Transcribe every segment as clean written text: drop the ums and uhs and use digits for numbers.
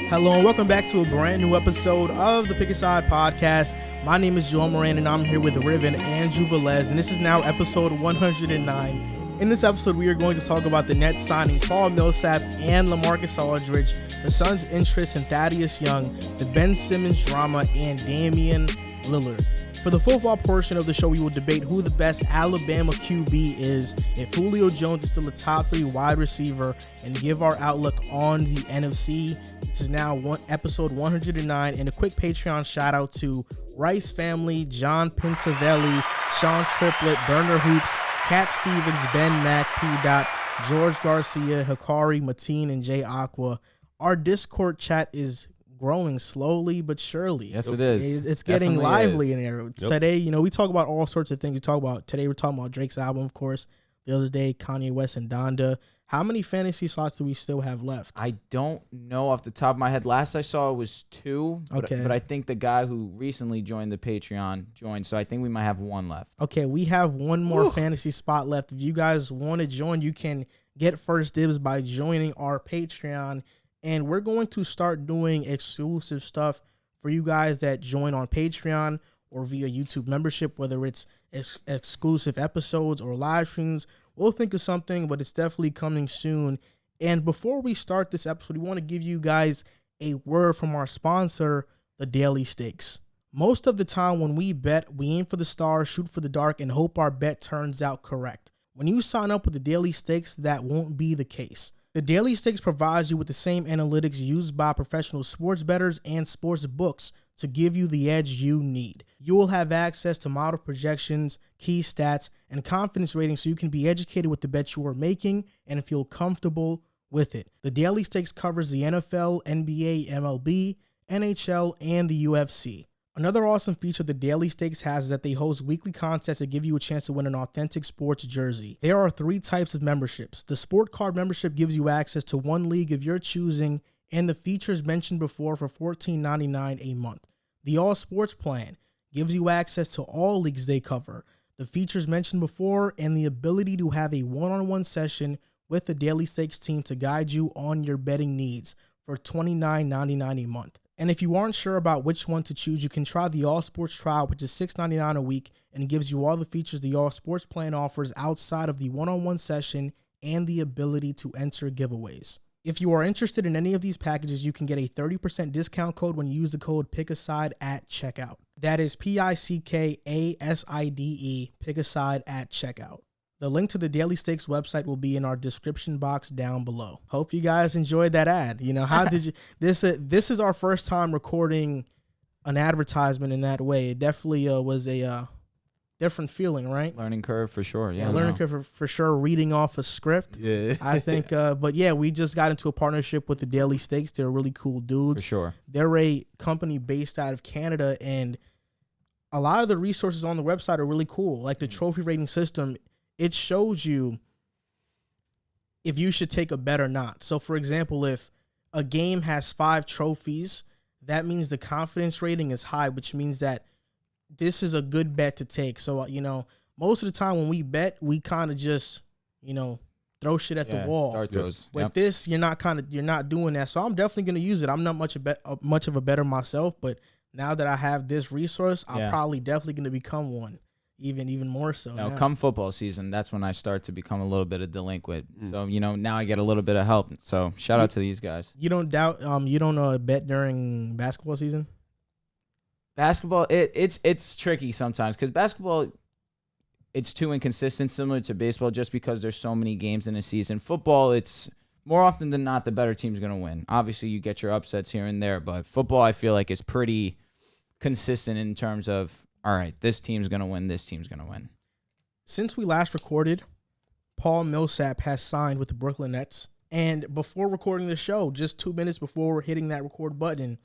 Hello and welcome back to a brand new episode of the Pick a Side podcast. My name is Moran and I'm here with Riv and Andrew Velez, and this is now episode 109. In this episode, we are going to talk about the Nets signing Paul Millsap and LaMarcus Aldridge, the Suns' interest in Thaddeus Young, the Ben Simmons drama, and Damian Lillard. For the football portion of the show, we will debate who the best Alabama QB is, if Julio Jones is still a top 3 wide receiver, and give our outlook on the NFC. This is now episode 109, and a quick Patreon shout out to Rice Family, John Pintavelli, Sean Triplett, Burner Hoops, Cat Stevens, Ben Mack, P. Dot, George Garcia, Hikari, Mateen, and Jay Aqua. Our Discord chat is growing slowly but surely. Yes, it is. It's getting lively in there. Yep. Today, we talk about all sorts of things. Today we're talking about Drake's album, of course. The other day, Kanye West and Donda. How many fantasy slots do we still have left? I don't know off the top of my head. Last I saw it was 2. But I think the guy who recently joined the Patreon joined, so I think we might have 1 left. Okay, we have 1 more fantasy spot left. If you guys want to join, you can get first dibs by joining our Patreon. And we're going to start doing exclusive stuff for you guys that join on Patreon or via YouTube membership, whether it's exclusive episodes or live streams. We'll think of something, but it's definitely coming soon. And before we start this episode, we want to give you guys a word from our sponsor, the Daily Stakes. Most of the time when we bet, we aim for the stars, shoot for the dark, and hope our bet turns out correct. When you sign up with the Daily Stakes, that won't be the case. The Daily Stakes provides you with the same analytics used by professional sports bettors and sports books to give you the edge you need. You will have access to model projections, key stats, and confidence ratings so you can be educated with the bet you are making and feel comfortable with it. The Daily Stakes covers the NFL, NBA, MLB, NHL, and the UFC. Another awesome feature the Daily Stakes has is that they host weekly contests that give you a chance to win an authentic sports jersey. There are 3 types of memberships. The Sport Card membership gives you access to 1 league of your choosing and the features mentioned before for $14.99 a month. The All Sports Plan gives you access to all leagues they cover, the features mentioned before, and the ability to have a one-on-one session with the Daily Stakes team to guide you on your betting needs for $29.99 a month. And if you aren't sure about which one to choose, you can try the All Sports Trial, which is $6.99 a week, and it gives you all the features the All Sports Plan offers outside of the one-on-one session and the ability to enter giveaways. If you are interested in any of these packages, you can get a 30% discount code when you use the code PICKASIDE at checkout. That is PICKASIDE, PICKASIDE at checkout. The link to the Daily Stakes website will be in our description box down below. Hope you guys enjoyed that ad. How did you? This is our first time recording an advertisement in that way. It definitely was a different feeling, right? Learning curve for sure. Yeah, learning curve for sure. Reading off a script. Yeah, I think. But yeah, we just got into a partnership with the Daily Stakes. They're really cool dudes. For sure. They're a company based out of Canada, and a lot of the resources on the website are really cool. Like the trophy rating system. It shows you if you should take a bet or not. So, for example, if a game has 5 trophies, that means the confidence rating is high, which means that this is a good bet to take. So, most of the time when we bet, we kind of just, throw shit at the wall. Dart throws. With this, you're not doing that. So I'm definitely going to use it. I'm not much of a bettor myself, but now that I have this resource, I'm probably definitely going to become one. Even more so. Now, come football season, that's when I start to become a little bit of delinquent. So, now I get a little bit of help. So, shout out to these guys. You don't bet during basketball season? Basketball, it's tricky sometimes because basketball, it's too inconsistent, similar to baseball, just because there's so many games in a season. Football, it's more often than not the better team's going to win. Obviously, you get your upsets here and there, but football, I feel like, is pretty consistent in terms of, all right, this team's going to win, this team's going to win. Since we last recorded, Paul Millsap has signed with the Brooklyn Nets. And before recording the show, just 2 minutes before hitting that record button,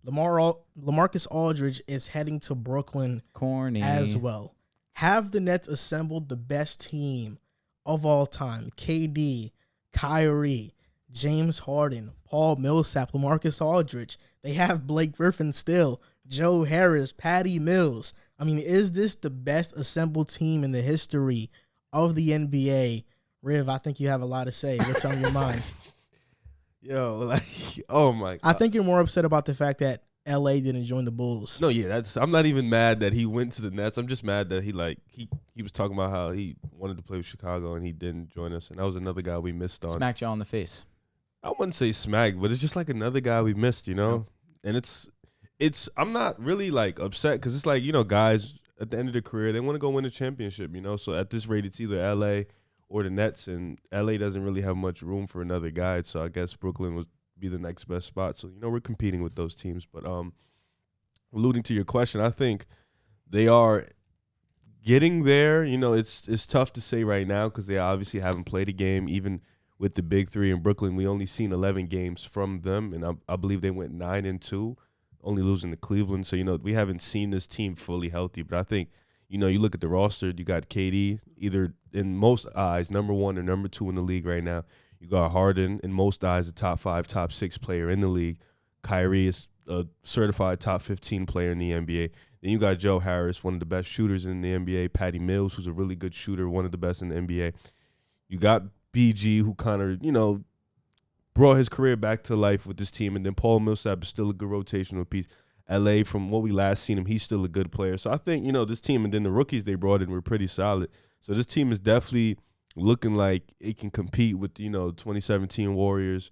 LaMarcus Aldridge is heading to Brooklyn as well. Have the Nets assembled the best team of all time? KD, Kyrie, James Harden, Paul Millsap, LaMarcus Aldridge. They have Blake Griffin still, Joe Harris, Patty Mills. I mean, is this the best assembled team in the history of the NBA? Riv, I think you have a lot to say. What's on your mind? Yo, like, oh my God. I think you're more upset about the fact that LA didn't join the Bulls. No, yeah, I'm not even mad that he went to the Nets. I'm just mad that he was talking about how he wanted to play with Chicago and he didn't join us. And that was another guy we missed on. Smacked you on the face. I wouldn't say smack, but it's just like another guy we missed, you know? Yeah. And it's I'm not really like upset because it's like, you know, guys at the end of their career, they want to go win a championship, you know? So at this rate, it's either LA or the Nets, and LA doesn't really have much room for another guy. So I guess Brooklyn would be the next best spot. So, you know, we're competing with those teams. But alluding to your question, I think they are getting there. You know, it's tough to say right now because they obviously haven't played a game. Even with the big three in Brooklyn, we only seen 11 games from them, and I believe they went 9-2, only losing to Cleveland. So, you know, we haven't seen this team fully healthy. But I think, you know, you look at the roster, you got KD, either in most eyes, number 1 or number 2 in the league right now. You got Harden, in most eyes, a top 5, top 6 player in the league. Kyrie is a certified top 15 player in the NBA. Then you got Joe Harris, one of the best shooters in the NBA. Patty Mills, who's a really good shooter, one of the best in the NBA. You got BG, who kind of, you know, brought his career back to life with this team. And then Paul Millsap is still a good rotational piece. LA, from what we last seen him, he's still a good player. So I think, you know, this team, and then the rookies they brought in were pretty solid. So this team is definitely looking like it can compete with, you know, 2017 Warriors.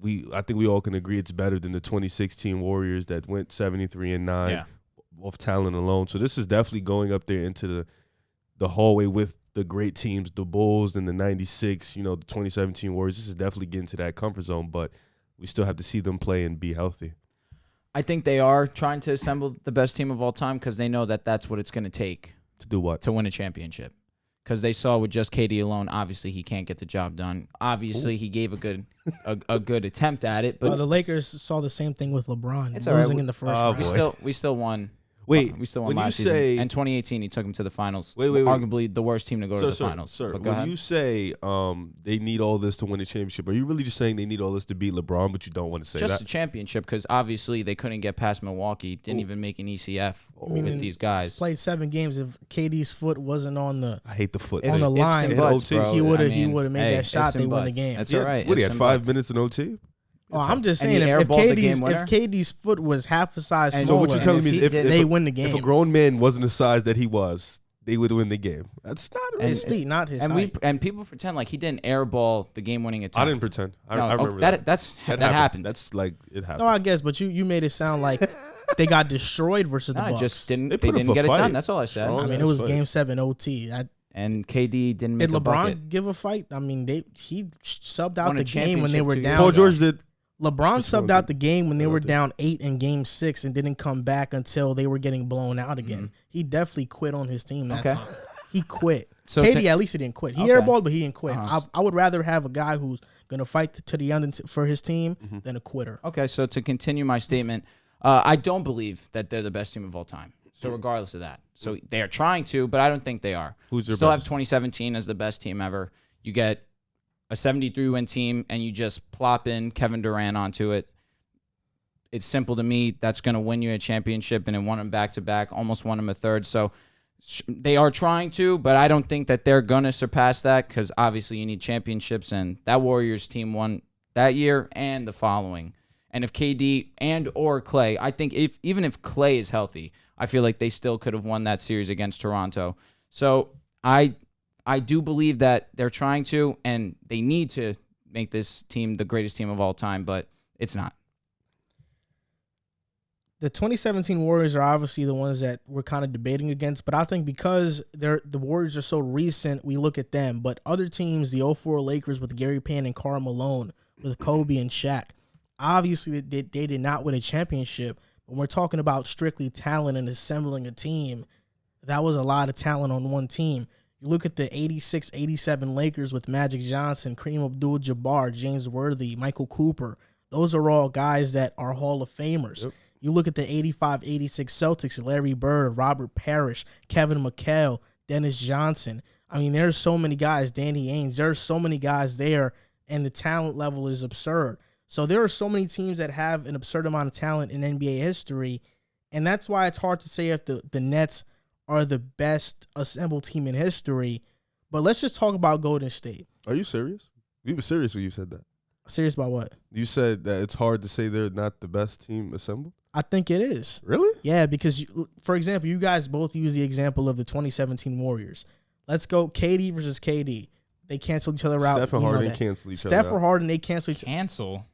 I think we all can agree it's better than the 2016 Warriors that went 73-9 off talent alone. So this is definitely going up there into the hallway with the great teams, the Bulls and the 96, you know, the 2017 Warriors. This is definitely getting to that comfort zone, but we still have to see them play and be healthy. I think they are trying to assemble the best team of all time because they know that that's what it's going to take. To do what? To win a championship. Because they saw with just KD alone, obviously he can't get the job done. Obviously he gave a good attempt at it. But the Lakers saw the same thing with LeBron it's losing right. in the first round. We still won. Wait, we still won when last you season. say, and 2018 he took them to the finals. Wait. Arguably the worst team to go to the finals. Sir, but when ahead. you say they need all this to win a championship, are you really just saying they need all this to beat LeBron, but you don't want to say just that? a championship because obviously they couldn't get past Milwaukee. Didn't even make an ECF with these guys. He's played 7 games. If KD's foot wasn't on the I hate the foot. on the line, he would have made that shot. They won the game. That's all right. What, he had 5 minutes in OT? Oh, I'm just saying, if KD's foot was half a size smaller, so what you're telling me is if they win the game. If a grown man wasn't the size that he was, they would win the game. That's not his feet, not his height. And people pretend like he didn't airball the game-winning attempt. I didn't pretend. I remember that. That happened. That's like it happened. No, I guess, but you made it sound like they got destroyed versus the Bucks. Just didn't. They didn't get it done. That's all I said. I mean, it was Game 7 OT. And KD didn't make Did a LeBron bucket. give a fight? I mean, he subbed out Won a the game when they were championship down. Paul George did. LeBron subbed out the game when they were down 8 in Game 6 and didn't come back until they were getting blown out again. Mm-hmm. He definitely quit on his team that time. He quit. So KD, at least he didn't quit. He airballed, but he didn't quit. I would rather have a guy who's going to fight to the end for his team than a quitter. Okay, so to continue my statement, I don't believe that they're the best team of all time. So regardless of that. So they are trying to, but I don't think they are. Who's their Still best? have 2017 as the best team ever. You get a 73-win team, and you just plop in Kevin Durant onto it. It's simple to me. That's going to win you a championship, and it won them back-to-back, almost won them a third. So they are trying to, but I don't think that they're going to surpass that because obviously you need championships, and that Warriors team won that year and the following. And if KD and or Clay, I think even if Clay is healthy, I feel like they still could have won that series against Toronto. So I do believe that they're trying to, and they need to make this team the greatest team of all time, but it's not. The 2017 Warriors are obviously the ones that we're kind of debating against, but I think because the Warriors are so recent, we look at them. But other teams, the 04 Lakers with Gary Payton and Karl Malone, with Kobe and Shaq, obviously they did not win a championship. When we're talking about strictly talent and assembling a team, that was a lot of talent on one team. You look at the 86-87 Lakers with Magic Johnson, Kareem Abdul-Jabbar, James Worthy, Michael Cooper. Those are all guys that are Hall of Famers. Yep. You look at the 85-86 Celtics, Larry Bird, Robert Parrish, Kevin McHale, Dennis Johnson. I mean, there's so many guys, Danny Ainge. There's so many guys there, and the talent level is absurd. So there are so many teams that have an absurd amount of talent in NBA history, and that's why it's hard to say if the Nets are the best assembled team in history. But let's just talk about Golden State. Are you serious? You were serious when you said that. Serious about what? You said that it's hard to say they're not the best team assembled. I think it is. Really? Yeah, because, for example, you guys both use the example of the 2017 Warriors. Let's go KD versus KD. They cancel each other out. Steph and Harden cancel each other out. Steph or Harden, they cancel each other. Cancel.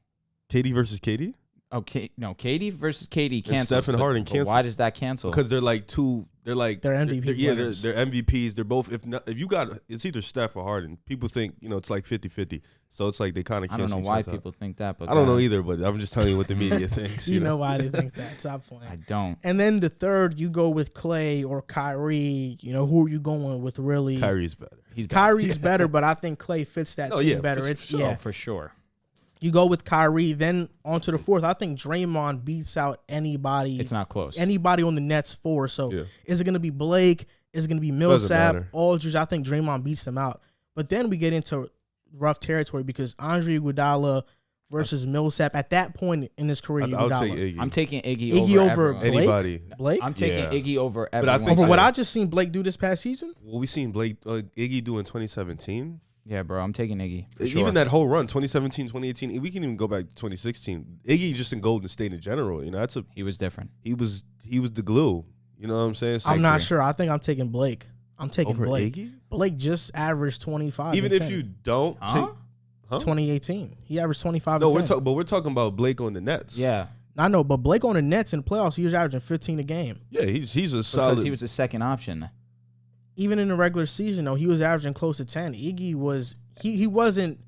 KD versus KD? Okay, no, KD versus KD cancel. Steph and Harden cancel. Why does that cancel? Because they're like two. They're like they're MVP. They're MVPs. They're both. If you got, it's either Steph or Harden. People think it's like 50-50. So it's like they kind of. I don't know why people think that, but I don't know either. But I'm just telling you what the media thinks. You know why they think that? Stop playing. I don't. And then the third, you go with Clay or Kyrie. Who are you going with? Really, Kyrie's better. Kyrie's better, but I think Clay fits that team better. For sure. You go with Kyrie, then on to the fourth. I think Draymond beats out anybody. It's not close. Anybody on the Nets four. So is it going to be Blake? Is it going to be Millsap? Aldridge? I think Draymond beats them out. But then we get into rough territory because Andre Iguodala versus Millsap. At that point in his career, I'll take Iggy. I'm taking Iggy over Blake? Anybody. Blake? I'm taking Iggy over everyone. But I think over what I just seen Blake do this past season? What we seen Iggy do in 2017. Yeah, bro, I'm taking Iggy. For sure. Even that whole run, 2017, 2018, we can even go back to 2016. Iggy just in Golden State in general, he was different. He was the glue. You know what I'm saying? I'm not sure. I think I'm taking Blake. I'm taking over Blake. Iggy? Blake just averaged 25. Even if you don't take 2018, he averaged 25. No, we're talking about Blake on the Nets. Yeah. I know, but Blake on the Nets in the playoffs, he was averaging 15 a game. Yeah, he's a solid. Because he was the second option. Even in the regular season, though, he was averaging close to 10. Iggy was he wasn't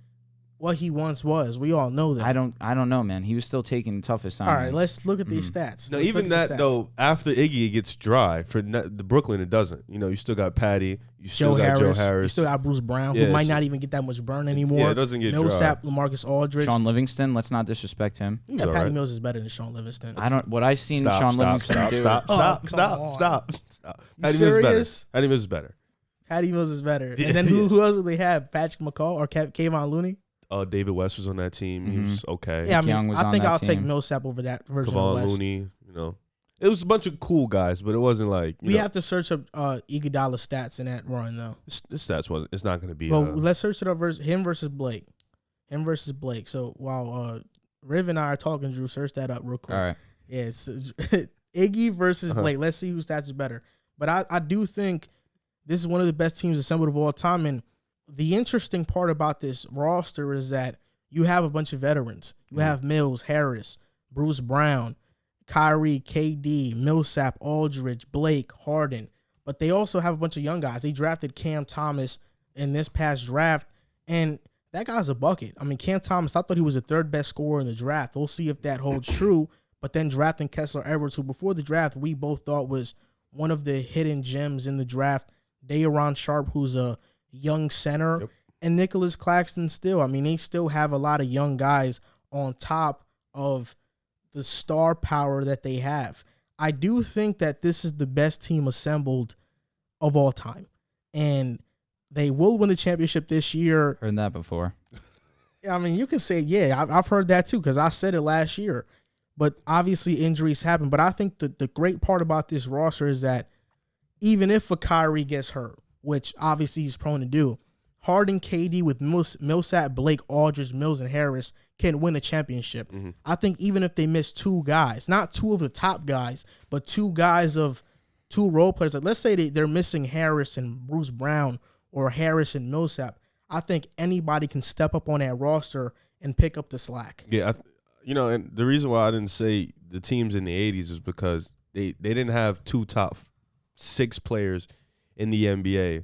what he once was. We all know that. I don't know, man. He was still taking the toughest time. All right, let's look at these stats. No, even that though, after Iggy it gets dry. For the Brooklyn, it doesn't. You still got Patty. You still got Joe Harris. You still got Bruce Brown, who might not even get that much burn anymore. Yeah, it doesn't get Millsap, dry. LaMarcus Aldridge. Sean Livingston. Let's not disrespect him. Yeah, Patty Mills is better than Sean Livingston. What I've seen Sean Livingston do. Stop. Patty Mills is better. Patty Mills is better. Patty Mills is better. And then who else did they have? Patrick McCall or Kayvon Looney? David West was on that team. He was okay. Yeah, I think I'll take Millsap over that version of West. Looney, It was a bunch of cool guys, but it wasn't like we have to search up Iguodala stats in that run though. The stats wasn't. It's not going to be. Well, let's search it up him versus Blake. So while Riv and I are talking, Drew, search that up real quick. All right. Yeah, it's Iggy versus Blake. Let's see whose stats is better. But I do think this is one of the best teams assembled of all time. And the interesting part about this roster is that you have a bunch of veterans. You have Mills, Harris, Bruce Brown, Kyrie, KD, Millsap, Aldridge, Blake, Harden. But they also have a bunch of young guys. They drafted Cam Thomas in this past draft, and that guy's a bucket. I mean, Cam Thomas, I thought he was the third best scorer in the draft. We'll see if that holds true. But then drafting Kessler Edwards, who before the draft we both thought was one of the hidden gems in the draft. Daron Sharp, who's a young center, and Nicholas Claxton still. I mean, they still have a lot of young guys on top of the star power that they have. I do think that this is the best team assembled of all time, and they will win the championship this year. Heard that before. I mean, you can say, yeah, I've heard that too because I said it last year. But obviously injuries happen. But I think the great part about this roster is that even if a Kyrie gets hurt, which obviously he's prone to do, Harden, KD with Millsap, Blake, Aldridge, Mills, and Harris can win a championship. Mm-hmm. I think even if they miss two guys, not two of the top guys, but two guys of two role players, like let's say they're missing Harris and Bruce Brown or Harris and Millsap, I think anybody can step up on that roster and pick up the slack. Yeah, and the reason why I didn't say the teams in the 80s is because they didn't have two top 6 players in the NBA.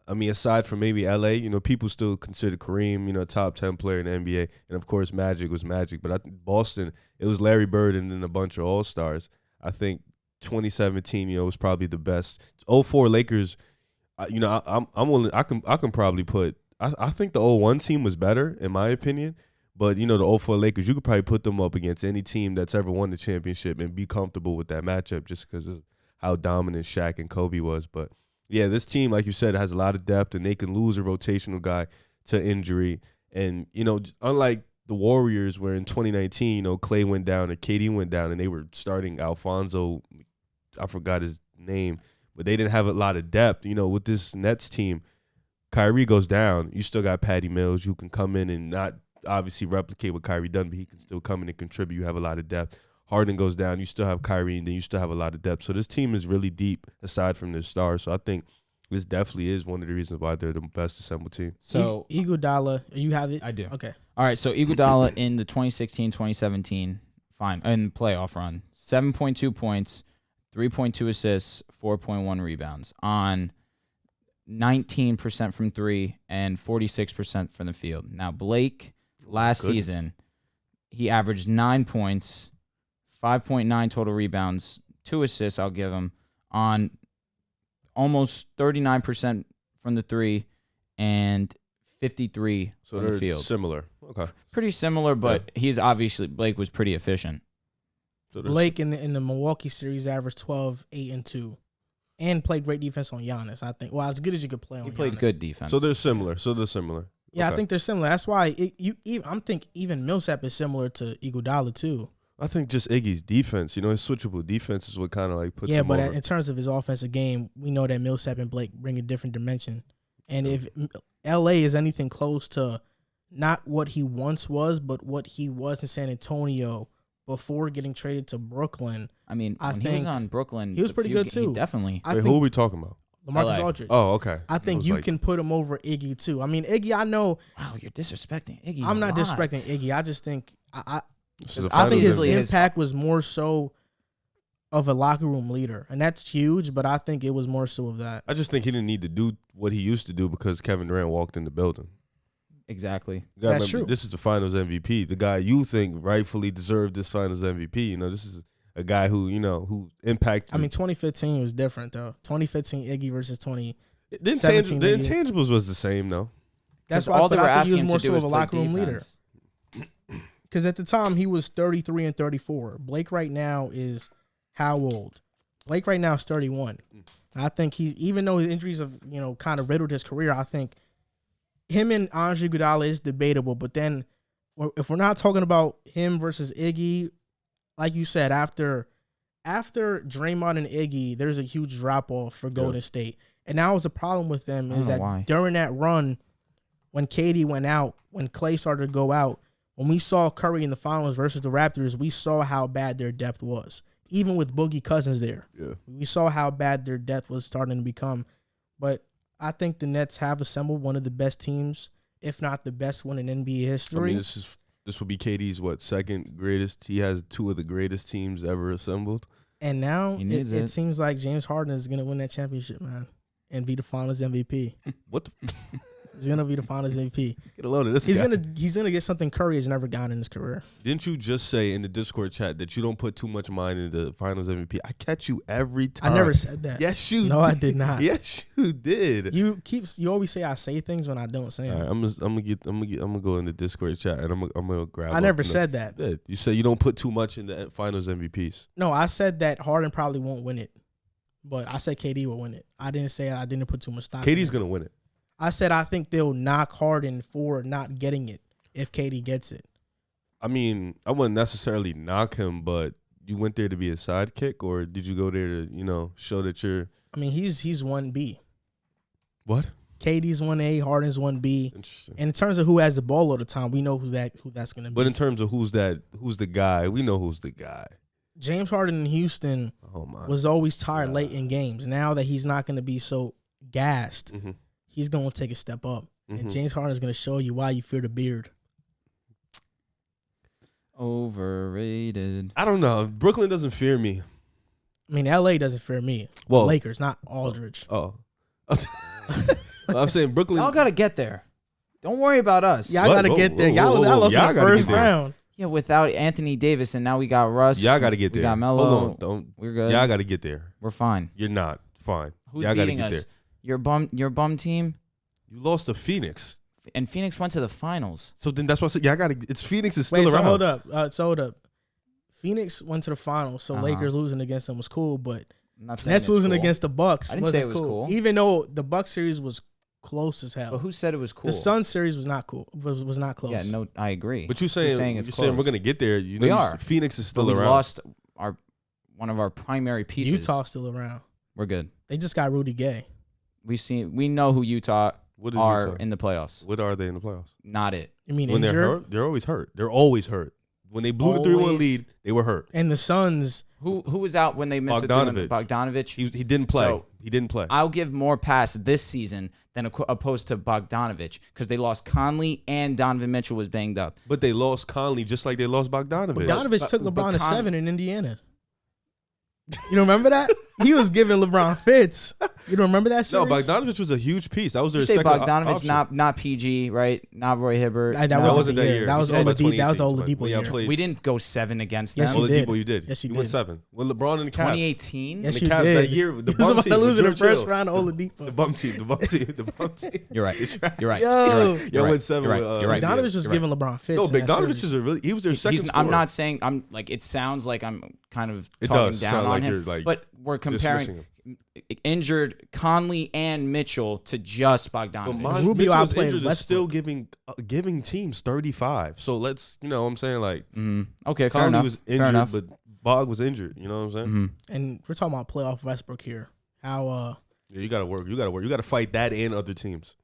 I mean, aside from maybe LA, people still consider Kareem, top 10 player in the NBA. And of course, Magic was Magic. But I think Boston, it was Larry Bird and then a bunch of All-Stars. I think 2017, was probably the best. 04 Lakers, I'm willing, I can probably put, I think the 01 team was better, in my opinion. But, the 04 Lakers, you could probably put them up against any team that's ever won the championship and be comfortable with that matchup just because of how dominant Shaq and Kobe was. But, yeah, this team, like you said, has a lot of depth, and they can lose a rotational guy to injury. And, unlike the Warriors where in 2019, Clay went down and KD went down, and they were starting Alfonso, I forgot his name, but they didn't have a lot of depth. With this Nets team, Kyrie goes down, you still got Patty Mills who can come in and not obviously replicate what Kyrie done, but he can still come in and contribute. You have a lot of depth. Harden goes down, you still have Kyrie, and then you still have a lot of depth. So this team is really deep aside from their stars. So I think this definitely is one of the reasons why they're the best assembled team. So Iguodala, you have it? I do. Okay. All right, so Iguodala in the 2016-2017 in playoff run, 7.2 points, 3.2 assists, 4.1 rebounds on 19% from three and 46% from the field. Now, Blake, last season, he averaged 9 points, 5.9 total rebounds, 2 assists, I'll give him, on almost 39% from the three and 53 from the field. Similar. Okay. Pretty similar, but Blake was pretty efficient. So Blake in the Milwaukee series averaged 12, 8, and 2. And played great defense on Giannis, I think. Well, as good as you could play on Giannis. He played good defense. So they're similar. Yeah, Okay. I think they're similar. That's why I think even Millsap is similar to Iguodala too. I think just Iggy's defense, his switchable defense is what kind of like puts him but over. in terms of his offensive game, we know that Millsap and Blake bring a different dimension. And if LA is anything close to not what he once was, but what he was in San Antonio before getting traded to Brooklyn. I mean, I when think he was on Brooklyn, he was pretty good too. He definitely. Wait, who are we talking about? LaMarcus LA. Aldridge. Oh, okay. I think you can put him over Iggy too. I mean, Iggy, I know. Wow, you're disrespecting Iggy. I'm not a lot. disrespecting Iggy. I just think I think finals his MVP. impact was more so of a locker room leader, and that's huge. But I think it was more so of that. I just think he didn't need to do what he used to do because Kevin Durant walked in the building. Exactly. You gotta That's remember, true. This is the Finals MVP. The guy you think rightfully deserved this Finals MVP. This is a guy who impacted. I mean, 2015 was different though. 2015 Iggy versus 20. the 17 intangibles was the same though. That's all why they were I think he asking was him more to do so was of a play locker room leader. defense. Because at the time he was 33 and 34. Blake right now is how old? Blake right now is 31. I think even though his injuries have kind of riddled his career, I think him and Andre Iguodala is debatable. But then if we're not talking about him versus Iggy, like you said, after Draymond and Iggy, there's a huge drop off for Golden State, and that was the problem with them is that during that run, when KD went out, when Klay started to go out. When we saw Curry in the finals versus the Raptors, we saw how bad their depth was. Even with Boogie Cousins there. Yeah. We saw how bad their depth was starting to become. But I think the Nets have assembled one of the best teams, if not the best one in NBA history. I mean, this will be KD's second greatest. He has two of the greatest teams ever assembled. And now it seems like James Harden is going to win that championship, man, and be the Finals MVP. What the He's gonna be the Finals MVP. Get a load of this He's guy. gonna get something Curry has never gotten in his career. Didn't you just say in the Discord chat that you don't put too much mind into the Finals MVP? I catch you every time. I never said that. Yes, you. No, did. I did not. Yes, you did. You always say I say things when I don't say them. All right, I'm gonna go in the Discord chat and I'm gonna grab. I never said that. You said you don't put too much in the Finals MVPs. No, I said that Harden probably won't win it, but I said KD will win it. I didn't say I didn't put too much stock. KD's gonna win it. I said I think they'll knock Harden for not getting it if KD gets it. I mean, I wouldn't necessarily knock him, but you went there to be a sidekick, or did you go there to show that you're? I mean, he's 1B. What? KD's 1A, Harden's 1B. Interesting. And in terms of who has the ball all the time, we know who that's gonna be. But in terms of who's the guy, we know who's the guy. James Harden in Houston was always tired late in games. Now that he's not gonna be so gassed. Mm-hmm. He's going to take a step up. Mm-hmm. And James Harden is going to show you why you fear the beard. Overrated. I don't know. Brooklyn doesn't fear me. I mean, LA doesn't fear me. Well, Lakers, not Aldridge. Oh. I'm saying Brooklyn. Y'all got to get there. Don't worry about us. Y'all got to get there. Y'all lost in the first round. Yeah, without Anthony Davis, and now we got Russ. Y'all got to get there. We got Melo. Hold on. We're good. Y'all got to get there. We're fine. You're not. Fine. Who's y'all beating gotta get us? there. Your bum team? You lost to Phoenix. And Phoenix went to the finals. So then that's why I said, it's Phoenix is still Wait, around. So hold up. Phoenix went to the finals, so Lakers losing against them was cool, but Nets losing against the Bucks wasn't cool. Even though the Bucks series was close as hell. But who said it was cool? The Suns series was not cool. Was not close. Yeah, no, I agree. But you're saying we're gonna get there. We are. Phoenix is still but around. We lost one of our primary pieces. Utah's still around. We're good. They just got Rudy Gay. We know who Utah. What is are Utah? in the playoffs. What are they in the playoffs? Not it. You mean When injured? they're hurt, they're always hurt. They're always hurt. When they blew the 3-1 lead, they were hurt. And the Suns. Who was out when they missed Bogdanovich. Bogdanovich. He didn't play. So, he didn't play. I'll give more pass this season than opposed to Bogdanovich because they lost Conley and Donovan Mitchell was banged up. But they lost Conley just like they lost Bogdanovich. Bogdanovich took LeBron to 7 in Indiana. You don't remember that? He was giving LeBron fits. You don't remember that No, series? Bogdanovich was a huge piece. That was their You say second Bogdanovich, option. not PG, right? Not Roy Hibbert. That no. wasn't that year. That was Oladipo. That was Oladipo year. We didn't go 7 against Yes, them. you did. Oladipo, you did. Yes, you went did. 7. When LeBron and the Cavs. 2018? Yes, the you Cavs did. that year. The He was bum about team. to lose in the Real chill. first round to Oladipo. The bum team. The bum team. You're right. You're right. Yo. You're right. Y'all went 7 You're right. with, You're right. Bogdanovich was You're giving LeBron fits. No, in that Bogdanovich series. is a really. He was their second scorer. I'm not saying I'm like it sounds like I'm kind of It talking does down sound on like him, you're, like, but we're dismissing comparing him. injured Conley and Mitchell to just Bogdanovich. But Rubio Mitchell's outplayed injured is Westbrook. still giving teams 35. So let's, what I'm saying, like, Okay, fair Conley enough. was Fair injured, enough. but Bog was injured. You know what I'm saying? And we're talking about playoff Westbrook here. How Yeah, you gotta work. You gotta fight that and other teams.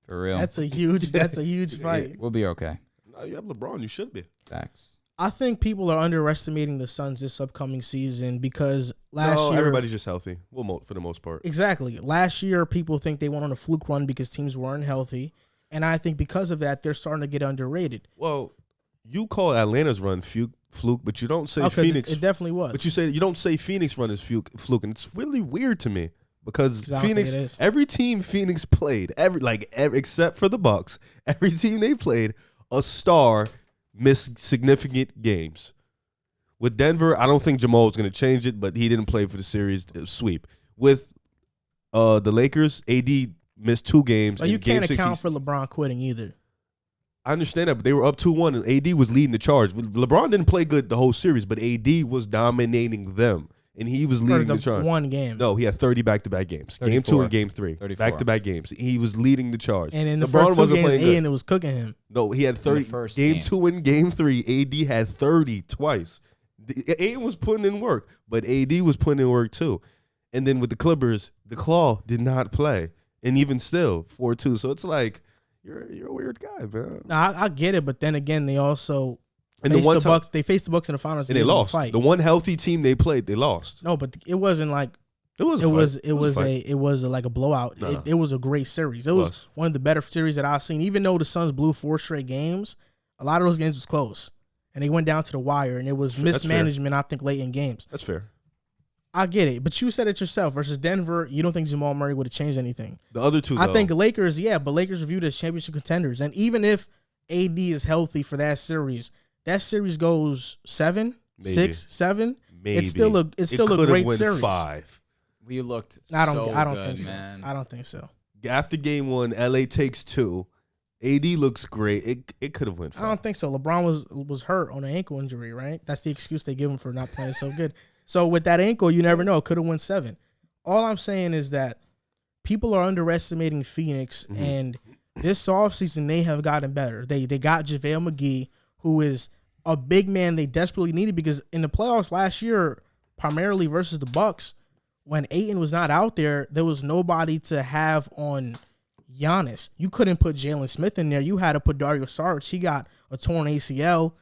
For real. that's a huge fight. We'll be okay. No, you have LeBron. You should be. Facts. I think people are underestimating the Suns this upcoming season because last year everybody's just healthy. Well, for the most part. Exactly. Last year people think they went on a fluke run because teams weren't healthy. And I think because of that, they're starting to get underrated. Well, you call Atlanta's run fluke, but you don't say Phoenix. It definitely was. But you don't say Phoenix run is fluke, and it's really weird to me because I don't think Phoenix, it is. every team Phoenix played, except for the Bucks, every team they played, a star missed significant games. With Denver, I don't think Jamal was going to change it, but he didn't play for the series sweep. With the Lakers, AD missed 2 games. But you Game can't 6, account for LeBron quitting either. I understand that, but they were up 2-1, and AD was leading the charge. LeBron didn't play good the whole series, but AD was dominating them, and he was leading the charge. One game. No, he had 30 back-to-back games. 34. Game 2 and Game 3. 34. Back-to-back games. He was leading the charge. And in the LeBron first 2 wasn't games, playing good. Aiden was cooking him. No, he had 30. first Game game. 2 and Game 3, AD had 30 twice. Aiden was putting in work, but AD was putting in work too. And then with the Clippers, the Claw did not play. And even still, 4-2. So it's like, you're a weird guy, man. Now, I get it, but then again, they also And faced the one the time, Bucks. They faced the Bucks in the finals, and they didn't lost. Fight. The one healthy team they played, they lost. No, but it wasn't like It was. like a blowout. Nah. It was a great series. It was one of the better series that I've seen. Even though the Suns blew 4 straight games, a lot of those games was close, and they went down to the wire. And it was mismanagement, I think, late in games. That's fair. I get it, but you said it yourself. Versus Denver, you don't think Jamal Murray would have changed anything. The other two, I though, think Lakers, but Lakers are viewed as championship contenders. And even if AD is healthy for that series goes 7, Maybe. 6, 7. maybe It's still a could've great went series. 5. We looked I don't good, think so. man. I don't think so. After game 1, LA takes 2. AD looks great. It could have went 5. I don't think so. LeBron was hurt on an ankle injury, right? That's the excuse they give him for not playing so good. So with that ankle, you never know. Could have won 7. All I'm saying is that people are underestimating Phoenix, and this offseason they have gotten better. They got JaVale McGee, who is a big man they desperately needed because in the playoffs last year, primarily versus the Bucks, when Ayton was not out there was nobody to have on Giannis. You couldn't put Jalen Smith in there. You had to put Dario Saric. He got a torn ACL,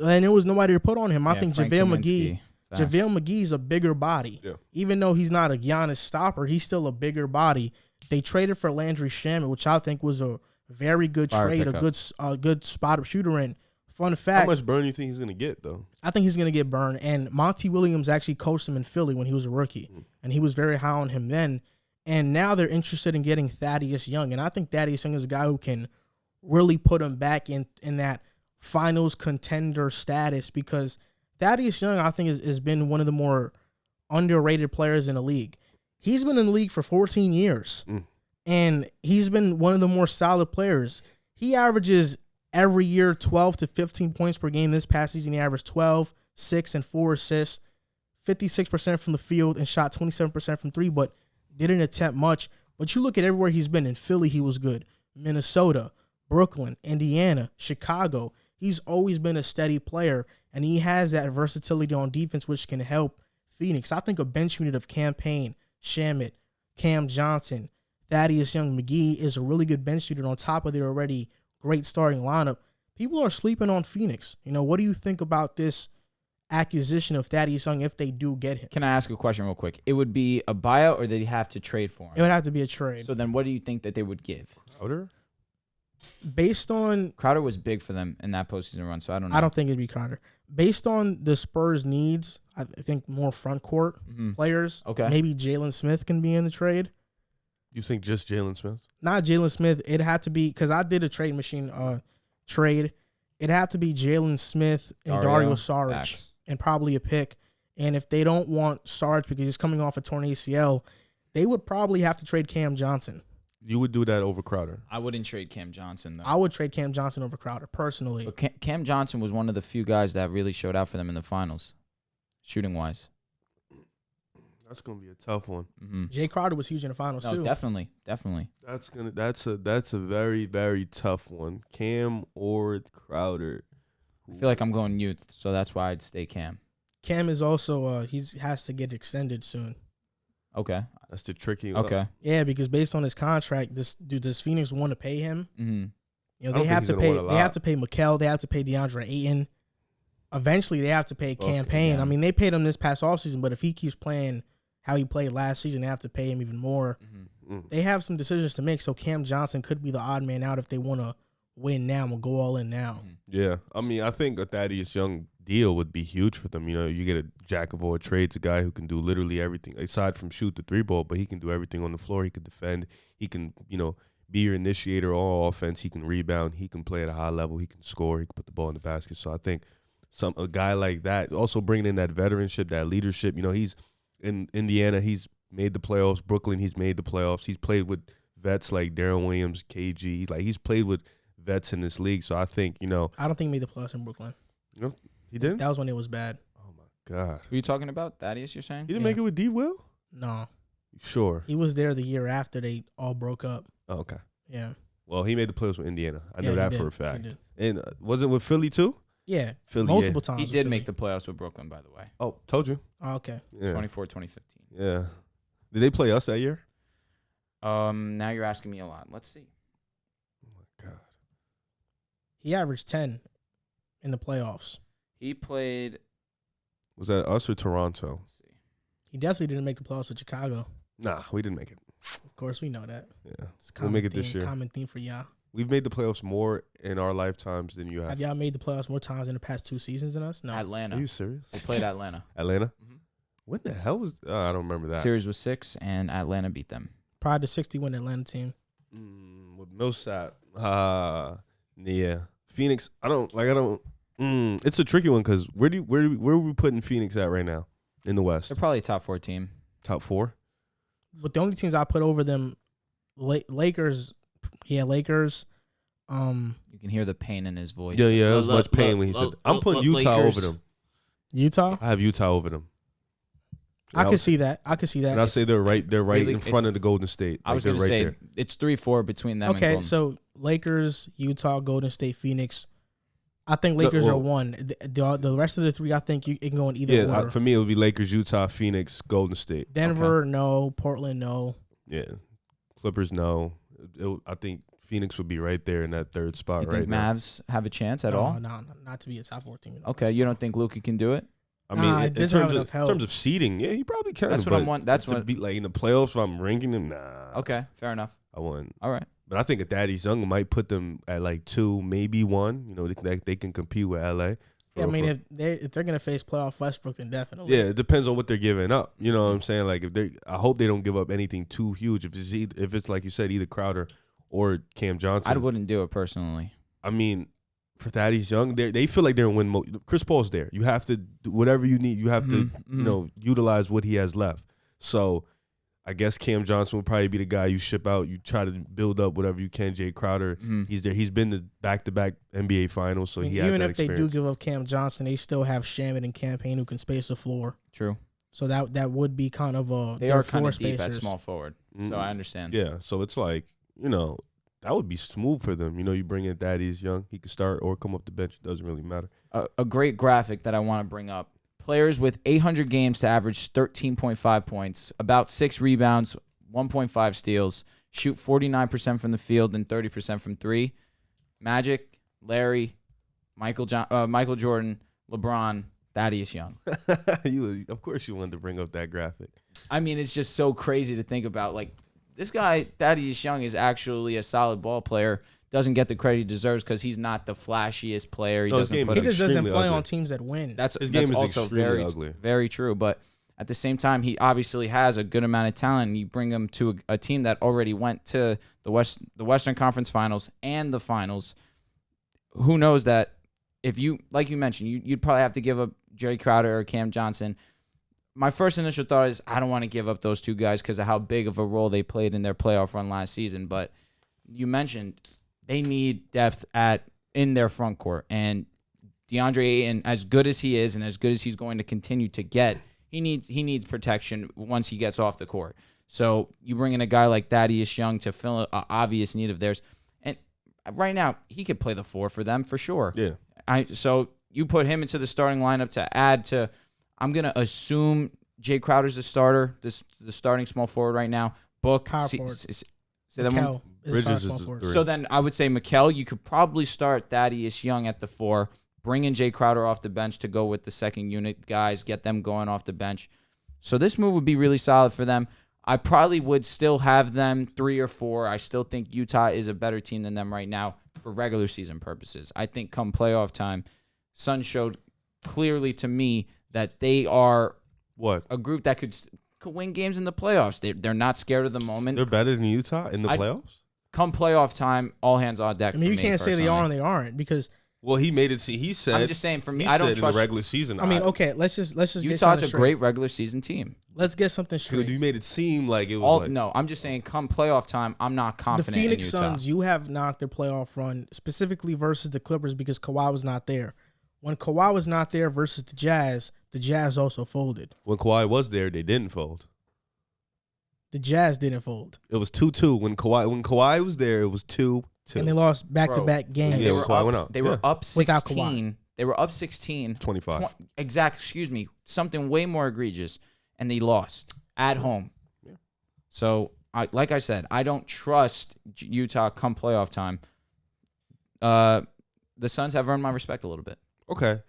and there was nobody to put on him. I think Frank JaVale Kaminsky. McGee. JaVale McGee's a bigger body. Yeah. Even though he's not a Giannis stopper, he's still a bigger body. They traded for Landry Shamet, which I think was a very good Fire trade, pickup. a good spot of shooter. And fun How fact, much burn do you think he's going to get, though? I think he's going to get burned. And Monty Williams actually coached him in Philly when he was a rookie, and he was very high on him then. And now they're interested in getting Thaddeus Young, and I think Thaddeus Young is a guy who can really put him back in that finals contender status because Thaddeus Young, I think, has been one of the more underrated players in the league. He's been in the league for 14 years, and he's been one of the more solid players. He averages every year 12 to 15 points per game. This past season, he averaged 12, 6, and 4 assists, 56% from the field, and shot 27% from 3, but didn't attempt much. But you look at everywhere he's been. In Philly, he was good. Minnesota, Brooklyn, Indiana, Chicago. He's always been a steady player, and he has that versatility on defense, which can help Phoenix. I think a bench unit of Campaign, Shamet, Cam Johnson, Thaddeus Young McGee is a really good bench shooter on top of their already great starting lineup. People are sleeping on Phoenix. What do you think about this acquisition of Thaddeus Young if they do get him? Can I ask a question real quick? It would be a buyout, or they have to trade for him? It would have to be a trade. So then what do you think that they would give? Crowder? Based on... Crowder was big for them in that postseason run, so I don't know. I don't think it'd be Crowder. Based on the Spurs' needs, I think more front court players. Okay. Maybe Jalen Smith can be in the trade. You think just Jalen Smith? Not Jalen Smith. It had to be, because I did a trade machine trade. It had to be Jalen Smith and Dario Saric. Facts. And probably a pick. And if they don't want Sarge because he's coming off a torn ACL, they would probably have to trade Cam Johnson. You would do that over Crowder? I wouldn't trade Cam Johnson, though. I would trade Cam Johnson over Crowder, personally. But Cam Johnson was one of the few guys that really showed out for them in the finals, shooting-wise. That's gonna be a tough one. Mm-hmm. Jay Crowder was huge in the finals, too. Definitely. That's a very, very tough one. Cam or Crowder? I feel like I'm going youth, so that's why I'd stay Cam. Cam is also he has to get extended soon. Okay. That's the tricky. Okay. Yeah, because based on his contract, does Phoenix want to pay him? Mm-hmm. They have to pay. They have to pay Mikal. They have to pay DeAndre Ayton. Eventually, they have to pay Campaign. Yeah. I mean, they paid him this past offseason, but if he keeps playing how he played last season, they have to pay him even more. Mm. They have some decisions to make, so Cam Johnson could be the odd man out if they want to win now and go all in now. Yeah, I mean, I think a Thaddeus Young deal would be huge for them. You get a jack of all trades, a guy who can do literally everything aside from shoot the three ball, but he can do everything on the floor. He can defend. He can, be your initiator on offense. He can rebound. He can play at a high level. He can score. He can put the ball in the basket. So I think a guy like that, also bringing in that veteranship, that leadership. He's in Indiana. He's made the playoffs. Brooklyn, he's made the playoffs. He's played with vets like Darren Williams, KG. Like, he's played with vets in this league. So I think, I don't think he made the playoffs in Brooklyn. He didn't? That was when it was bad. Oh, my God. Who are you talking about? Thaddeus, you're saying? He didn't make it with D. Will? No. Sure. He was there the year after they all broke up. Oh, okay. Yeah. Well, he made the playoffs with Indiana. I know he that did. for a fact. He did. And was it with Philly too? Yeah. Philly, multiple times. He with did Philly. make the playoffs with Brooklyn, by the way. Oh, told you. Oh, okay. Yeah. 2015. Yeah. Did they play us that year? Now you're asking me a lot. Let's see. Oh, my God. He averaged 10 in the playoffs. He played. Was that us or Toronto? Let's see. He definitely didn't make the playoffs with Chicago. Nah, we didn't make it. Of course, we know that. Yeah. It's We'll make it this year. Common theme for y'all. We've made the playoffs more in our lifetimes than you have. Have y'all made the playoffs more times in the past 2 seasons than us? No. Atlanta. Are you serious? They played Atlanta. Atlanta? Mm-hmm. What the hell was I don't remember that. Series was 6, and Atlanta beat them. Probably the 60-win Atlanta team. With Millsap. Yeah. Phoenix, it's a tricky one because where are we putting Phoenix at right now in the West? They're probably a top 4 team. Top 4? But the only teams I put over them, Lakers. Yeah, Lakers. You can hear the pain in his voice. Yeah, there was much pain when he said, I'm putting Utah over them. Utah? I have Utah over them. I could see that. And I say they're right really, in front of the Golden State. I was going to say it's 3-4 between them and Okay, Golden. so Lakers, Utah, Golden State, Phoenix. I think Lakers are 1. The rest of the 3, I think it can go in either order. For me, it would be Lakers, Utah, Phoenix, Golden State. Denver, no. Portland, no. Yeah. Clippers, no. I think Phoenix would be right there in that third spot You right think now. Mavs have a chance at all? No, not to be a top 4 team. Okay, you don't think Luka can do it? I mean, in doesn't have enough help. terms of seeding, yeah, he probably can. That's what I'm wanting. That's to what. be like in the playoffs. If I'm ranking him, nah. Okay, fair enough. I wouldn't. All right. But I think a Thaddeus Young might put them at like 2, maybe 1. They can compete with LA. Yeah, I mean, if they're gonna face playoff Westbrook, then definitely. Yeah, it depends on what they're giving up. You know what I'm saying? Like I hope they don't give up anything too huge. If it's like you said, either Crowder or Cam Johnson. I wouldn't do it personally. I mean, for Thaddeus Young, they feel like they're in win mode. Chris Paul's there. You have to do whatever you need. You have to utilize what he has left. So I guess Cam Johnson will probably be the guy you ship out. You try to build up whatever you can. Jay Crowder, he's there. He's been to back-to-back NBA finals, so he has even that if they experience. do give up Cam Johnson, they still have Shaman and Campaign who can space the floor. True. So that would be kind of a They are kind of deep at small forward, so I understand. Yeah, so it's like that would be smooth for them. You bring in Thaddeus Young, he could start or come off the bench. It doesn't really matter. A great graphic that I want to bring up: players with 800 games to average 13.5 points, about 6 rebounds, 1.5 steals, shoot 49% from the field and 30% from three. Magic, Larry, Michael Jordan, LeBron, Thaddeus Young. Of course you wanted to bring up that graphic. I mean, it's just so crazy to think about. Like, this guy, Thaddeus Young, is actually a solid ball player. Doesn't get the credit he deserves because he's not the flashiest player. He just doesn't play on teams that win. His game is also extremely ugly. Very true. But at the same time, he obviously has a good amount of talent. You bring him to a team that already went to the Western Conference Finals and the Finals. Who knows that if you, like you mentioned, you'd probably have to give up Jerry Crowder or Cam Johnson. My first initial thought is I don't want to give up those two guys because of how big of a role they played in their playoff run last season. But you mentioned they need depth in their front court. And DeAndre Ayton, as good as he is and as good as he's going to continue to get, he needs protection once he gets off the court. So you bring in a guy like Thaddeus Young to fill an obvious need of theirs. And right now, he could play the 4 for them for sure. Yeah. So you put him into the starting lineup to add to, I'm going to assume Jay Crowder's the starter, the starting small forward right now. Book. Say that one. Bridges is the 3. So then I would say Mikal, you could probably start Thaddeus Young at the 4, bring in Jay Crowder off the bench to go with the second unit guys, get them going off the bench. So this move would be really solid for them. I probably would still have them 3 or 4. I still think Utah is a better team than them right now for regular season purposes. I think come playoff time, Suns showed clearly to me that they are a group that could win games in the playoffs. They're not scared of the moment. They're better than Utah in the playoffs? Come playoff time, all hands on deck. I mean, you can't say they are and they aren't because. Well, he made it. He said. I'm just saying. For me, I don't trust in the regular season. I mean, okay, let's just Utah's a great regular season team. Let's get something straight. You made it seem like it was. No, I'm just saying. Come playoff time, I'm not confident. The Phoenix in Utah. Suns, you have knocked their playoff run specifically versus the Clippers because Kawhi was not there. When Kawhi was not there versus the Jazz also folded. When Kawhi was there, they didn't fold. The Jazz didn't fold. It was 2-2. When Kawhi was there, it was 2-2. And they lost back-to-back games. They were up 16. Without Kawhi. They were up 16. 25. Excuse me. Something way more egregious. And they lost at home. Yeah. So, like I said, I don't trust Utah come playoff time. The Suns have earned my respect a little bit. Okay.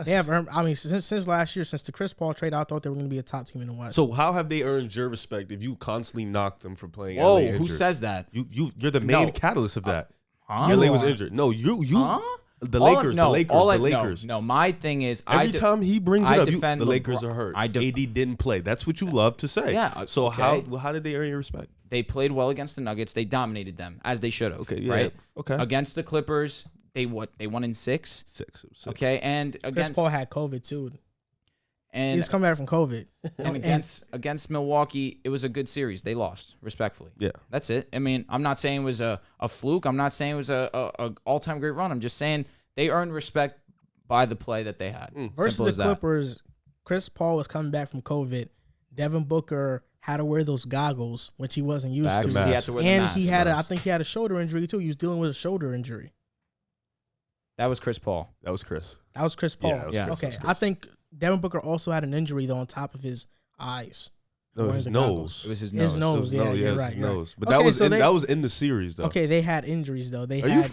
They have earned. I mean, since last year, since the Chris Paul trade, I thought they were going to be a top team in the West. So how have they earned your respect if you constantly knocked them for playing? Whoa, LA who injured? says that? You're the main catalyst of that. Huh? LA was injured. No, you. Huh? The Lakers. No, my thing is, every time he brings it up, defend the Lakers are hurt. AD didn't play. That's what you love to say. Yeah. So okay. how did they earn your respect? They played well against the Nuggets. They dominated them as they should have. Okay. Yeah. Right. Okay. Against the Clippers, they won in 6. 6. Okay, and Chris Paul had COVID too. And he's coming back from COVID. And against Milwaukee, it was a good series. They lost, respectfully. Yeah. That's it. I mean, I'm not saying it was a fluke. I'm not saying it was a all-time great run. I'm just saying they earned respect by the play that they had. Versus the Clippers, Chris Paul was coming back from COVID. Devin Booker had to wear those goggles, which he wasn't used to. He had to wear the mask. I think he had a shoulder injury too. He was dealing with a shoulder injury. That was Chris Paul. That was Chris. That was Chris Paul. Yeah. Chris. Okay. I think Devin Booker also had an injury though on top of his eyes. No, his nose. It was his nose. You're right. His nose. But okay, that was in the series though. Okay, they had injuries though. Are you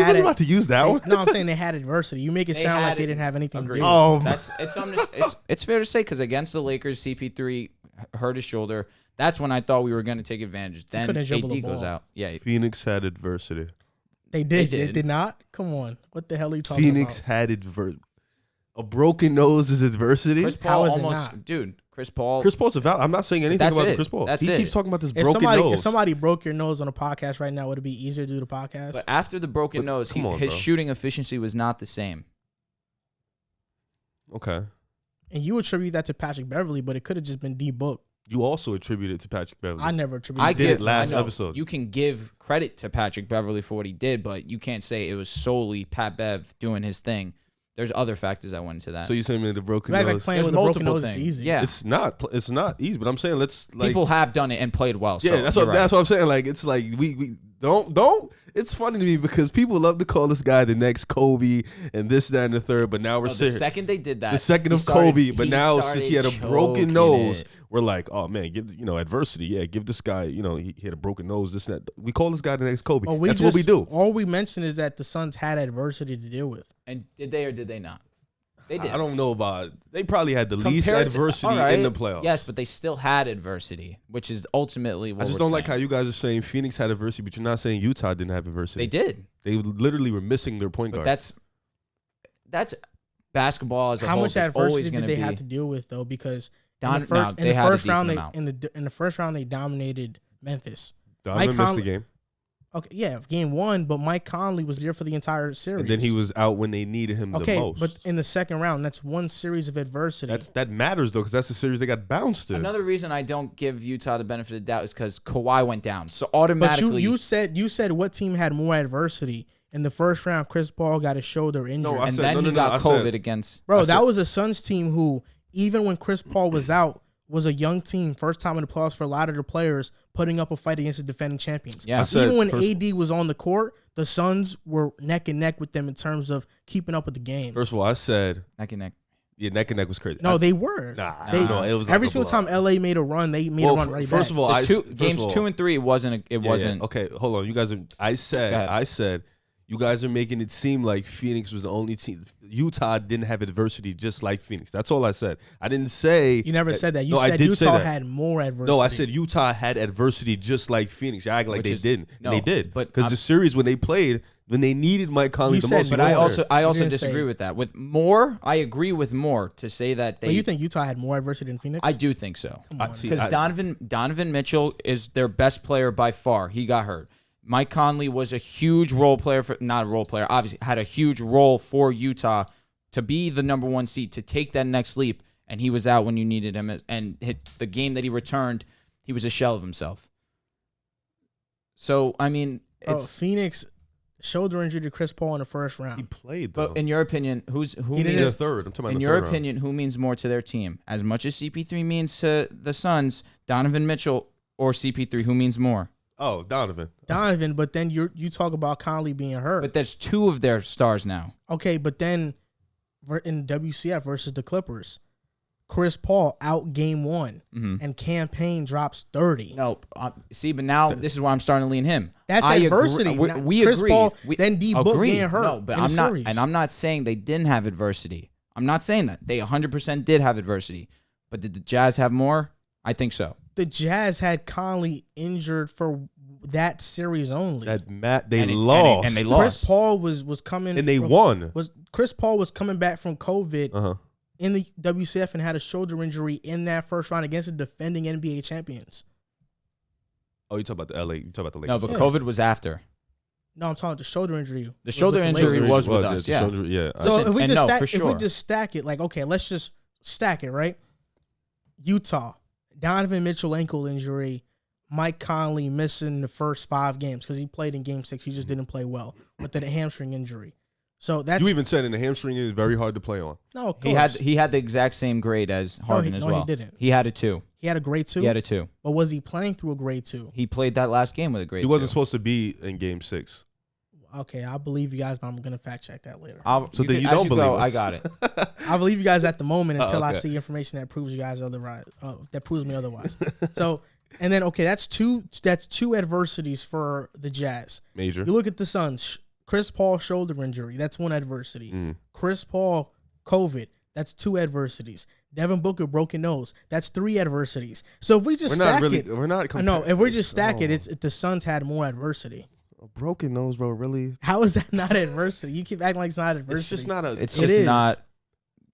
really about to use that one? No, I'm saying they had adversity. You make it sound like they didn't have anything to do. Oh, it's fair to say because against the Lakers, CP3 hurt his shoulder. That's when I thought we were going to take advantage. Then AD goes out. Yeah, Phoenix had adversity. They did. They did not. Come on, what the hell are you talking about? Phoenix had adversity. A broken nose is adversity. Chris Paul Chris Paul's a valid. I'm not saying anything about Chris Paul. He keeps talking about this broken nose. If somebody broke your nose on a podcast right now, would it be easier to do the podcast? But after the broken nose, his shooting efficiency was not the same. Okay. And you attribute that to Patrick Beverley, but it could have just been D-Book. You also attribute it to Patrick Beverley. I never attributed it. I did it last episode. You can give credit to Patrick Beverley for what he did, but you can't say it was solely Pat Bev doing his thing. There's other factors that went into that. So you're saying the broken nose? Like playing with a broken nose is easy. Yeah. It's not easy, but I'm saying people have done it and played well. Yeah, so that's what I'm saying. Like it's like we Don't. It's funny to me because people love to call this guy the next Kobe and this, that, and the third. But now we're The sitting. second they did that, The second of Kobe, but now since he had a broken nose, we're like, oh man, give adversity. Yeah, give this guy, he had a broken nose. This and that. We call this guy the next Kobe. That's what we do. All we mentioned is that the Suns had adversity to deal with. And did they or did they not? They did. I don't know about. They probably had the least adversity in the playoffs. Yes, but they still had adversity, which is ultimately what I just don't like how you guys are saying Phoenix had adversity, but you're not saying Utah didn't have adversity. They did. They literally were missing their point But guard. that's basketball as a How whole. much adversity did they have to deal with though? Because in the first round they dominated Memphis. Donovan missed the game. Okay, yeah, game 1, but Mike Conley was there for the entire series. And then he was out when they needed him the most. Okay, but in the second round, that's one series of adversity. That matters, though, because that's the series they got bounced in. Another reason I don't give Utah the benefit of the doubt is because Kawhi went down. So automatically... But you said what team had more adversity? In the first round, Chris Paul got a shoulder injury. No, he got COVID against... Bro, that was a Suns team who, even when Chris Paul was out, was a young team, first time in the playoffs for a lot of the players, putting up a fight against the defending champions. Yeah. Even when AD was on the court, the Suns were neck and neck with them in terms of keeping up with the game. First of all, I said... Neck and neck. Yeah, neck and neck was crazy. No, they were. No, it was every single time LA made a run, they made a run right first back. Of all, games 2 and 3, it wasn't. Yeah. Okay, hold on. You guys are... I said... You guys are making it seem like Phoenix was the only team. Utah didn't have adversity just like Phoenix. That's all I said. I didn't say... You never said that. You said Utah had more adversity. No, I said Utah had adversity just like Phoenix. You act like they didn't. No, they did. But because the series, when they played, when they needed Mike Conley the most. But I also disagree with that. With Moore, I agree with Moore to say that they... But you think Utah had more adversity than Phoenix? I do think so. Because Donovan Mitchell is their best player by far. He got hurt. Mike Conley was a huge role player not a role player, obviously had a huge role for Utah to be the number 1 seed, to take that next leap, and he was out when you needed him, and hit the game that he returned, he was a shell of himself. So, I mean, it's Phoenix shoulder injury to Chris Paul in the first round. He played, though. But in your opinion, who he did the third. I'm talking about in your opinion, who means more to their team? As much as CP3 means to the Suns, Donovan Mitchell or CP3, who means more? Oh, Donovan, but then you talk about Conley being hurt. But there's 2 of their stars now. Okay, but then in WCF versus the Clippers, Chris Paul out game 1 and campaign drops 30. No, see, but now this is why I'm starting to lean him. That's adversity. We Chris agree. Paul, then D Book getting hurt. No, but I'm not saying they didn't have adversity. I'm not saying that. They 100% did have adversity. But did the Jazz have more? I think so. The Jazz had Conley injured for that series only. They lost. And they lost. Chris Paul was coming and they won. Chris Paul was coming back from COVID in the WCF and had a shoulder injury in that first round against the defending NBA champions. Oh, you talk about the LA? You talk about the Lakers? No, but COVID was after. No, I'm talking about the shoulder injury. The shoulder injury was with us. Yeah. So if we just stack it, like, okay, let's just stack it, right? Utah, Donovan Mitchell ankle injury, Mike Conley missing the first 5 games because he played in game 6. He just didn't play well with the hamstring injury. So that's you even said in the hamstring is very hard to play on. No, of course. He had the exact same grade as Harden as well. No, he didn't. He had a 2. He had a grade 2. He had a 2. But was he playing through a grade 2? He played that last game with a grade 2. He wasn't supposed to be in game 6. Okay, I believe you guys, but I'm gonna fact check that later. Then you don't believe us. I got it. I believe you guys at the moment until I see information that proves you guys otherwise. That proves me otherwise. So, and then that's two adversities for the Jazz. Major. You look at the Suns. Chris Paul shoulder injury. That's one adversity. Chris Paul COVID. That's 2 adversities. Devin Booker broken nose. That's 3 adversities. So if we just stack it, if we just stack it, it's the Suns had more adversity. A broken nose, bro. Really? How is that not adversity? You keep acting like it's not adversity. It's just not a. It's just not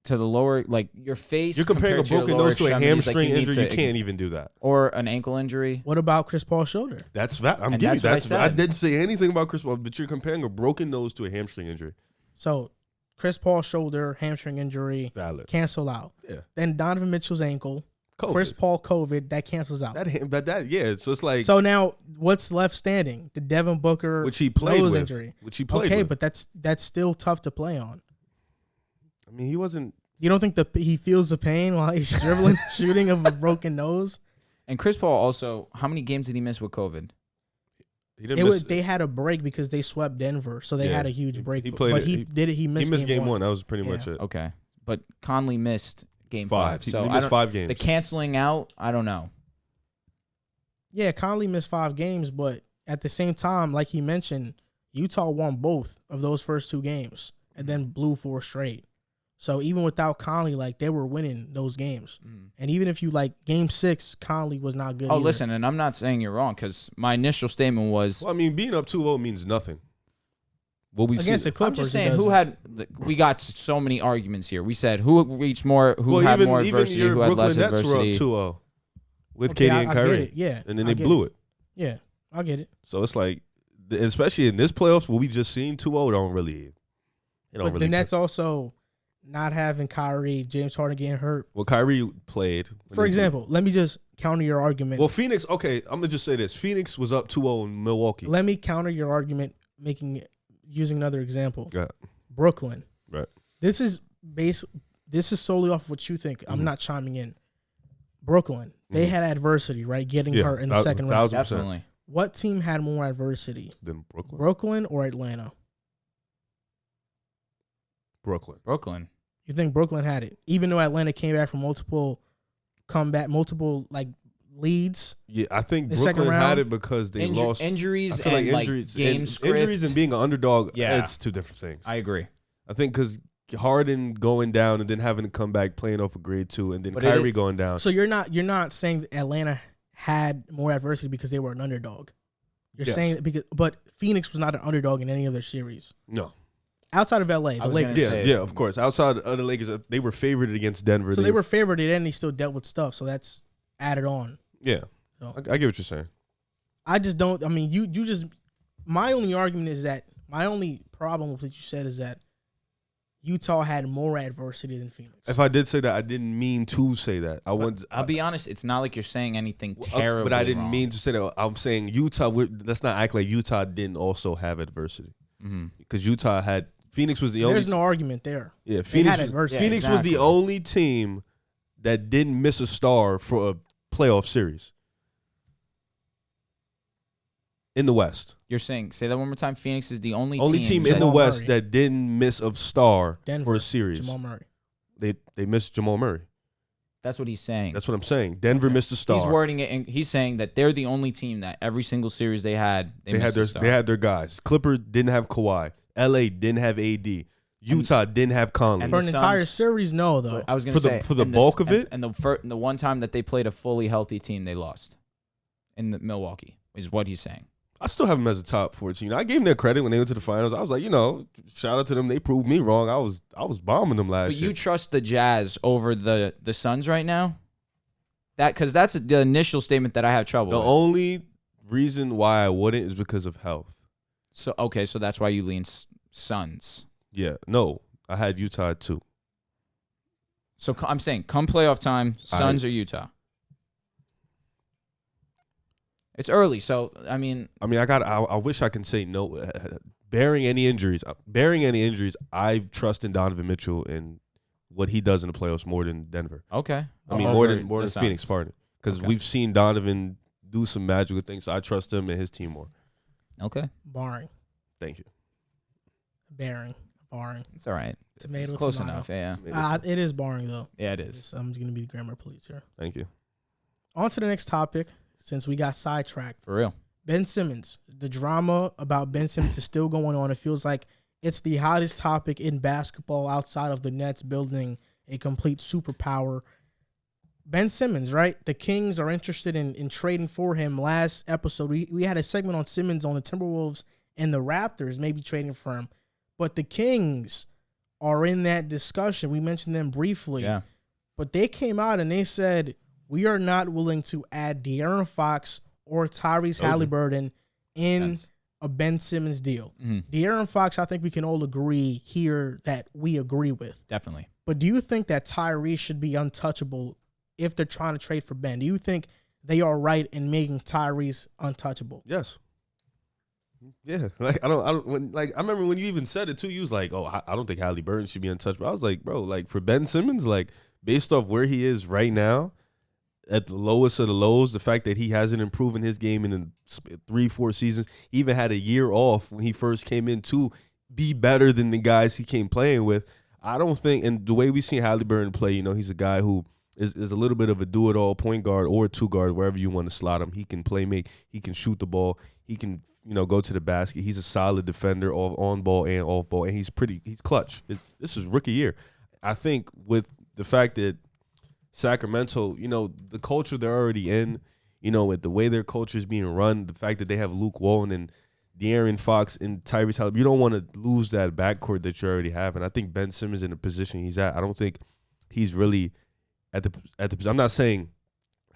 to the lower, like your face. You're comparing a broken nose to a hamstring injury. You can't even do that. Or an ankle injury. What about Chris Paul's shoulder? That's I'm giving you that. I didn't say anything about Chris Paul, but you're comparing a broken nose to a hamstring injury. So, Chris Paul's shoulder, hamstring injury, valid. Cancel out. Yeah. Then Donovan Mitchell's ankle. COVID. Chris Paul COVID, that cancels out. So it's like. So now what's left standing? The Devin Booker which he played nose with, injury. Which he played okay, with. but that's still tough to play on. I mean, he wasn't. You don't think he feels the pain while he's dribbling, shooting of a broken nose? And Chris Paul also, how many games did he miss with COVID? He didn't miss. They had a break because they swept Denver, so they had a huge break. He played but it. He missed game one. That was pretty much it. Okay, but Conley missed game 5. So he missed 5 games. The canceling out, I don't know. Yeah, Conley missed 5 games, but at the same time, like he mentioned, Utah won both of those first 2 games and then blew 4 straight. So even without Conley, like, they were winning those games. And even if you like game 6, Conley was not good. Oh, either. listen, and I'm not saying you're wrong because my initial statement was. Well, I mean, being up 2-0 means nothing. What we against see. the Clippers, I'm just saying we got so many arguments here. We said who reached more, who had more adversity, even who had Brooklyn less Nets adversity. were up 2-0 with Okay, KD and I Kyrie. get it. Yeah, and then I they get blew it. it. Yeah, I get it. So it's like, especially in this playoffs, what we just seen 2-0 don't really. But the Nets also not having Kyrie, James Harden getting hurt. Well, Kyrie played. For example, let me just counter your argument. Well, Phoenix. Okay, I'm gonna just say this: Phoenix was up 2-0 in Milwaukee. Let me counter your argument, using another example. Yeah. Brooklyn. Right. This is solely off of what you think. I'm not chiming in. Brooklyn. They had adversity, right? Getting hurt in the second round. 1,000%. Definitely. What team had more adversity? Than Brooklyn. Brooklyn or Atlanta? Brooklyn. You think Brooklyn had it, even though Atlanta came back from multiple like leads? Yeah, I think The Brooklyn second round? had it because they lost injuries I feel and like injuries, game script. injuries and being an underdog. Yeah. It's 2 different things. I agree. I think because Harden going down and then having to come back playing off a grade 2, and then But Kyrie going down. So you're not saying that Atlanta had more adversity because they were an underdog. You're Yes. saying that but Phoenix was not an underdog in any of their series. No. Outside of LA, the was Lakers. gonna say- Yeah, of course. Outside of the Lakers, they were favored against Denver. So they were favored, and then they still dealt with stuff. So that's added on. Yeah, So I get what you're saying. I just don't. I mean, you just. My only argument is that my only problem with what you said is that Utah had more adversity than Phoenix. If I did say that, I didn't mean to say that. I'll be honest. It's not like you're saying anything terrible. But I didn't mean to say that. I'm saying Utah. Let's not act like Utah didn't also have adversity, because Utah had. Phoenix was the only. There's no argument there. Yeah, They had adversity. Phoenix was the only team that didn't miss a star for a playoff series in the West. You're saying, say that one more time. Phoenix is the only team in the West that didn't miss a star for a series. Jamal Murray. They missed Jamal Murray. That's what he's saying. That's what I'm saying. Denver missed a star. He's wording it, and he's saying that they're the only team that every single series they had, they had their guys. Clippers didn't have Kawhi. LA didn't have AD. Utah didn't have Conley. For an entire series, no, though. I was going to say for the bulk of it, and the one time that they played a fully healthy team, they lost in Milwaukee. Is what he's saying. I still have them as a top 14. I gave them their credit when they went to the finals. I was like, shout out to them. They proved me wrong. I was bombing them last year. But you trust the Jazz over the Suns right now? Because that's the initial statement that I have trouble with. The only reason why I wouldn't is because of health. So that's why you lean Suns. Yeah, no, I had Utah too. So I'm saying, come playoff time, Suns or Utah. It's early, so I mean, I wish I can say no. Bearing any injuries, I trust in Donovan Mitchell and what he does in the playoffs more than Denver. Okay. More than Phoenix, pardon, because Okay. we've seen Donovan do some magical things. So I trust him and his team more. Okay. Barring. Thank you. Barring. It's all right. Tomato. It's close tomato. enough. Yeah. It is barring though. Yeah, it is. So I'm going to be the grammar police here. Thank you. On to the next topic, since we got sidetracked. For real. Ben Simmons. The drama about Ben Simmons is still going on. It feels like it's the hottest topic in basketball outside of the Nets building a complete superpower. Ben Simmons, right? The Kings are interested in trading for him. Last episode, we had a segment on Simmons on the Timberwolves and the Raptors maybe trading for him. But the Kings are in that discussion. We mentioned them briefly. Yeah. But they came out and they said, we are not willing to add De'Aaron Fox or Tyrese Haliburton in a Ben Simmons deal. Mm-hmm. De'Aaron Fox, I think we can all agree here that we agree with. Definitely. But do you think that Tyrese should be untouchable if they're trying to trade for Ben? Do you think they are right in making Tyrese untouchable? Yes. Yeah, I remember when you even said it too. You was like, "Oh, I don't think Haliburton should be untouchable." I was like, "Bro, like for Ben Simmons, like based off where he is right now, at the lowest of the lows. The fact that he hasn't improved in his game in 3-4 seasons. He even had a year off when he first came in to be better than the guys he came playing with. I don't think, and the way we've seen Haliburton play, he's a guy who is a little bit of a do-it-all point guard or two guard, wherever you want to slot him. He can play make. He can shoot the ball. He can, go to the basket. He's a solid defender on ball and off ball, and he's clutch. This is rookie year. I think with the fact that Sacramento, the culture they're already in, with the way their culture is being run, the fact that they have Luke Walton and De'Aaron Fox and Tyrese Haliburton, you don't want to lose that backcourt that you already have. And I think Ben Simmons in the position he's at, I don't think he's really at the I'm not saying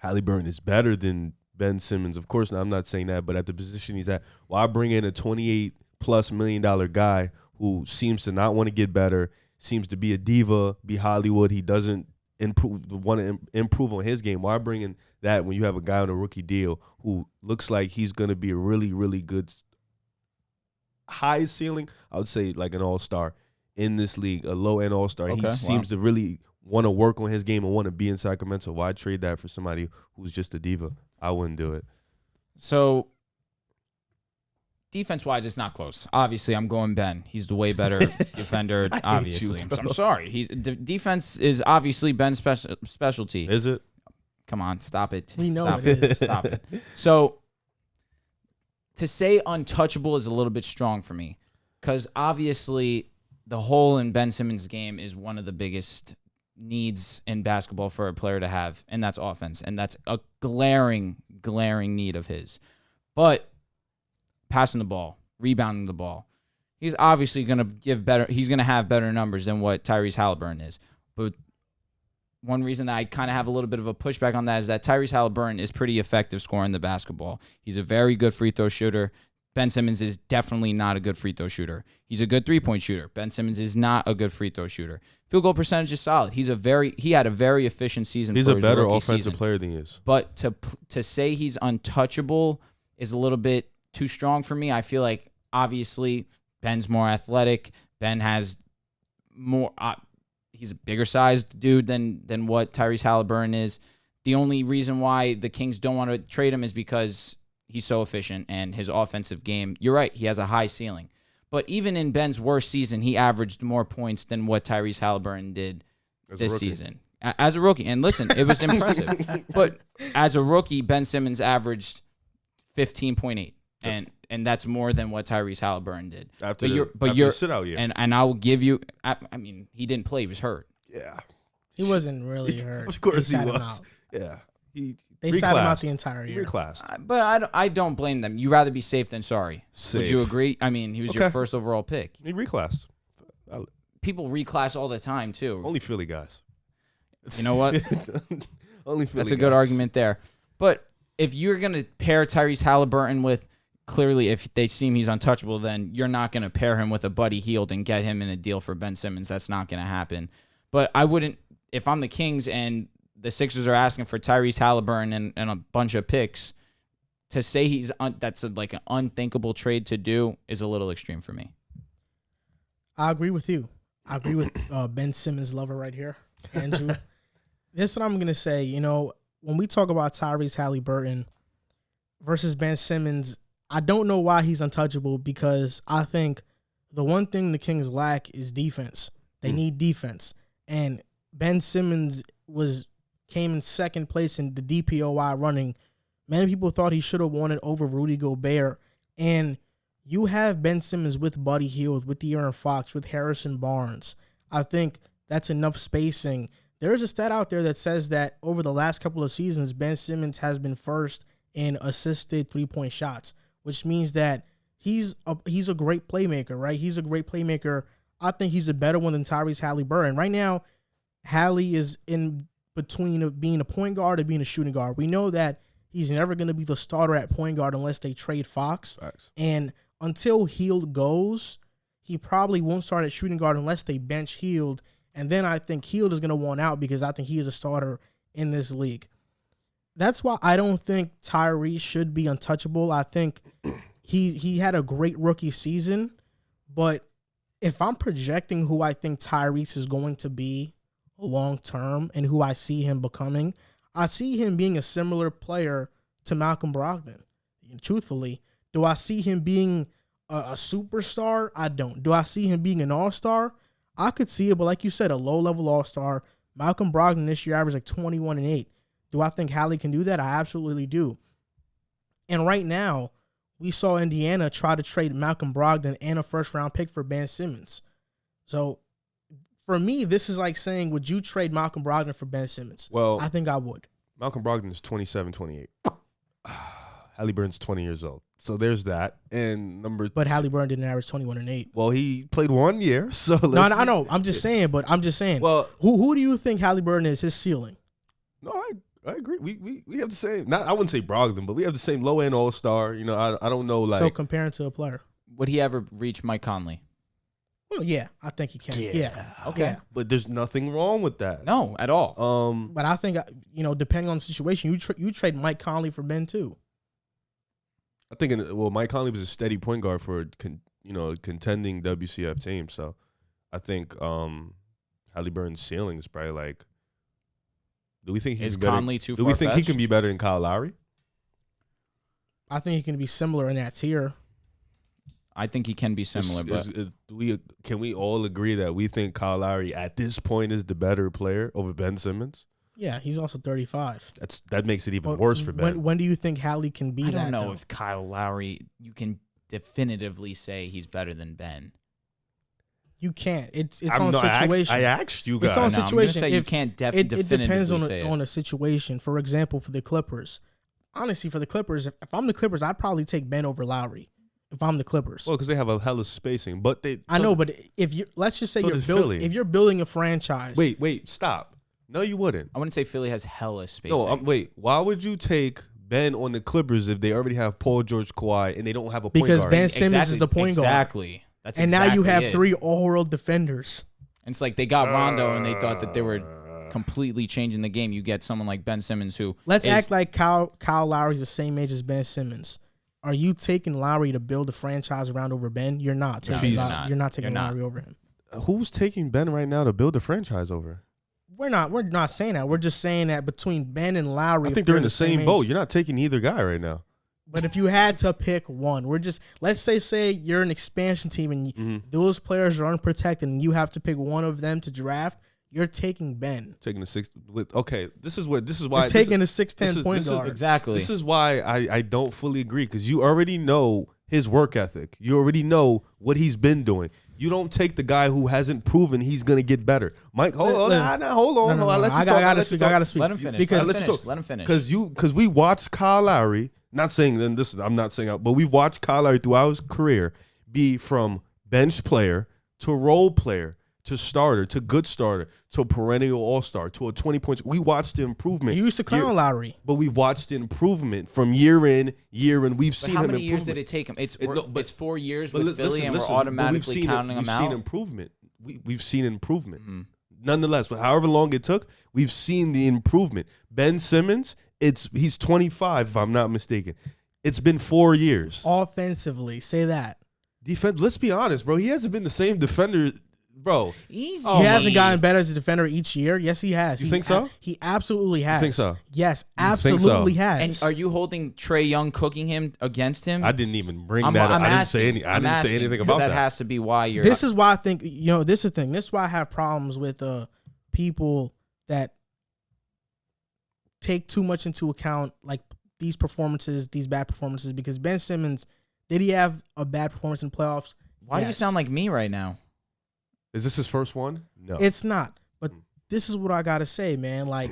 Haliburton is better than Ben Simmons. Of course not. I'm not saying that. But at the position he's at, why bring in a $28+ million guy who seems to not want to get better, seems to be a diva, be Hollywood. He doesn't want to improve on his game. Why bring in that when you have a guy on a rookie deal who looks like he's going to be a really, really good high ceiling, I would say like an all-star in this league, a low-end all-star. Okay, he seems to really want to work on his game and want to be in Sacramento. Why trade that for somebody who's just a diva? I wouldn't do it. So defense-wise, it's not close. Obviously, I'm going Ben. He's the way better defender, obviously. I'm sorry. Defense is obviously Ben's specialty. Is it? Come on, stop it. We know stop it is. Stop it. So to say untouchable is a little bit strong for me because obviously the hole in Ben Simmons' game is one of the biggest needs in basketball for a player to have, and that's offense. And that's a glaring need of his. But passing the ball, rebounding the ball, he's obviously going to give better. He's going to have better numbers than what Tyrese Haliburton is. But one reason that I kind of have a little bit of a pushback on that is that Tyrese Haliburton is pretty effective scoring the basketball. He's a very good free throw shooter. Ben Simmons is definitely not a good free throw shooter. He's a good three-point shooter. Ben Simmons is not a good free throw shooter. Field goal percentage is solid. He had a very efficient season. He's for a his better rookie offensive season. player than he is. But to say he's untouchable is a little bit too strong for me. I feel like obviously Ben's more athletic. Ben has more. He's a bigger sized dude than what Tyrese Haliburton is. The only reason why the Kings don't want to trade him is because he's so efficient and his offensive game. You're right. He has a high ceiling. But even in Ben's worst season, he averaged more points than what Tyrese Haliburton did this season. As a rookie. And listen, it was impressive. But as a rookie, Ben Simmons averaged 15.8. And that's more than what Tyrese Haliburton did. After the sit-out year. And I will give you – I mean, he didn't play. He was hurt. Yeah. He wasn't really hurt. Of course he was. Yeah. They sat him out the entire year. Reclassed. But I don't blame them. You rather be safe than sorry. Safe. Would you agree? I mean, he was your first overall pick. He reclassed. People reclass all the time, too. Only Philly guys. You know what? Only Philly That's a good argument there. But if you're going to pair Tyrese Haliburton with – clearly, if they seem he's untouchable, then you're not going to pair him with a Buddy Hield and get him in a deal for Ben Simmons. That's not going to happen. But I wouldn't – if I'm the Kings and – the Sixers are asking for Tyrese Haliburton and a bunch of picks, to say that's like an unthinkable trade to do is a little extreme for me. I agree with you. I agree with Ben Simmons lover right here, Andrew. This is what I'm going to say. When we talk about Tyrese Haliburton versus Ben Simmons, I don't know why he's untouchable because I think the one thing the Kings lack is defense. They need defense. And Ben Simmons came in second place in the DPOY running. Many people thought he should have won it over Rudy Gobert. And you have Ben Simmons with Buddy Hield, with De'Aaron Fox, with Harrison Barnes. I think that's enough spacing. There's a stat out there that says that over the last couple of seasons, Ben Simmons has been first in assisted three-point shots, which means that he's a great playmaker, right? He's a great playmaker. I think he's a better one than Tyrese Haliburton. Right now, Hallie is in between of being a point guard and being a shooting guard. We know that he's never going to be the starter at point guard unless they trade Fox. Nice. And until Hield goes, he probably won't start at shooting guard unless they bench Hield. And then I think Hield is going to want out because I think he is a starter in this league. That's why I don't think Tyrese should be untouchable. I think he had a great rookie season. But if I'm projecting who I think Tyrese is going to be long term and who I see him becoming, I see him being a similar player to Malcolm Brogdon. Truthfully, do I see him being a superstar? I don't. Do I see him being an all-star? I could see it, but like you said, a low-level all-star. Malcolm Brogdon this year averaged like 21-8. Do I think Hallie can do that? I absolutely do. And right now, we saw Indiana try to trade Malcolm Brogdon and a first-round pick for Ben Simmons. So, for me, this is like saying, would you trade Malcolm Brogdon for Ben Simmons? Well, I think I would. Malcolm Brogdon is 27, 28. Haliburton's 20 years old. So there's that. And But Haliburton didn't average 21-8. Well, he played 1 year. So No, I know. I'm just saying. Well, who do you think Haliburton is his ceiling? No, I agree. We have the same. Not I wouldn't say Brogdon, but we have the same low end all star. You know, I don't know like. So comparing to a player, would he ever reach Mike Conley? Well, yeah, I think he can. Yeah. Okay. Yeah. But there's nothing wrong with that. No, at all. But I think depending on the situation, you trade Mike Conley for Ben too. I think Mike Conley was a steady point guard for contending WCF team. So I think Haliburton's ceiling is probably like. Do we think is Conley too far? Do we think he can be better than Kyle Lowry? I think he can be similar in that tier. I think he can be similar, Can we all agree that we think Kyle Lowry at this point is the better player over Ben Simmons? Yeah, he's also 35. That makes it even worse for Ben. When do you think Hallie can be that? I don't know though? if Kyle Lowry, you can definitively say he's better than Ben. You can't. It's on situation. I asked you guys. It's on situation. You can't definitively it depends say on a situation. For example, for the Clippers, honestly, for the Clippers, if I'm the Clippers, I'd probably take Ben over Lowry. If I'm the Clippers, well, because they have a hella spacing, but I know, but if you let's just say if you're building a franchise. Wait, stop. No, you wouldn't. I wouldn't say Philly has hella spacing. No, wait. Why would you take Ben on the Clippers if they already have Paul George, Kawhi, and they don't have a point guard? Because Ben Simmons is the point guard. Exactly. That's and now you have 3 all-world defenders. And it's like they got Rondo and they thought that they were completely changing the game. You get someone like Ben Simmons who act like Kyle Lowry's the same age as Ben Simmons. Are you taking Lowry to build a franchise around over Ben? You're not. You're not taking Lowry over him. Who's taking Ben right now to build a franchise over? We're not saying that. We're just saying that between Ben and Lowry, I think they're in the same boat. You're not taking either guy right now. But if you had to pick one, let's say you're an expansion team and those players are unprotected and you have to pick one of them to draft. You're taking Ben. Taking the 6. Okay, this is why you're taking a 6'10" point guard. Exactly. This is why I don't fully agree, because you already know his work ethic. You already know what he's been doing. You don't take the guy who hasn't proven he's gonna get better. Mike, hold on. No. I gotta speak. Let him finish. Let him finish. Because we watched Kyle Lowry. Not saying then this. I'm not saying, but we've watched Kyle Lowry throughout his career be from bench player to role player to starter to good starter to a perennial all-star to a 20 points. We watched the improvement. You used to clown Lowry. But we've watched the improvement from year in, year in. We've seen him improve. How many years did it take him? It's 4 years with Philly, and we're automatically counting him out. We've seen improvement. We've seen improvement. Mm-hmm. Nonetheless, however long it took, we've seen the improvement. Ben Simmons, he's 25, if I'm not mistaken. It's been 4 years. Offensively, say that. Defense. Let's be honest, bro. He hasn't been the same defender. Bro, easy. He hasn't gotten better as a defender each year. Yes, he has. You think so? He absolutely has. You think so? Yes, absolutely has. And are you holding Trae Young cooking him against him? I didn't even bring that up. I didn't say anything about that. That has to be why you're. This is why I think this is the thing. This is why I have problems with people that take too much into account like these performances, these bad performances. Because Ben Simmons, did he have a bad performance in playoffs? Why do you sound like me right now? Is this his first one? No. It's not. But this is what I got to say, man. Like,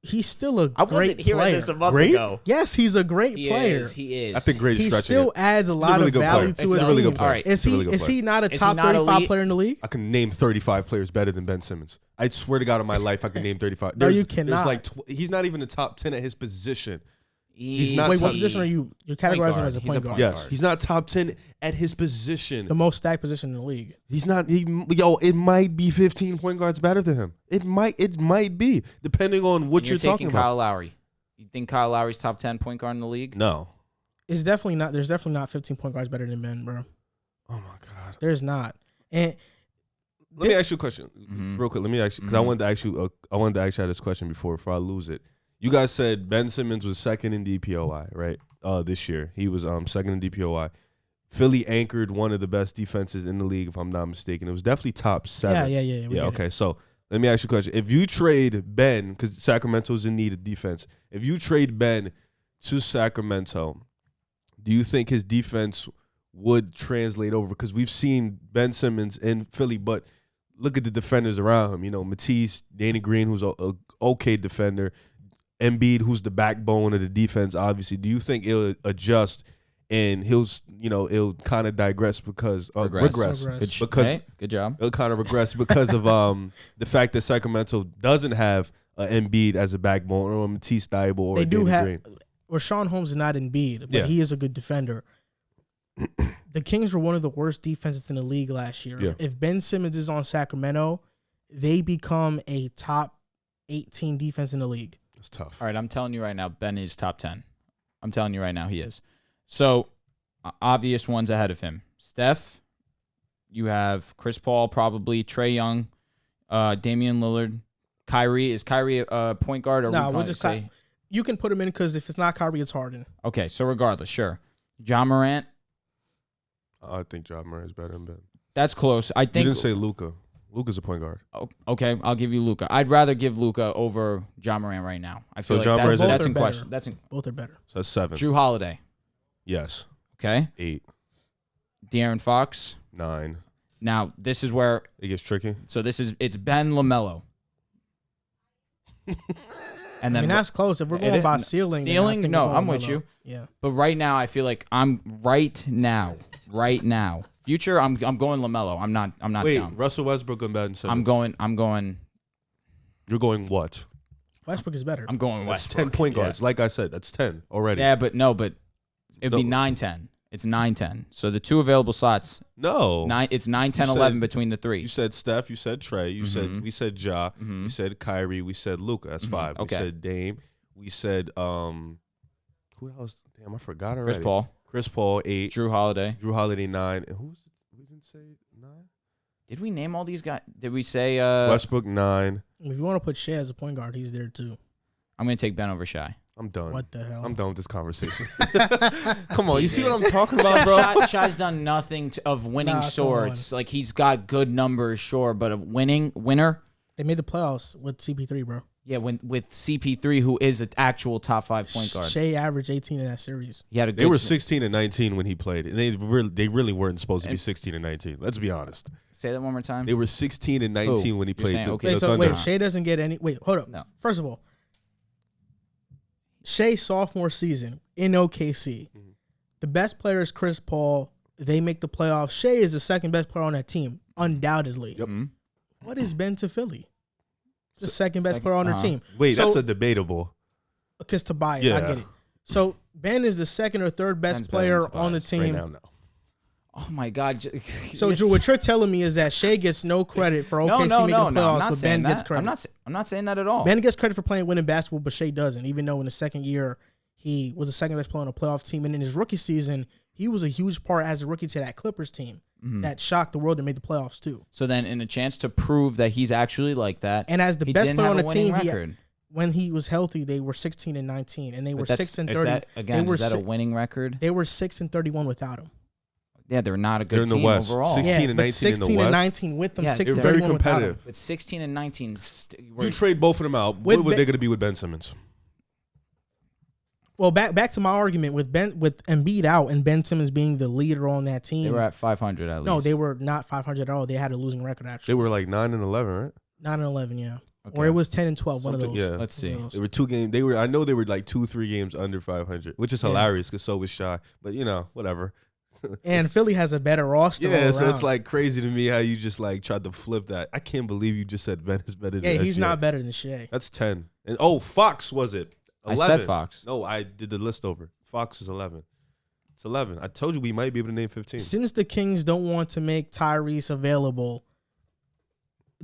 he's still a great player. I wasn't hearing this a month ago. Yes, he's a great player. He is. I think great is stretching. He still adds a lot of value to his team. He's a really good player. All right. Is he not a top 35 player in the league? I can name 35 players better than Ben Simmons. I swear to God, in my life, I can name 35. No, you cannot. He's not even the top 10 at his position. He's not. Wait, what position are you? You're categorizing him as a point guard. Yes, he's not top 10 at his position. The most stacked position in the league. He's not. It might be 15 point guards better than him. It might be, depending on what you're talking about. Kyle Lowry. You think Kyle Lowry's top 10 point guard in the league? No. It's definitely not. There's definitely not 15 point guards better than Ben, bro. Oh my God. There's not. And Let me ask you a question Mm-hmm. real quick. Let me ask you because I wanted to ask you. I wanted to ask you this question before I lose it. You guys said Ben Simmons was second in DPOI, right? This year he was second in DPOI. Philly anchored one of the best defenses in the league, if I'm not mistaken. It was definitely top 7. Yeah. Yeah. Okay. So let me ask you a question. If you trade Ben, because Sacramento's in need of defense, if you trade Ben to Sacramento, do you think his defense would translate over? Because we've seen Ben Simmons in Philly, but look at the defenders around him. You know, Matisse, Danny Green, who's a okay defender, Embiid, who's the backbone of the defense. Obviously, do you think it'll adjust and it'll kind of digress because regress. Good job. It'll kind of regress because of the fact that Sacramento doesn't have Embiid as a backbone or Matisse Thybulle or they do Danny have. Green. Rashawn Holmes is not Embiid, but he is a good defender. The Kings were one of the worst defenses in the league last year. Yeah. If Ben Simmons is on Sacramento, they become a top 18 defense in the league. It's tough. All right, I'm telling you right now, Ben is top 10. I'm telling you right now, he is. So, obvious ones ahead of him. Steph, you have Chris Paul probably, Trae Young, Damian Lillard, Kyrie. Is Kyrie a point guard? Or No, we'll just say you can put him in because if it's not Kyrie, it's Harden. Okay, so regardless, sure. John Morant. I think John Moran is better than Ben. That's close. I think. You didn't say Luka. Luka's a point guard. Okay, I'll give you Luka. I'd rather give Luka over John Morant right now. I feel So like Ja that's Morant's in better. question. That's in Both are better. So that's 7. Drew Holiday. Yes. Okay. 8. De'Aaron Fox. 9. Now this is where It gets tricky. so it's Ben LaMelo. And I then mean, that's close. If we're going by ceiling, then I Ceiling? think No, we're going I'm with low. you. Yeah. But right now, I feel like I'm right now. Future, I'm going LaMelo. I'm not Wait, down. Russell Westbrook and Ben Simmons. I'm going. You're going what? Westbrook is better. I'm going That's Westbrook. 10 point guards. Like I said, that's 10 already. Yeah, but it'd be No. 9-10. It's 9-10. So the two available slots. No. It's 9, 10, You said- 11 between the three. You said Steph. You said Trey. You said we said Ja. Mhm. We said Kyrie. We said Luka. That's 5. Okay. We said Dame. We said who else? Damn, I forgot already. Chris Paul, 8. Drew Holiday. Drew Holiday 9. And who's we didn't say 9? Did we name all these guys? Did we say? Westbrook 9. If you want to put Shea as a point guard, he's there too. I'm gonna take Ben over Shai. I'm done. What the hell? I'm done with this conversation. Come on, you see what I'm talking about, bro? Shai's done nothing of winning Nah, come sorts. Like he's got good numbers, sure, but of winner. They made the playoffs with CP3, bro. Yeah, with CP3, who is an actual top 5 point guard. Shea averaged 18 in that series. He had a good They were 16 and 19 when he played, and they really weren't supposed to be 16 and 19. Let's be honest. Say that one more time. They were 16 and 19 when he You're played. saying, The, okay, the Wait, so Thunder. wait, Shea doesn't get any. Wait, hold up. No. First of all, Shea sophomore season in OKC, the best player is Chris Paul. They make the playoffs. Shea is the second best player on that team, undoubtedly. Yep. Mhm. What is Ben to Philly? The second best player on their team. Wait, So- that's a debatable. Because Tobias, I Yeah. get it. So Ben is the second or third best Ben's better player than on the Tobias team. Right now, no. Oh my God. So Drew, what you're telling me is that Shea gets no credit for OKC making the I'm playoffs, not but saying Ben that. gets credit. I'm not saying that at all. Ben gets credit for playing winning basketball, but Shea doesn't. Even though in the second year he was the second best player on a playoff team, and in his rookie season he was a huge part as a rookie to that Clippers team that shocked the world and made the playoffs too. So then, in a chance to prove that he's actually like that, And as the he best didn't player have on a the winning team, record. when he was healthy, they were 16 and 19, and they were But 6 and is 30. that, again, is that a winning record? They were 6 and 31 without him. Yeah, they're not a They're good in the team West. overall. 16 and but 19 in the 16 West. and 19 with them, Yeah, 6 They're and very 31 without him. competitive. With 16 and 19, You trade both of them out. With What were Ben- they going to be with Ben Simmons? Well, back to my argument with Embiid out and Ben Simmons being the leader on that team. they were at 500 at least. No, they were not 500 at all. They had a losing record They actually. were like 9 and 11, right? 9 and 11, yeah. Okay. Or it was 10 and 12, one of Something- those. yeah. Let's see. One of They those. were 2 games. They were. I know they were like 2-3 games under 500, which is Yeah. hilarious because so was Shy. But whatever. And Philly has a better roster. Yeah, all so it's around. like crazy to me how you just like tried to flip that. I can't believe you just said Ben is better than yeah, he's SGA. not better than Shea. That's 10. And Fox was it? 11. I said Fox. No, I did the list over. Fox is 11. It's 11. I told you we might be able to name 15. Since the Kings don't want to make Tyrese available,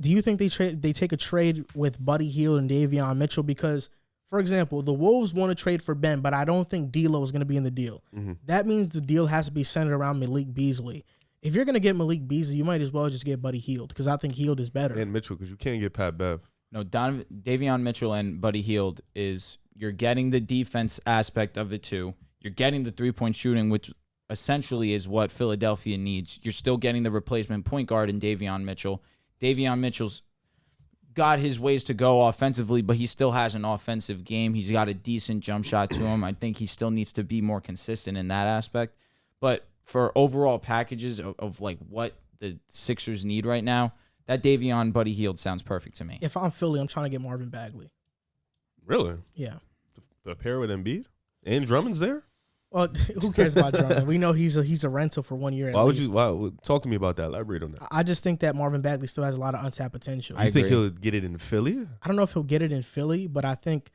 do you think they take a trade with Buddy Hield and Davion Mitchell? Because, for example, the Wolves want to trade for Ben, but I don't think D'Lo is going to be in the deal. Mhm. That means the deal has to be centered around Malik Beasley. if you're gonna get Malik Beasley, you might as well just get Buddy Hield because I think Hield is better. And Mitchell, because you can't get Pat Bev. No, Davion Mitchell and Buddy Hield you're getting the defense aspect of the two. You're getting the 3-point shooting, which essentially is what Philadelphia needs. You're still getting the replacement point guard in Davion Mitchell. Davion Mitchell's got his ways to go offensively, but he still has an offensive game. He's got a decent jump shot to him. I think he still needs to be more consistent in that aspect. But for overall packages of like what the Sixers need right now, that Davion Buddy Hield sounds perfect to me. If I'm Philly, I'm trying to get Marvin Bagley. Really? Yeah. The pair with Embiid? And Drummond's there? Well, who cares about Drummond? We know he's a rental for 1 year. Talk to me about that? Elaborate on that. I just think that Marvin Bagley still has a lot of untapped potential. You think he'll get it in Philly? I don't know if he'll get it in Philly, but I think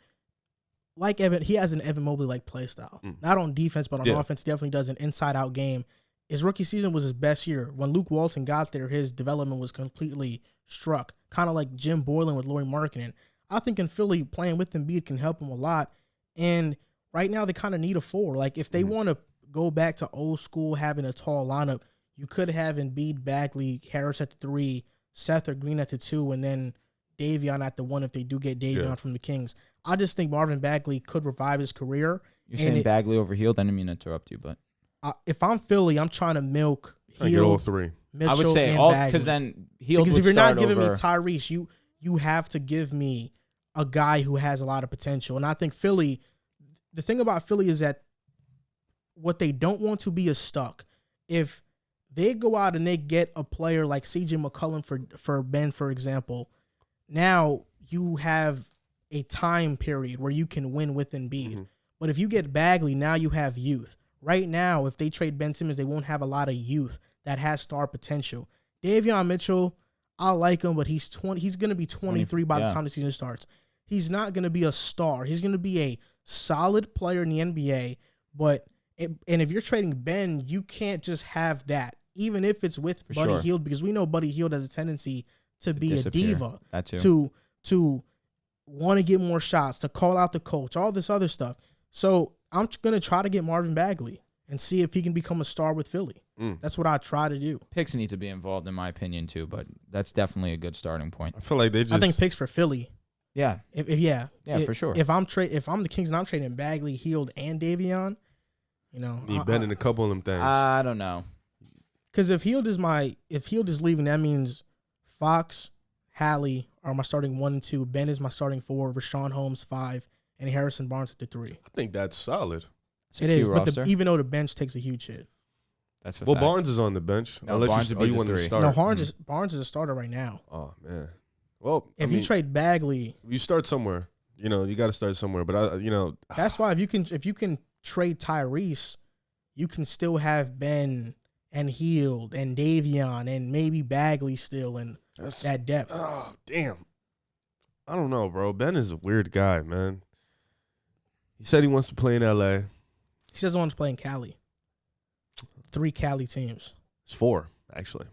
like Evan, he has an Evan Mobley-like play style. Not on defense, but on offense, definitely does an inside-out game. His rookie season was his best year. When Luke Walton got there, his development was completely struck, kind of like Jim Boylan with Lauri Markkanen. I think in Philly, playing with Embiid can help him a lot. And right now, they kind of need a 4. Like, if they want to go back to old school, having a tall lineup, you could have Embiid, Bagley, Harris at the 3, Seth or Green at the 2, and then Davion at the 1 if they do get Davion from the Kings. I just think Marvin Bagley could revive his career. You're saying Bagley over Hield? I didn't mean to interrupt you, but if I'm Philly, I'm trying to milk Hield, get all 3. Mitchell, I would say and all Bagley. because then Hield. Because would if you're not start giving me over- Tyrese, you have to give me a guy who has a lot of potential. And I think Philly, the thing about Philly is that what they don't want to be is stuck. If they go out and they get a player like CJ McCollum for Ben, for example, now you have a time period where you can win with Embiid. But if you get Bagley, now you have youth. Right now, if they trade Ben Simmons, they won't have a lot of youth that has star potential. Davion Mitchell, I like him, but he's 20. He's going to be 23 by the time the season starts. He's not going to be a star. He's going to be a solid player in the NBA. And if you're trading Ben, you can't just have that, even if it's with Buddy Hield, because we know Buddy Hield has a tendency to be disappear. a diva, That too. to want to get more shots, to call out the coach, all this other stuff. So I'm going to try to get Marvin Bagley and see if he can become a star with Philly. That's what I try to do. Picks need to be involved, in my opinion, too, but that's definitely a good starting point. I feel like I think picks for Philly. Yeah. For sure. If I'm the Kings and I'm trading Bagley, Hield, and Davion, need Ben in a couple of them things. I don't know. Because if Hield is leaving, that means Fox, Hallie are my starting 1 and 2. Ben is my starting 4. Rashawn Holmes 5, and Harrison Barnes at the 3. I think that's solid. It is, but even though the bench takes a huge hit. That's Barnes is on the bench. No, unless you want him to start. No, Barnes is a starter right now. Oh man. Well, if you trade Bagley, you start somewhere. You got to start somewhere. But that's why if you can trade Tyrese, you can still have Ben and Hield and Davion and maybe Bagley still and that depth. Oh damn. I don't know, bro. Ben is a weird guy, man. He said he wants to play in LA. He says he wants to play in Cali. 3 Cali teams. It's 4, actually.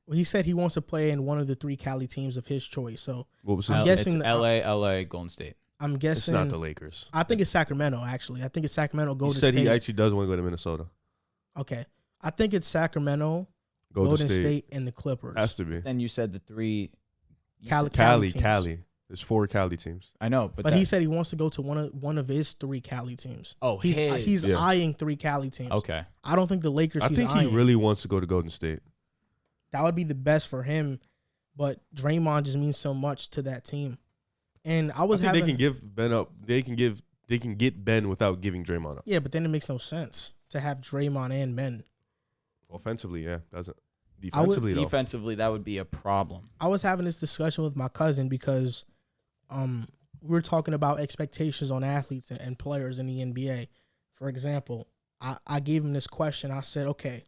Well, he said he wants to play in one of the 3 Cali teams of his choice. So what was I'm guessing it's LA, Golden State. I'm guessing it's not the Lakers. I think it's Sacramento, actually. I think it's Sacramento, Golden State. He said he actually does want to go to Minnesota. Okay. I think it's Sacramento, Golden State, and the Clippers. Has to be. Then you said the 3 Cali. There's 4 Cali teams. I know, but he said he wants to go to one of his 3 Cali teams. Oh, he's eyeing 3 Cali teams. Okay. I don't think the Lakers. I think he really wants to go to Golden State. That would be the best for him, but Draymond just means so much to that team. And I think they can give Ben up. They can get Ben without giving Draymond up. Yeah, but then it makes no sense to have Draymond and Ben. Offensively, yeah, doesn't. Defensively, that would be a problem. I was having this discussion with my cousin because we were talking about expectations on athletes and players in the NBA. For example, I gave him this question. I said, okay,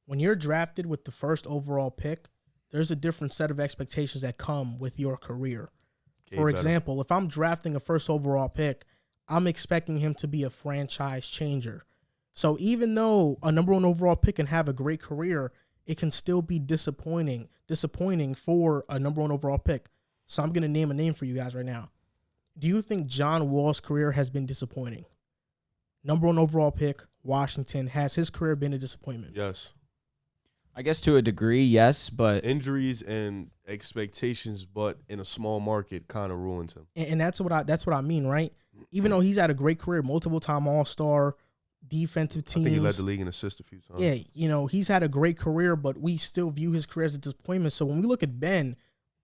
when you're drafted with the first overall pick, there's a different set of expectations that come with your career. For example, if I'm drafting a first overall pick, I'm expecting him to be a franchise changer. So even though a number 1 overall pick can have a great career, it can still be disappointing for a number 1 overall pick. So I'm going to name a name for you guys right now. Do you think John Wall's career has been disappointing? Number 1 overall pick, Washington. Has his career been a disappointment? Yes. I guess to a degree, yes, but Injuries and expectations, but in a small market, kind of ruins him. And that's what I mean, right? Even though he's had a great career, multiple time All-Star, defensive teams. I think he led the league in assists a few times. Yeah, he's had a great career, but we still view his career as a disappointment. So when we look at Ben,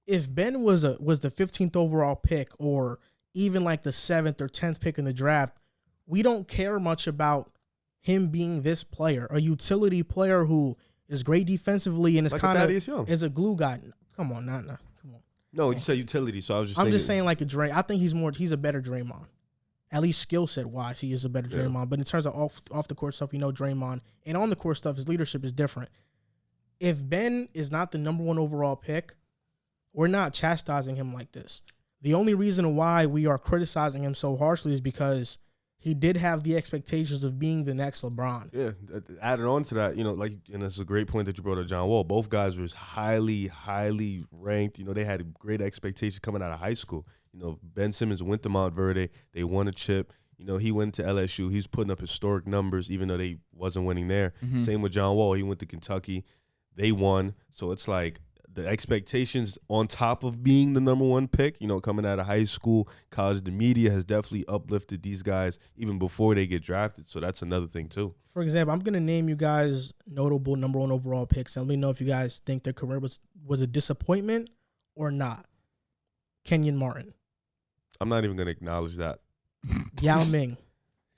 if Ben was the 15th overall pick or even like the 7th or 10th pick in the draft, we don't care much about him being this player, a utility player who is great defensively and is Like kind of is a glue guy. Come on, come on. No, you said utility, so I was just. I'm just saying like a Dray. I think he's a better Draymond. At least skill set wise, he is a better Draymond. But in terms of off the court stuff, Draymond, and on the court stuff, his leadership is different. If Ben is not the number 1 overall pick, we're not chastising him like this. The only reason why we are criticizing him so harshly is because he did have the expectations of being the next LeBron. Yeah, added on to that, and it's a great point that you brought up, John Wall. Both guys were highly, highly ranked. They had great expectations coming out of high school. Ben Simmons went to Montverde. They won a chip. He went to LSU. He's putting up historic numbers, even though they wasn't winning there. Mm-hmm. Same with John Wall. He went to Kentucky. They won. So it's like the expectations on top of being the number 1 pick, coming out of high school, college, the media has definitely uplifted these guys even before they get drafted. So that's another thing too. For example, I'm going to name you guys notable number 1 overall picks, and let me know if you guys think their career was a disappointment or not. Kenyon Martin. I'm not even going to acknowledge that. Yao Ming.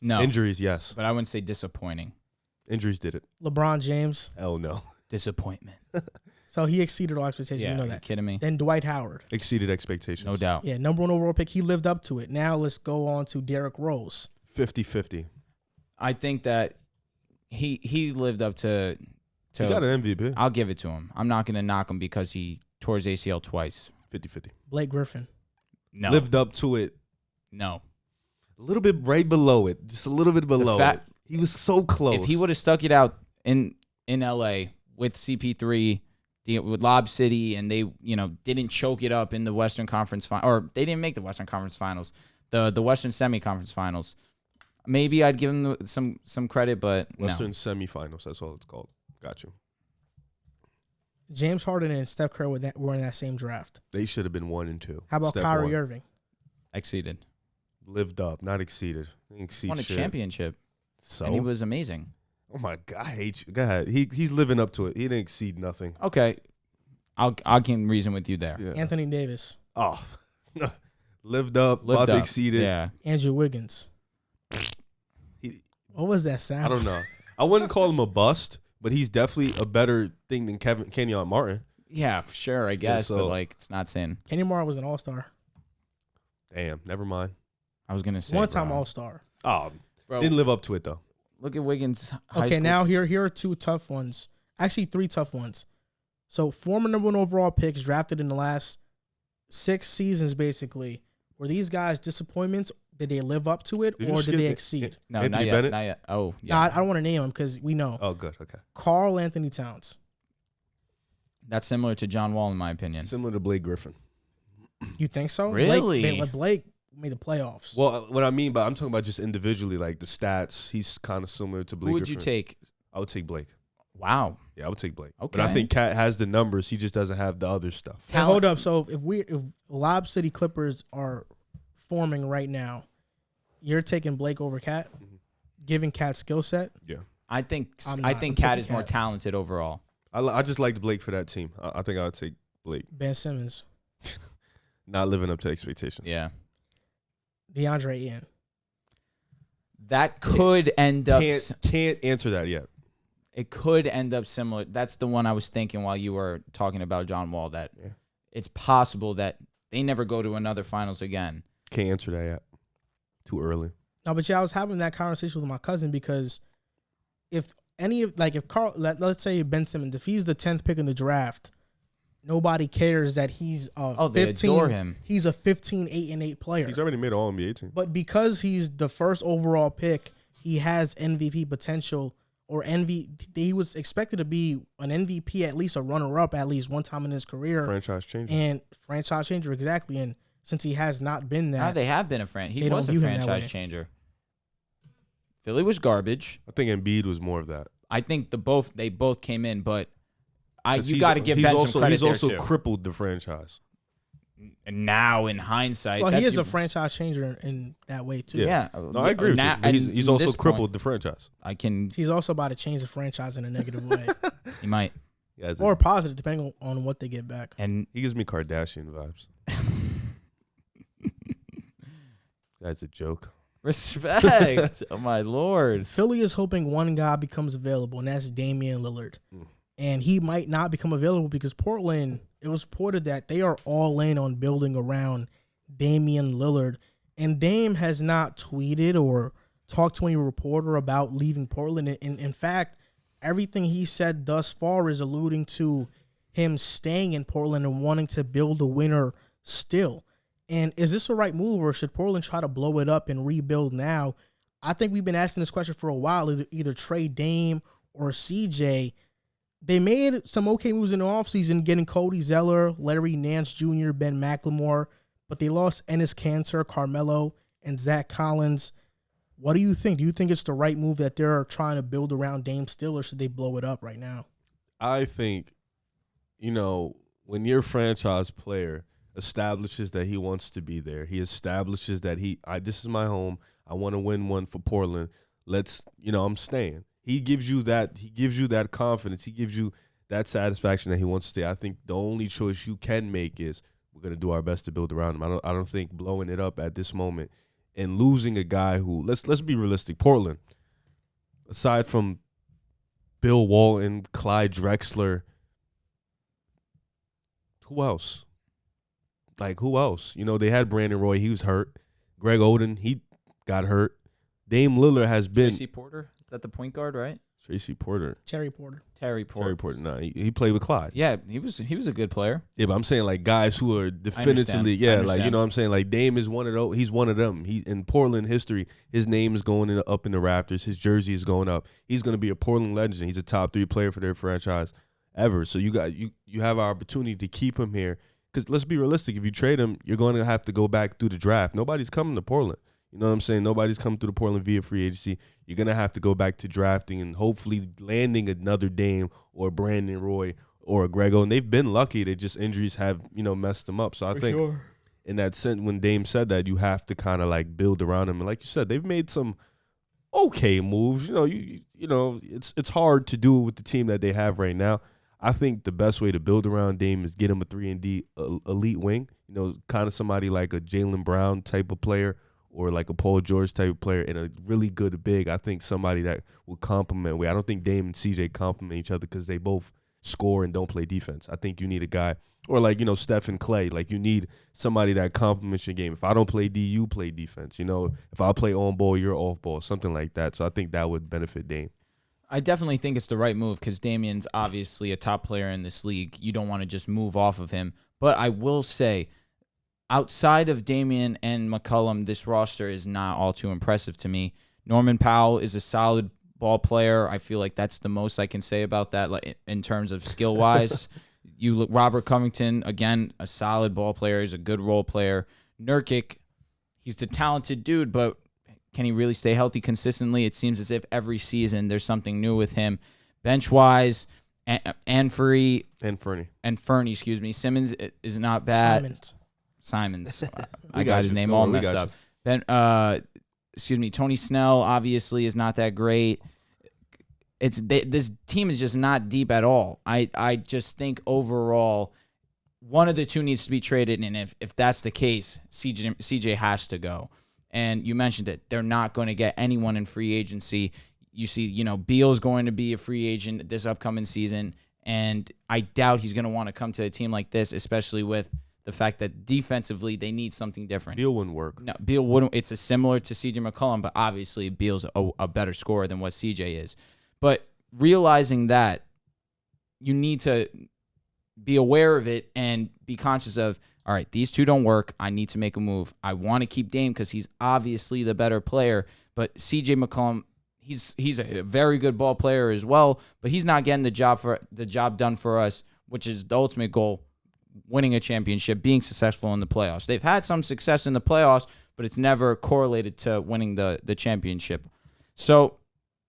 no. Injuries, yes. But I wouldn't say disappointing. Injuries did it. LeBron James. Hell no. Disappointment. So he exceeded all expectations. Yeah, you know are that. you kidding me? Then Dwight Howard. Exceeded expectations. No doubt. Yeah, number 1 overall pick. He lived up to it. Now let's go on to Derrick Rose. 50-50. I think that he lived up to. He got an MVP. I'll give it to him. I'm not going to knock him because he tore his ACL twice. 50-50. Blake Griffin. No. Lived up to it. No. A little bit right below it. Just a little bit below it. He was so close. If he would have stuck it out in LA with CP3, with Lob City, and they didn't choke it up in the Western Conference or they didn't make the Western Conference Finals, the Western Semi-Conference Finals, maybe I'd give him some credit, but Western Semifinals, that's all it's called. Got you. James Harden and Steph Curry were in that same draft. They should have been 1 and 2. How about Steph Kyrie won. Irving? exceeded. Lived up, not exceeded. Exceed Won a shit. championship, So and he was amazing. oh my god, I hate you. Go ahead. He's living up to it. He didn't exceed nothing. Okay, I can reason with you there. Yeah. Anthony Davis. Oh, lived up, about to exceed it. Yeah. Andrew Wiggins. What was that sound? I don't know. I wouldn't call him a bust, but he's definitely a better thing than Kenyon Martin. Yeah, for sure, I guess, so- but like it's not saying. Kenny Martin was an all-star. Damn, never mind. I was gonna say One-time bro. all-star. Oh, Bro, didn't live up to it though. look at Wiggins. High Okay, school now here are two tough ones. Actually, three tough ones. So, former number one overall picks drafted in the last 6 seasons, basically. Were these guys disappointments? Did they live up to it, Did you or did skip they it? exceed? No, Anthony not yet. Bennett? Not yet. Oh, Nah, yeah. I don't want to name them because we know. Oh, good. Okay. Carl Anthony Towns. That's similar to John Wall, in my opinion. Similar to Blake Griffin. You think so? Really? Blake made the playoffs. Well, what I mean by I'm talking about just individually, like the stats. He's kind of similar to Blake. Who would Griffin. you take? I would take Blake. Wow. Yeah, I would take Blake. Okay. But I think Cat has the numbers. He just doesn't have the other stuff. Now, hold up. So if Lob City Clippers are forming right now, you're taking Blake over Cat, giving Cat skill set. Yeah. I think I'm I not. think I'm Cat taking is more Cat. talented overall. I just liked Blake for that team. I think I would take Blake. Ben Simmons, Not living up to expectations. Yeah. DeAndre Ian. That could end up. Can't answer that yet. It could end up similar. That's the one I was thinking while you were talking about John Wall. That it's possible that they never go to another finals again. Can't answer that yet. Too early. No, but yeah, I was having that conversation with my cousin because if Carl, let's say Ben Simmons, if he's the 10th pick in the draft, nobody cares that he's a they 15. adore him. He's a 15, 8-8 player. He's already made an All-NBA team. But because he's the first overall pick, he has MVP potential or he was expected to be an MVP, at least a runner-up at least one time in his career. Franchise changer. And franchise changer, exactly. And since he has not been that. Now they have been a He They was don't a view him that franchise way. changer. Philly was garbage. I think Embiid was more of that. I think they both came in, but You got to give Ben some credit He's also there, too. crippled the franchise. And now, in hindsight, Well, he is a franchise changer in that way too. Yeah. No, I agree with you. But he's also crippled the franchise. He's also about to change the franchise in a negative way. He might. Or positive, depending on what they get back. And he gives me Kardashian vibes. That's a joke. Respect. Oh, my Lord. Philly is hoping one guy becomes available, and that's Damian Lillard. And he might not become available because Portland, it was reported that they are all in on building around Damian Lillard. And Dame has not tweeted or talked to any reporter about leaving Portland. In fact, everything he said thus far is alluding to him staying in Portland and wanting to build a winner still. And is this the right move, or should Portland try to blow it up and rebuild now? I think we've been asking this question for a while, either trade Dame or CJ. They made some okay moves in the offseason, getting Cody Zeller, Larry Nance Jr., Ben McLemore, but they lost Enes Kanter, Carmelo, and Zach Collins. What do you think? Do you think it's the right move that they're trying to build around Dame still, or should they blow it up right now? I think, when your franchise player establishes that he wants to be there, he establishes that this is my home, I want to win one for Portland, I'm staying. He gives you that confidence. He gives you that satisfaction that he wants to stay. I think the only choice you can make is we're going to do our best to build around him. I don't think blowing it up at this moment and losing a guy who, let's be realistic, Portland, aside from Bill Walton, Clyde Drexler, who else? Who else? They had Brandon Roy. He was hurt. Greg Oden, he got hurt. Dame Lillard has been. Tracy Porter? Is that the point guard, right? Tracy Porter. Terry Porter. Terry Porter. No, he played with Clyde. Yeah, he was a good player. Yeah, but I'm saying guys who are definitively, I'm saying Dame is one of those. He's one of them. He in Portland history, his name is going up in the rafters. His jersey is going up. He's going to be a Portland legend. He's a top 3 player for their franchise ever. So you have an opportunity to keep him here. Because let's be realistic, if you trade him, you're going to have to go back through the draft. Nobody's coming to Portland. You know what I'm saying? Nobody's coming through the Portland via free agency. You're going to have to go back to drafting and hopefully landing another Dame or Brandon Roy or a Greg Oden. They've been lucky that just injuries have, messed them up. So I think in that sense, when Dame said that, you have to kind of build around him. And like you said, they've made some okay moves. It's hard to do it with the team that they have right now. I think the best way to build around Dame is get him a 3-and-D elite wing, kind of somebody like a Jaylen Brown type of player or like a Paul George type of player and a really good big. I think somebody that will complement. I don't think Dame and CJ complement each other because they both score and don't play defense. I think you need a guy or Steph and Clay. You need somebody that complements your game. If I don't play D, you play defense. If I play on ball, you're off ball, something like that. So I think that would benefit Dame. I definitely think it's the right move because Damian's obviously a top player in this league. You don't want to just move off of him. But I will say, outside of Damian and McCollum, this roster is not all too impressive to me. Norman Powell is a solid ball player. I feel like that's the most I can say about that in terms of skill-wise. You look Robert Covington, again, a solid ball player. He's a good role player. Nurkic, he's a talented dude, but can he really stay healthy consistently? It seems as if every season there's something new with him. Bench-wise, and Fernie, excuse me. Simmons is not bad. Simons. I got his name all messed up. Tony Snell obviously is not that great. This team is just not deep at all. I just think overall one of the two needs to be traded, and if that's the case, CJ has to go. And you mentioned it. They're not going to get anyone in free agency. You see, Beal's going to be a free agent this upcoming season, and I doubt he's going to want to come to a team like this, especially with the fact that defensively they need something different. Beal wouldn't work. No, Beal wouldn't. It's similar to CJ McCollum, but obviously Beal's a better scorer than what CJ is. But realizing that, you need to be aware of it and be conscious of, all right, these two don't work. I need to make a move. I want to keep Dame because he's obviously the better player, but CJ McCollum, he's a very good ball player as well, but he's not getting the job done for us, which is the ultimate goal, winning a championship, being successful in the playoffs. They've had some success in the playoffs, but it's never correlated to winning the championship. So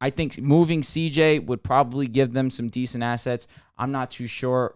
I think moving CJ would probably give them some decent assets. I'm not too sure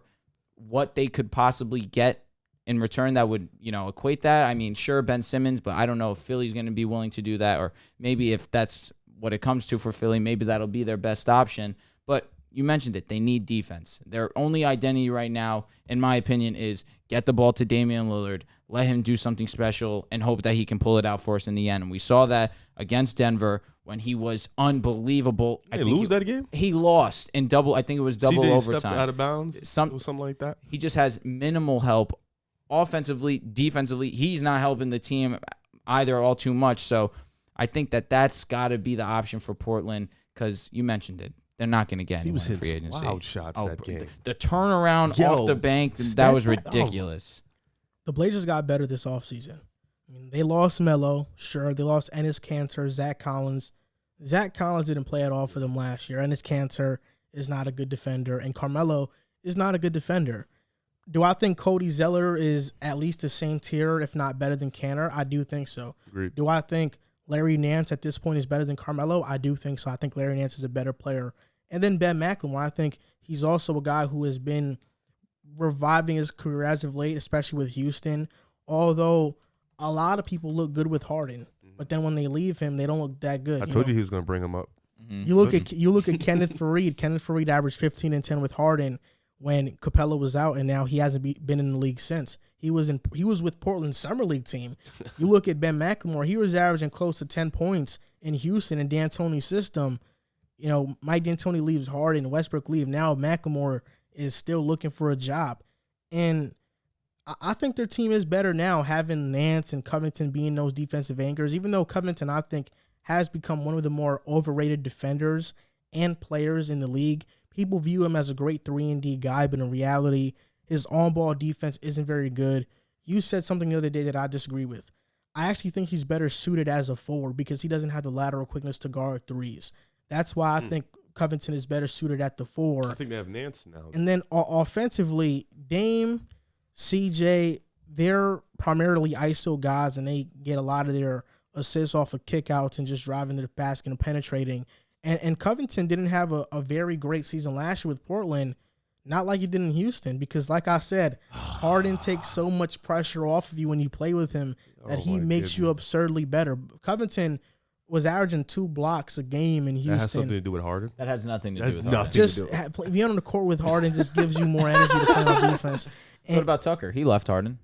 what they could possibly get in return that would, equate that. I mean, sure, Ben Simmons, but I don't know if Philly's going to be willing to do that, or maybe if that's what it comes to for Philly, maybe that'll be their best option. But you mentioned it. They need defense. Their only identity right now, in my opinion, is get the ball to Damian Lillard, let him do something special, and hope that he can pull it out for us in the end. And we saw that against Denver when he was unbelievable. They lose that game? He lost in double. I think it was double CJ overtime. Stepped out of bounds? Something like that? He just has minimal help. Offensively, defensively, he's not helping the team either all too much. So I think that's got to be the option for Portland because you mentioned it. They're not going to get anyone in free agency. Wild shots that game. The turnaround off the bank, that was ridiculous. The Blazers got better this offseason. I mean, they lost Melo, sure. They lost Enes Kanter, Zach Collins. Zach Collins didn't play at all for them last year. Enes Kanter is not a good defender, and Carmelo is not a good defender. Do I think Cody Zeller is at least the same tier, if not better than Kanter? I do think so. Agreed. Do I think Larry Nance at this point is better than Carmelo? I do think so. I think Larry Nance is a better player. And then Ben McLemore, I think he's also a guy who has been reviving his career as of late, especially with Houston, although a lot of people look good with Harden. But then when they leave him, they don't look that good. I told you he was going to bring him up. You look at Kenneth Faried. Kenneth Faried averaged 15 and 10 with Harden when Capella was out, and now he hasn't been in the league since. He was with Portland's summer league team. You look at Ben McLemore, he was averaging close to 10 points in Houston in D'Antoni's system. Mike D'Antoni leaves Harden, Westbrook leave. Now McLemore is still looking for a job. And I think their team is better now, having Nance and Covington being those defensive anchors, even though Covington, I think, has become one of the more overrated defenders and players in the league. People view him as a great 3-and-D guy, but in reality, his on-ball defense isn't very good. You said something the other day that I disagree with. I actually think he's better suited as a forward because he doesn't have the lateral quickness to guard threes. That's why I think Covington is better suited at the 4. I think they have Nance now. And then offensively, Dame, CJ, they're primarily ISO guys, and they get a lot of their assists off of kickouts and just driving to the basket and penetrating. And Covington didn't have a very great season last year with Portland, not like he did in Houston, because like I said, Harden takes so much pressure off of you when you play with him that he makes you absurdly better. Covington was averaging 2 blocks a game in Houston. That has something to do with Harden? That has nothing to do with Harden. Harden. Just being on the court with Harden just gives you more energy to play on defense. So what about Tucker? He left Harden.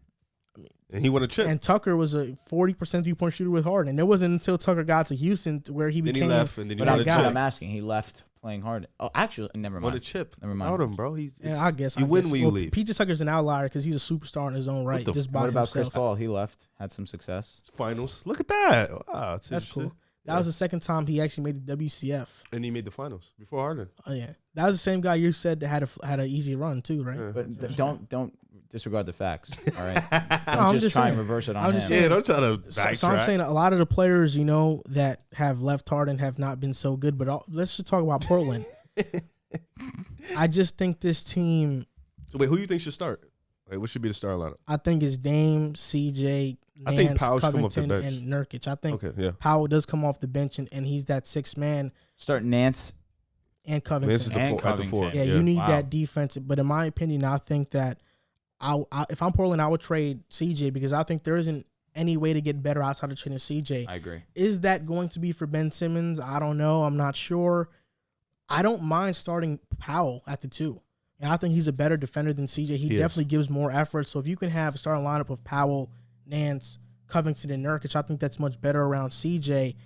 And he won a chip. And Tucker was a 40% 3-point shooter with Harden. And it wasn't until Tucker got to Houston where he became. Then he left, and then he won won a chip. I'm asking. He left playing Harden. Oh, actually, never mind. Won a chip. Never mind. Harden, bro. I guess you win when you leave. PJ Tucker's an outlier because he's a superstar in his own right. Just by what about himself. Chris Paul? He left. Had some success. Finals. Look at that. Wow, that's cool. That was the second time he actually made the WCF. And he made the finals before Harden. Oh yeah, that was the same guy you said that had an easy run too, right? Yeah. But don't disregard the facts. All right, don't just try and reverse it on him. Yeah, don't try to backtrack. So I'm saying a lot of the players, that have left Harden have not been so good. But let's just talk about Portland. I just think this team. So wait, who do you think should start? Like, what should be the starting lineup? I think it's Dame, CJ, Nance, I think Powell should come off the Covington, bench. and Nurkic. I think Okay, yeah. Powell does come off the bench, and he's that 6th man. Start Nance and Covington. Nance is at the 4. Yeah, you need that defense. But in my opinion, I think that if I'm Portland, I would trade CJ because I think there isn't any way to get better outside of trading CJ. I agree. Is that going to be for Ben Simmons? I don't know. I'm not sure. I don't mind starting Powell at the 2. And I think he's a better defender than CJ. He definitely gives more effort. So if you can have a starting lineup of Powell, Nance, Covington, and Nurkic, I think that's much better around CJ.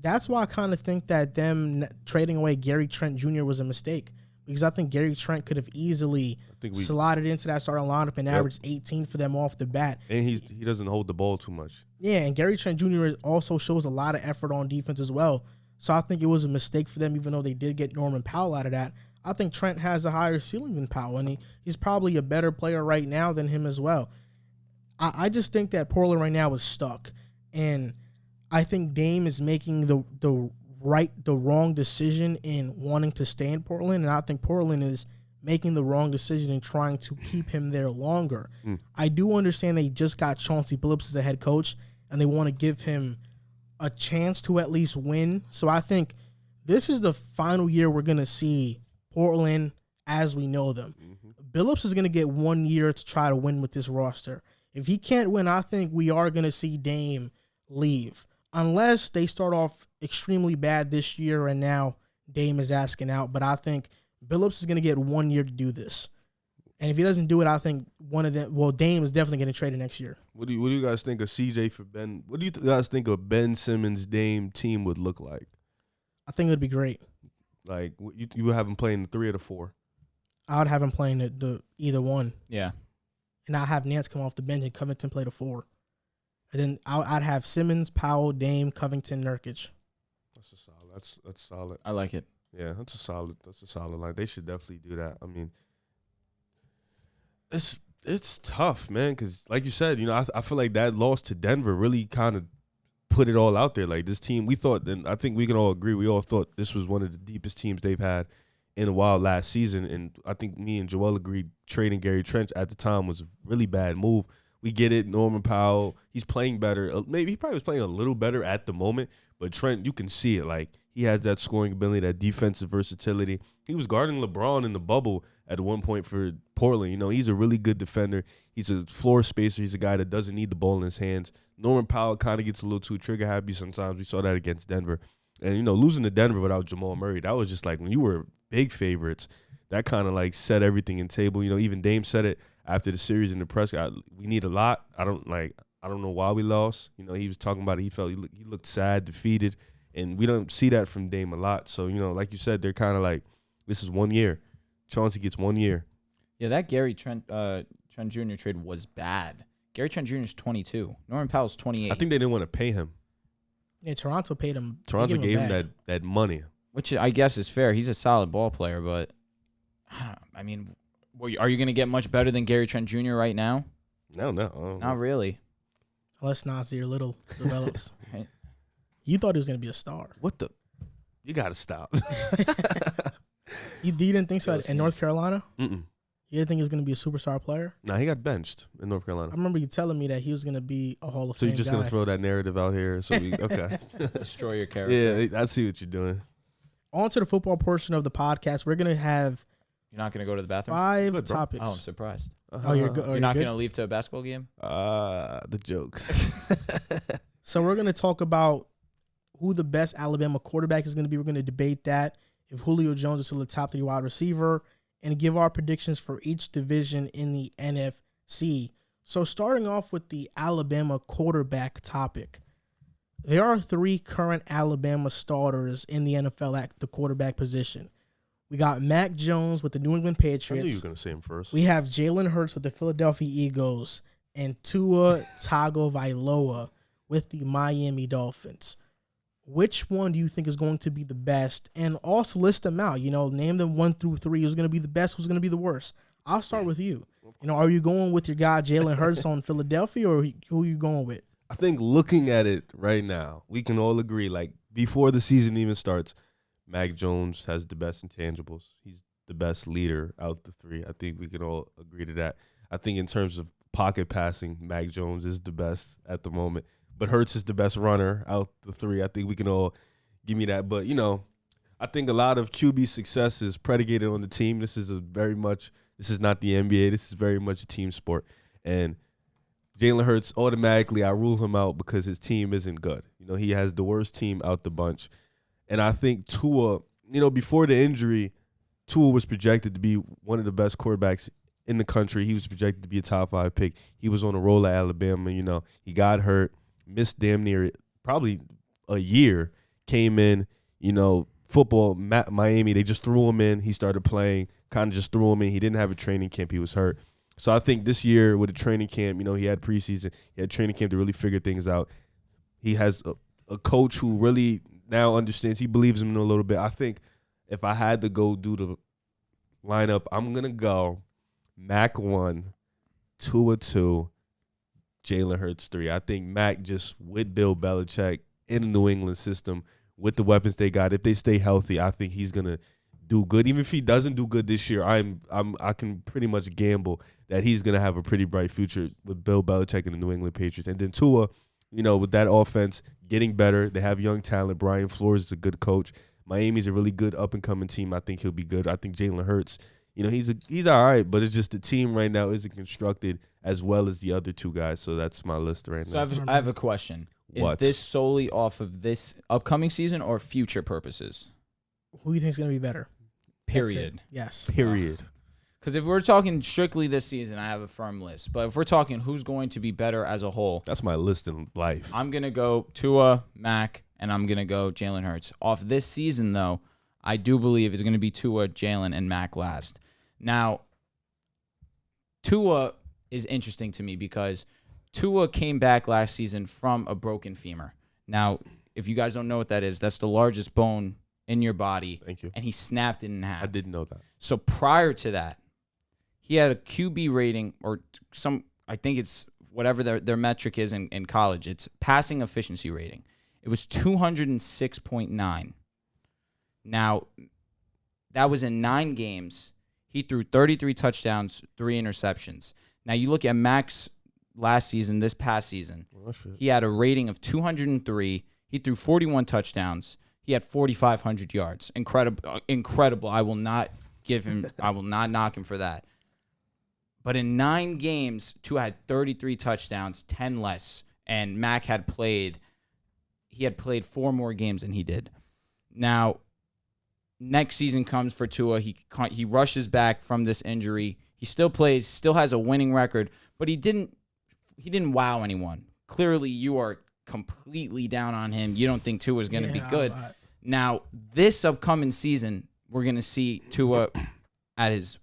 That's why I kind of think that them trading away Gary Trent Jr. was a mistake. Because I think Gary Trent could have easily slotted into that starting lineup and averaged 18 for them off the bat. And he doesn't hold the ball too much. Yeah, and Gary Trent Jr. also shows a lot of effort on defense as well. So I think it was a mistake for them, even though they did get Norman Powell out of that. I think Trent has a higher ceiling than Powell, and he's probably a better player right now than him as well. I just think that Portland right now is stuck, and I think Dame is making the wrong decision in wanting to stay in Portland, and I think Portland is making the wrong decision in trying to keep him there longer. I do understand they just got Chauncey Billups as the head coach, and they want to give him a chance to at least win. So I think this is the final year we're going to see Portland as we know them. Billups is going to get 1 year to try to win with this roster. If he can't win, I think we are going to see Dame leave. Unless they start off extremely bad this year and now Dame is asking out. But I think Billups is going to get 1 year to do this. And if he doesn't do it, I think Dame is definitely getting traded next year. What do you guys think of CJ for Ben? What do you guys think of Ben Simmons Dame team would look like? I think it would be great. Like you would have him playing the 3 or the 4. I would have him playing the either one. Yeah. And I'd have Nance come off the bench and Covington play the 4. And then I'd have Simmons, Powell, Dame, Covington, Nurkic. That's a solid. That's solid. I like it. Yeah, that's a solid line. They should definitely do that. I mean, it's tough, man, because like you said, I feel like that loss to Denver really kind of put it all out there. Like this team, we thought, and I think we can all agree, we all thought this was one of the deepest teams they've had in a while last season. And I think me and Joel agreed trading Gary Trent at the time was a really bad move. We get it. Norman Powell, he's playing better. Maybe he probably was playing a little better at the moment, but Trent, you can see it. Like he has that scoring ability, that defensive versatility. He was guarding LeBron in the bubble at one point for Portland. He's a really good defender. He's a floor spacer. He's a guy that doesn't need the ball in his hands. Norman Powell kind of gets a little too trigger happy sometimes. We saw that against Denver. And, losing to Denver without Jamal Murray, that was just like when you were big favorites, that kind of like set everything in table. Even Dame said it after the series in the press. We need a lot. I don't know why we lost. He was talking about it. He felt he looked sad, defeated, and we don't see that from Dame a lot. So, like you said, they're kind of like, this is 1 year. Chauncey gets 1 year. Yeah, that Gary Trent Jr. trade was bad. Gary Trent Jr. is 22. Norman Powell's 28. I think they didn't want to pay him. Yeah, Toronto paid him. Toronto gave him that money. Which I guess is fair. He's a solid ball player, but I mean, are you going to get much better than Gary Trent Jr. right now? No. Not really. Unless Nasir Little develops. Right. You thought he was going to be a star. What the? You got to stop. You didn't think so in North Carolina? Mm-mm. You didn't think he was going to be a superstar player? Nah, he got benched in North Carolina. I remember you telling me that he was going to be a Hall of Fame So you're just guy. going to throw that narrative out here? Okay. Destroy your character. Yeah, I see what you're doing. On to the football portion of the podcast. We're going to have You're not going to go to the bathroom? 5 topics. Oh, I'm surprised. Oh, you're good. You're not going to leave to a basketball game? The jokes. So we're going to talk about who the best Alabama quarterback is going to be. We're going to debate that. If Julio Jones is still the top 3 wide receiver, and give our predictions for each division in the NFC. So starting off with the Alabama quarterback topic, there are 3 current Alabama starters in the NFL at the quarterback position. We got Mac Jones with the New England Patriots. I knew you were going to say him first. We have Jalen Hurts with the Philadelphia Eagles and Tua Tagovailoa with the Miami Dolphins. Which one do you think is going to be the best? And also list them out. Name them 1 through 3. Who's going to be the best? Who's going to be the worst? I'll start with you. Are you going with your guy Jalen Hurts on Philadelphia, or who are you going with? I think looking at it right now, we can all agree, like, before the season even starts, Mac Jones has the best intangibles. He's the best leader out the 3. I think we can all agree to that. I think in terms of pocket passing, Mac Jones is the best at the moment. But Hurts is the best runner out the 3. I think we can all give me that. But, I think a lot of QB success is predicated on the team. This is not the NBA. This is very much a team sport. And Jalen Hurts, automatically, I rule him out because his team isn't good. He has the worst team out the bunch. And I think Tua, before the injury, Tua was projected to be one of the best quarterbacks in the country. He was projected to be a top 5 pick. He was on a roll at Alabama. He got hurt. Missed damn near probably a year, came in, football, Miami, they just threw him in. He started playing, kind of just threw him in. He didn't have a training camp. He was hurt. So I think this year with a training camp, he had preseason. He had training camp to really figure things out. He has a coach who really now understands. He believes him in a little bit. I think if I had to go do the lineup, I'm going to go Mac 1, Tua 2, Jalen Hurts 3. I think Mac just with Bill Belichick in the New England system with the weapons they got, if they stay healthy, I think he's gonna do good. Even if he doesn't do good this year, I can pretty much gamble that he's gonna have a pretty bright future with Bill Belichick and the New England Patriots. And then Tua, with that offense getting better, they have young talent. Brian Flores is a good coach. Miami's a really good up-and-coming team. I think he'll be good. I think Jalen Hurts, he's all right, but it's just the team right now isn't constructed as well as the other two guys. So that's my list right now. So I have a question. What? Is this solely off of this upcoming season or future purposes? Who do you think is going to be better? Period. Yes. Period. Because if we're talking strictly this season, I have a firm list. But if we're talking who's going to be better as a whole, That's my list in life. I'm going to go Tua, Mac, and I'm going to go Jalen Hurts. Off this season, though, I do believe it's going to be Tua, Jalen, and Mac last. Now, Tua is interesting to me because Tua came back last season from a broken femur. Now, if you guys don't know what that is, that's the largest bone in your body. Thank you. And he snapped it in half. I didn't know that. So prior to that, he had a QB rating or I think it's whatever their metric is in college. It's passing efficiency rating. It was 206.9. Now, that was in 9 games. He threw 33 touchdowns, 3 interceptions. Now, you look at Max last season, this past season, he had a rating of 203. He threw 41 touchdowns. He had 4,500 yards. Incredible. I will not knock him for that. But in 9 games, Tua had 33 touchdowns, 10 less, and Mac had played 4 more games than he did. Now, next season comes for Tua. He rushes back from this injury. He still plays, still has a winning record, but he didn't wow anyone. Clearly, you are completely down on him. You don't think Tua is going to be good. Now, this upcoming season, we're going to see Tua at his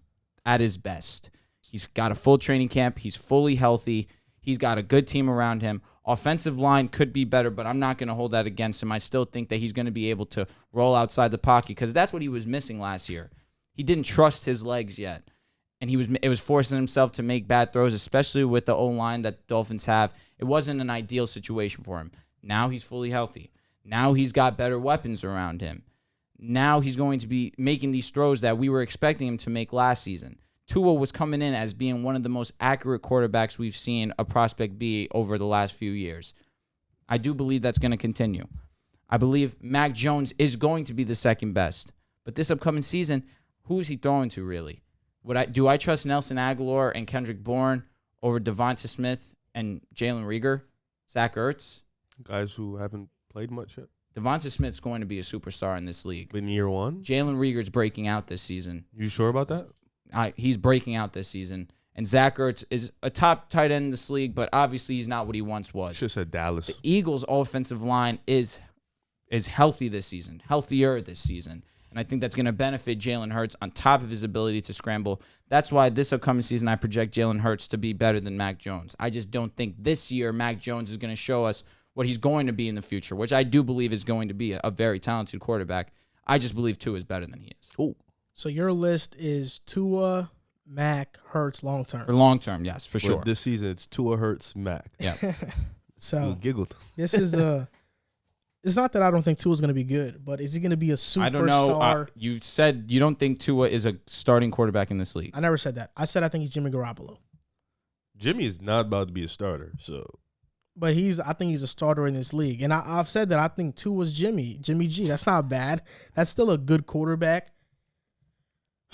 best. He's got a full training camp. He's fully healthy. He's got a good team around him. Offensive line could be better, but I'm not going to hold that against him. I still think that he's going to be able to roll outside the pocket because that's what he was missing last year. He didn't trust his legs yet, and it was forcing himself to make bad throws, especially with the O-line that the Dolphins have. It wasn't an ideal situation for him. Now he's fully healthy. Now he's got better weapons around him. Now he's going to be making these throws that we were expecting him to make last season. Tua was coming in as being one of the most accurate quarterbacks we've seen a prospect be over the last few years. I do believe that's going to continue. I believe Mac Jones is going to be the second best. But this upcoming season, who is he throwing to really? Do I trust Nelson Aguilar and Kendrick Bourne over Devonta Smith and Jalen Reagor, Zach Ertz? Guys who haven't played much yet. Devonta Smith's going to be a superstar in this league. In year 1? Jalen Reagor's breaking out this season. You sure about that? He's breaking out this season. And Zach Ertz is a top tight end in this league, but obviously he's not what he once was. Just said Dallas. The Eagles' offensive line is healthy this season, healthier this season. And I think that's going to benefit Jalen Hurts on top of his ability to scramble. That's why this upcoming season I project Jalen Hurts to be better than Mac Jones. I just don't think this year Mac Jones is going to show us what he's going to be in the future, which I do believe is going to be a very talented quarterback. I just believe Tua is better than he is. Oh. So your list is Tua, Mac, Hurts long term. For long term, yes, for sure. This season, it's Tua, Hurts, Mac. Yeah. So you giggled. This is it's not that I don't think Tua's going to be good, but is he going to be a superstar? I don't know. You said you don't think Tua is a starting quarterback in this league. I never said that. I said I think he's Jimmy Garoppolo. Jimmy is not about to be a starter, so. But I think he's a starter in this league. And I've said that I think Tua's Jimmy G. That's not bad. That's still a good quarterback.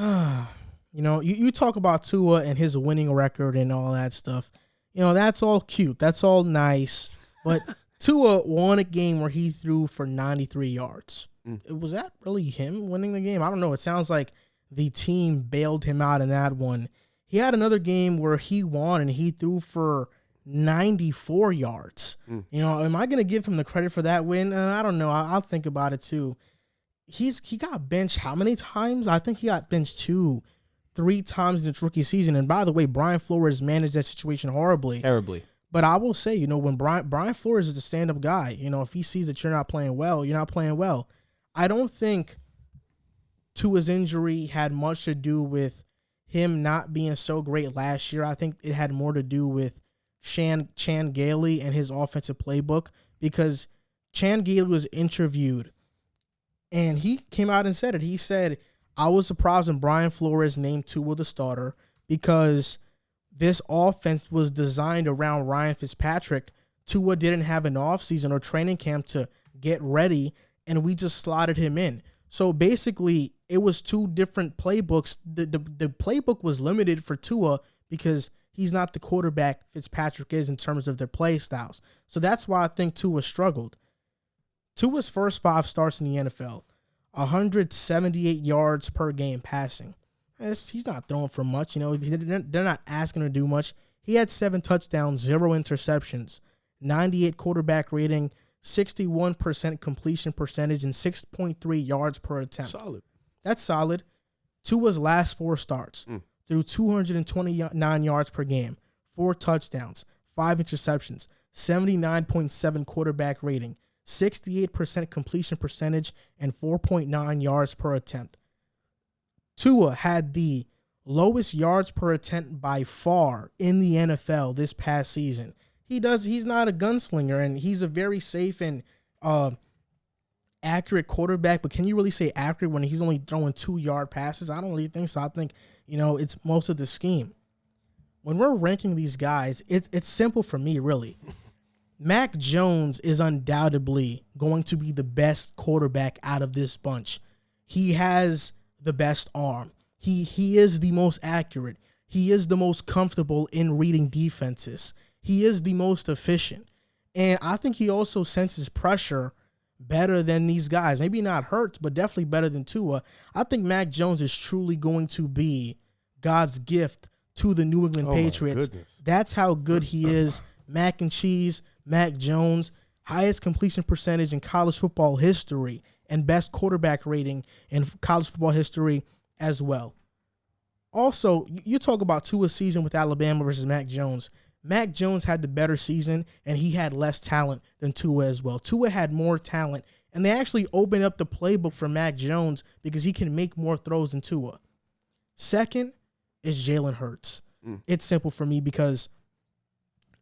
You talk about Tua and his winning record and all that stuff. That's all cute. That's all nice. But Tua won a game where he threw for 93 yards. Was that really him winning the game? I don't know. It sounds like the team bailed him out in that one. He had another game where he won and he threw for 94 yards. Am I going to give him the credit for that win? I don't know. I'll think about it too. He got benched how many times? I think he got benched 2-3 times in his rookie season. And by the way, Brian Flores managed that situation horribly. Terribly. But I will say, when Brian Flores is a stand-up guy, if he sees that you're not playing well, you're not playing well. I don't think Tua's injury had much to do with him not being so great last year. I think it had more to do with Chan Gailey and his offensive playbook, because Chan Gailey was interviewed and he came out and said it. He said, I was surprised when Brian Flores named Tua the starter because this offense was designed around Ryan Fitzpatrick. Tua didn't have an offseason or training camp to get ready, and we just slotted him in. So basically, it was two different playbooks. The playbook was limited for Tua because he's not the quarterback Fitzpatrick is in terms of their play styles. So that's why I think Tua struggled. Tua's first 5 starts in the NFL, 178 yards per game passing. He's not throwing for much. They're not asking him to do much. He had 7 touchdowns, 0 interceptions, 98 quarterback rating, 61% completion percentage, and 6.3 yards per attempt. Solid. That's solid. Tua's last 4 starts threw 229 yards per game, 4 touchdowns, 5 interceptions, 79.7 quarterback rating, 68% completion percentage, and 4.9 yards per attempt. Tua had the lowest yards per attempt by far in the NFL this past season. He's not a gunslinger, and he's a very safe and accurate quarterback, but can you really say accurate when he's only throwing 2-yard passes? I don't really think so. I think, it's most of the scheme. When we're ranking these guys, it's simple for me, really. Mac Jones is undoubtedly going to be the best quarterback out of this bunch. He has the best arm. He is the most accurate. He is the most comfortable in reading defenses. He is the most efficient. And I think he also senses pressure better than these guys. Maybe not Hurts, but definitely better than Tua. I think Mac Jones is truly going to be God's gift to the New England Patriots. That's how good he is. Mac and cheese, Mac Jones, highest completion percentage in college football history and best quarterback rating in college football history as well. Also, you talk about Tua's season with Alabama versus Mac Jones. Mac Jones had the better season, and he had less talent than Tua as well. Tua had more talent, and they actually opened up the playbook for Mac Jones because he can make more throws than Tua. Second is Jalen Hurts. It's simple for me because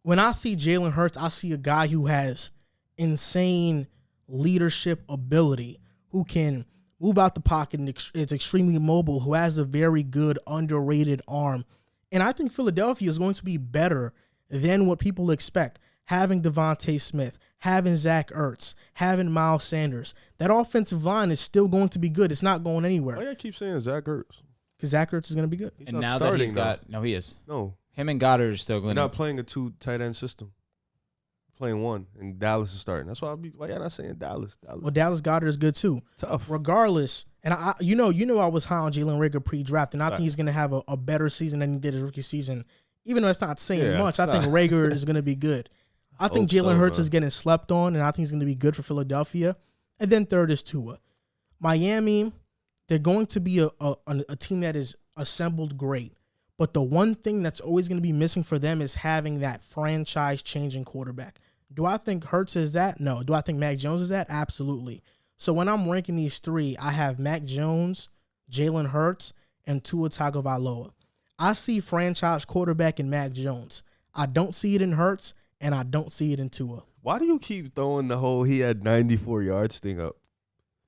when I see Jalen Hurts, I see a guy who has insane leadership ability, who can move out the pocket and is extremely mobile, who has a very good underrated arm. And I think Philadelphia is going to be better than what people expect. Having Devontae Smith, having Zach Ertz, having Miles Sanders. That offensive line is still going to be good. It's not going anywhere. Why do I keep saying Zach Ertz? Because Zach Ertz is going to be good. He's and not now starting, that he's got... No, he is. No. Him and Goddard are still going to... Not playing a 2 tight end system. Playing 1, and Dallas is starting. That's why why y'all not saying Dallas? Well, Dallas Goddard is good too. Tough. Regardless, and I was high on Jalen Reagor pre-draft, and I think he's going to have a better season than he did his rookie season. Even though it's not saying much, I think Reagor is going to be good. I think Jalen Hurts is getting slept on, and I think he's going to be good for Philadelphia. And then third is Tua. Miami, they're going to be a team that is assembled great. But the one thing that's always going to be missing for them is having that franchise-changing quarterback. Do I think Hurts is that? No. Do I think Mac Jones is that? Absolutely. So when I'm ranking these 3, I have Mac Jones, Jalen Hurts, and Tua Tagovailoa. I see franchise quarterback in Mac Jones. I don't see it in Hurts, and I don't see it in Tua. Why do you keep throwing the whole he had 94 yards thing up?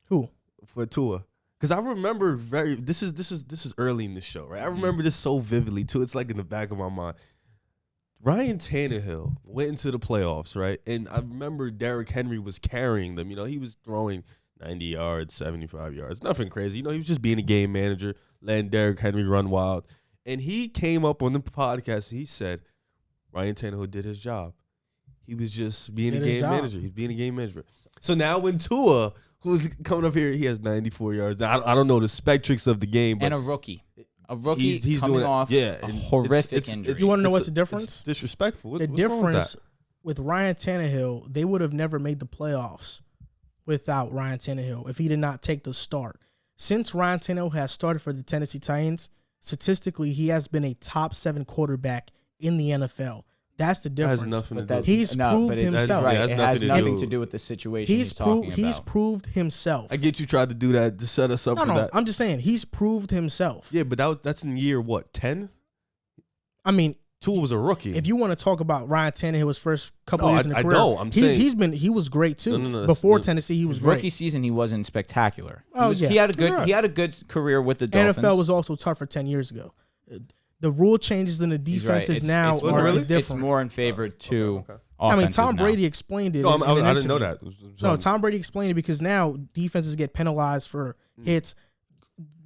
Who? For Tua. Because I remember this is early in the show, right? I remember this so vividly too. It's like in the back of my mind. Ryan Tannehill went into the playoffs, right? And I remember Derrick Henry was carrying them. He was throwing 90 yards, 75 yards, nothing crazy. He was just being a game manager, letting Derrick Henry run wild. And he came up on the podcast. He said Ryan Tannehill did his job. He was just being a game manager. He's being a game manager. So now when Tua, who's coming up here, he has 94 yards. I don't know the spectrics of the game. But and a rookie. He's coming off a horrific injury. You want to know what's the difference? It's disrespectful. The difference with Ryan Tannehill, they would have never made the playoffs without Ryan Tannehill if he did not take the start. Since Ryan Tannehill has started for the Tennessee Titans, statistically, he has been a top 7 quarterback in the NFL. That's the difference. That has nothing to do. He's proved himself. Right. It has nothing to do with the situation he's talking about. He's proved himself. I get you tried to do that to set us up for that. I'm just saying, he's proved himself. Yeah, but that's in year, what, 10? I mean, Tua was a rookie. If you want to talk about Ryan Tannehill's first couple years in the career, I know. I'm saying he was great too. No, Before Tennessee, he was great. Rookie season, he wasn't spectacular. He had a good career with the Dolphins. NFL was also tougher 10 years ago. The rule changes in the defenses now are different. It's more in favor to offenses Tom now. Brady explained it. No, in I an didn't know interview. that. No, Tom Brady explained it because now defenses get penalized for hits.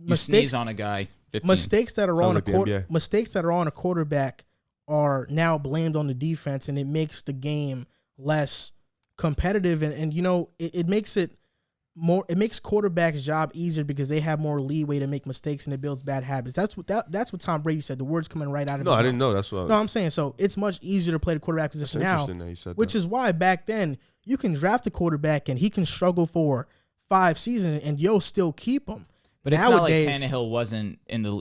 You sneeze on a guy, 15. Mistakes that are Sounds on like the NBA. mistakes that are on a quarterback are now blamed on the defense, and it makes the game less competitive. And you know, it makes it more. It makes quarterbacks' job easier because they have more leeway to make mistakes, and it builds bad habits. That's what Tom Brady said. The words coming right out of his No, I mouth. didn't know. That's what. No, I'm saying so. It's much easier to play the quarterback position now, Interesting that you said which that. is why back then you can draft a quarterback and he can struggle for 5 seasons, and you'll still keep him. But it's Nowadays- not like Tannehill wasn't in the.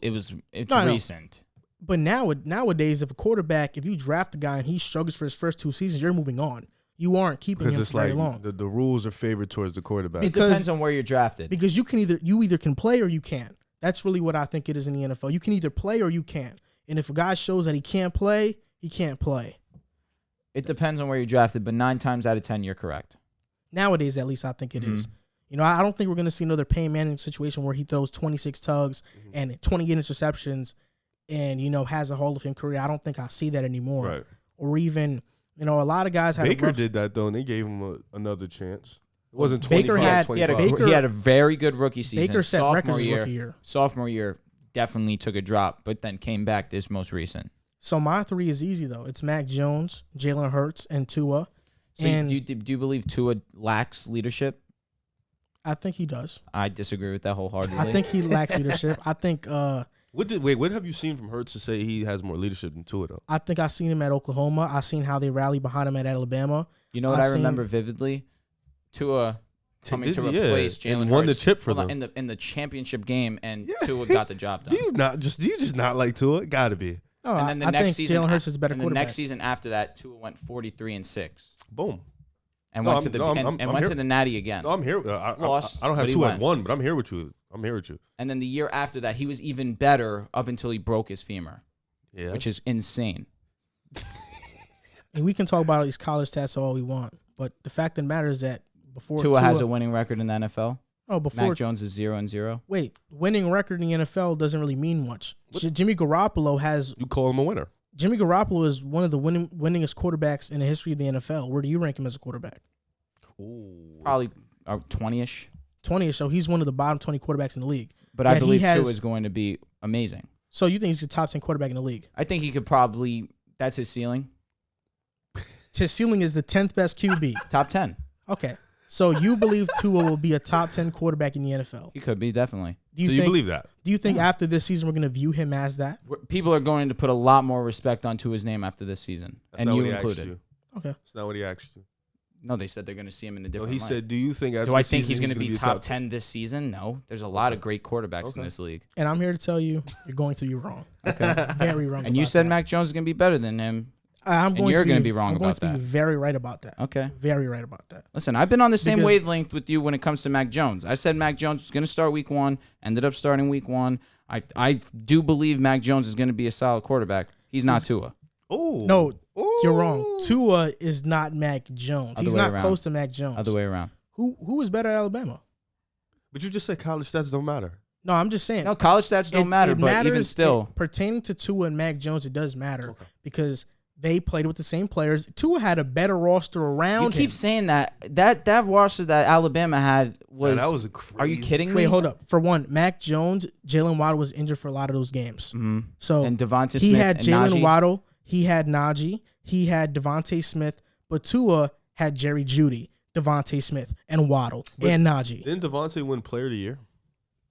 It's No. recent. But nowadays, if a quarterback, if you draft a guy and he struggles for his first 2 seasons, you're moving on. You aren't keeping Because him it's for very like long. the rules are favored towards the quarterback. It Because- depends on where you're drafted. Because you either can play or you can't. That's really what I think it is in the NFL. You can either play or you can't. And if a guy shows that he can't play, he can't play. It depends on where you're drafted, but 9 times out of 10, you're correct. Nowadays, at least, I think it is. You know, I don't think we're going to see another Peyton Manning situation where he throws 26 tugs and 28 interceptions and, you know, has a Hall of Fame career. I don't think I see that anymore. Right. Or even, you know, a lot of guys had Baker did that though, and they gave him another chance. It wasn't 25, Baker had- 25. He had a very good rookie season. Baker set records his rookie year. Sophomore year definitely took a drop, but then came back this most recent. So my 3 is easy, though. It's Mac Jones, Jalen Hurts, and Tua. So And do you believe Tua lacks leadership? I think he does. I disagree with that wholeheartedly. I think he lacks leadership. I think What have you seen from Hurts to say he has more leadership than Tua though? I've seen him at Oklahoma. I've seen how they rallied behind him at Alabama. You know what I I seen- remember vividly? Tua coming to Yeah, replace and Jalen Hurts. won the chip for Hold on, them. in the championship game, and Tua got the job done. Do you just not like Tua? Gotta be. No, And then the I next think season, Jalen Hurts is a better and the quarterback. next season after that, Tua went 43-6 Boom. and No, went to I'm- the no, I'm- and, I'm- and I'm went here. to the Natty again. No, I'm here. Lost, I don't have but he Tua went. at 1, but I'm here with you. I'm here with you. And then the year after that, he was even better up until he broke his femur, Yeah. which is insane. And we can talk about these college stats all we want, but the fact that matters is that before Tua has a winning record in the NFL. before Mac Jones is 0-0. wait, winning record in the NFL doesn't really mean much. Jimmy Garoppolo You call him a winner. Jimmy Garoppolo is one of the winningest quarterbacks in the history of the NFL. Where do you rank him as a quarterback? Ooh. Probably 20-ish. 20, so he's one of the bottom 20 quarterbacks in the league. But I That he believe has- Tua is going to be amazing. So you think he's the top 10 quarterback in the league? I think he could probably, that's his ceiling, His ceiling is the 10th best QB. top 10. Okay. So you believe Tua will be a top 10 quarterback in the NFL? He could be, definitely. Do you So think, you believe that? Do you think after this season we're going to view him as that? People are going to put a lot more respect onto his name after this season, That's and not you what he asked included. you. Okay. That's not what he asked you. No, they said they're going to see him in a No, different he light. said, "Do you think after Do I the think season he's going to be a top 10 this season? No. There's a lot of great quarterbacks in Okay. this league. And I'm here to tell you, you're going to be wrong. Okay. Very wrong. And you about said that. Mac Jones is going to be better than him. I'm going you're to gonna be wrong I'm going about to be that. very right about that. Okay. Very right about that. Listen, I've been on the same Because- wavelength with you when it comes to Mac Jones. I said Mac Jones was going to start week 1, ended up starting week 1. I do believe Mac Jones is going to be a solid quarterback. He's not Tua. Oh No, you're wrong. Tua is not Mac Jones. Other He's way not around. close to Mac Jones. Other way around. Who is better at Alabama? But you just said college stats don't matter. No, I'm just saying. No, college stats don't matter, but even matters- still. pertaining to Tua and Mac Jones, it does matter because they played with the same players. Tua had a better roster around You him. keep saying that roster that Alabama had was. that was a crazy. Are you kidding me? Wait, hold up. For one, Mac Jones, Jalen Waddle was injured for a lot of those games. Mhm. So And Devonta he Smith had and Jalen Najee. Waddle, he had Najee, he had Devontae Smith, but Tua had Jerry Jeudy, Devontae Smith, and Waddle and Najee. Didn't Devontae win Player of the Year?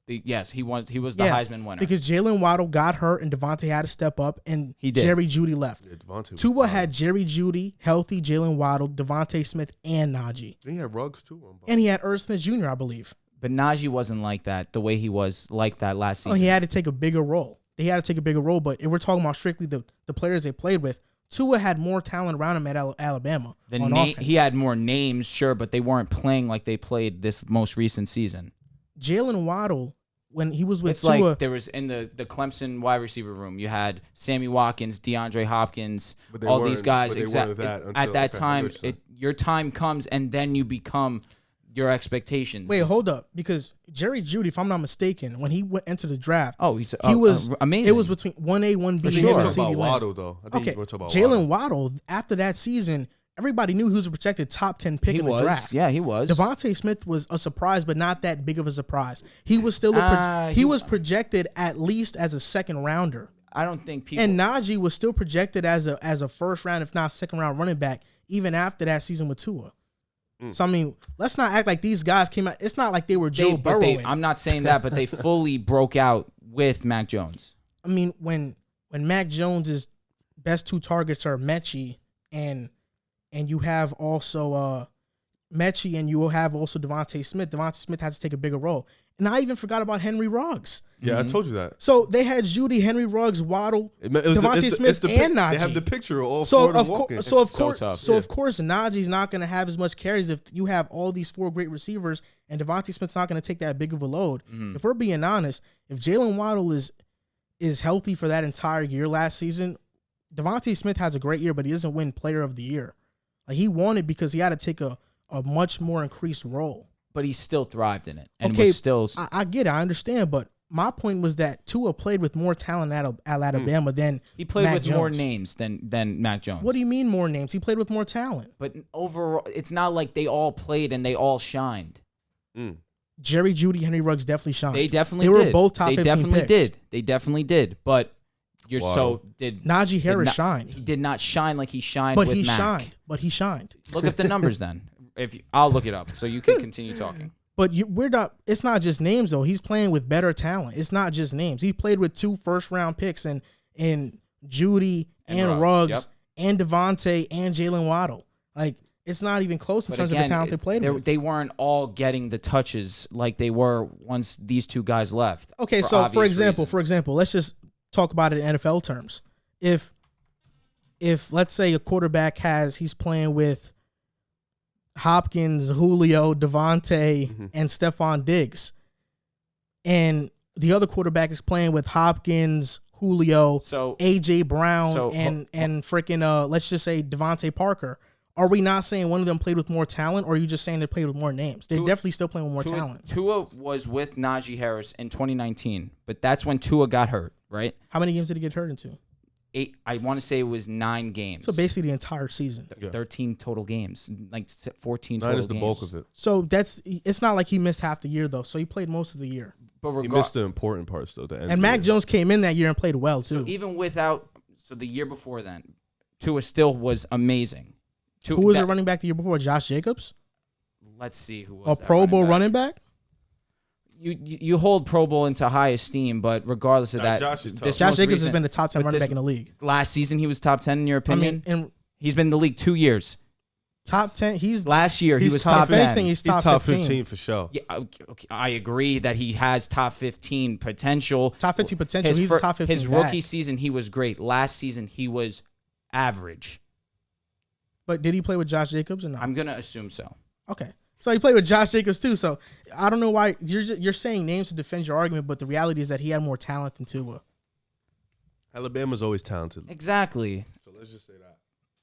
Yes, he was the Yeah, Heisman winner. Because Jalen Waddle got hurt and Devontae had to step up, and He did. Jerry Jeudy left. Yeah, Devontae. Tua had Jerry Jeudy, healthy Jalen Waddle, Devontae Smith, and Najee. Then he had Ruggs too. And he had Irv Smith Jr., I believe. But Najee wasn't like that, the way he was like that last Oh, season. he had to take a bigger role. They had to take a bigger role, but if we're talking about strictly the players they played with, Tua had more talent around him at Alabama on offense. He had more names, sure, but they weren't playing like they played this most recent season. Jalen Waddle, when he was with It's Tua, like there was in the Clemson wide receiver room, you had Sammy Watkins, DeAndre Hopkins, But they all weren't- these guys. but they Exactly. weren't that At until- that okay, I time, understand. your time comes, and then you become your expectations. wait, hold up, because Jerry Jeudy, if I'm not mistaken, when he went into the draft, Oh, he's he was amazing. It was between 1A, 1B, I and think he's him and talking CeeDee about Lamb. Waddle though. I think Okay, he's going to talk about Jalen Waddle. Waddle, after that season, everybody knew he was a projected top 10 pick in the draft. Yeah, he was. Devontae Smith was a surprise, but not that big of a surprise. He was still he was projected at least as a second rounder. I don't think people. And Najee was still projected as a first round, if not second round running back, even after that season with Tua. So I mean, let's not act like these guys came out. It's not like they were Joe Burrow. I'm not saying that, but they fully broke out with Mac Jones. I mean, when Mac Jones' best 2 targets are Mechie and you have also Mechie and you will have also Devontae Smith. Devontae Smith has to take a bigger role. And I even forgot about Henry Ruggs. Yeah, I told you that. So they had Judy, Henry Ruggs, Waddle, Devontae Smith, and Najee. They have the picture of all so four of them walking. Of course, Najee's not going to have as much carries if you have all these 4 great receivers, and Devontae Smith's not going to take that big of a load. If we're being honest, if Jalen Waddle is healthy for that entire year last season, Devontae Smith has a great year, but he doesn't win Player of the Year. Like, he won it because he had to take a much more increased role. But he still thrived in it. And was still. I get it. I understand. But my point was that Tua played with more talent at Alabama than he played Mac with Jones. more names than Mac Jones. What do you mean more names? He played with more talent. But overall, it's not like they all played and they all shined. Jerry Jeudy, Henry Ruggs definitely shined. They definitely did. They were both top 15 picks. They definitely did. But Najee Harris shined. He did not shine like he shined with Mac. But he shined. Look at the numbers then. I'll look it up so you can continue talking. But we're not. It's not just names though. He's playing with better talent. It's not just names. He played with 2 first-round picks and Judy and Ruggs and Devontae and Jalen Waddle. Like, it's not even close in terms of the talent they played with. They weren't all getting the touches like they were once these 2 guys left. Okay, so for example, let's just talk about it in NFL terms. If let's say a quarterback he's playing with Hopkins, Julio, Devontae, and Stephon Diggs, and the other quarterback is playing with Hopkins, Julio, AJ Brown, and freaking let's just say Devontae Parker. Are we not saying one of them played with more talent, or are you just saying they played with more names? They're definitely still playing with more talent. Tua was with Najee Harris in 2019, but that's when Tua got hurt, right? How many games did he get hurt into? 8. I want to say it was 9 games. So basically the entire season. 13 total games, like 14 total games. 9 is the bulk of it. So it's not like he missed half the year though. So he played most of the year. But he missed the important parts though. And Mac Jones came in that year and played well too. So even the year before then, Tua still was amazing. Who was the running back the year before? Josh Jacobs? Let's see who was a Pro Bowl running back? You hold Pro Bowl into high esteem, but regardless of that, Josh Jacobs has been the top 10 running back in the league. Last season, he was top 10 in your opinion? I mean, he's been in the league 2 years. Top 10. Last year he was top 10. Anything, he's top 15 for sure. Yeah, okay, I agree that he has top 15 potential. Top 15 potential. He's top 15. His rookie season, he was great. Last season, he was average. But did he play with Josh Jacobs or not? I'm gonna assume so. Okay. So he played with Josh Jacobs too. So I don't know why you're saying names to defend your argument, but the reality is that he had more talent than Tua. Alabama's always talented. Exactly. So let's just say that.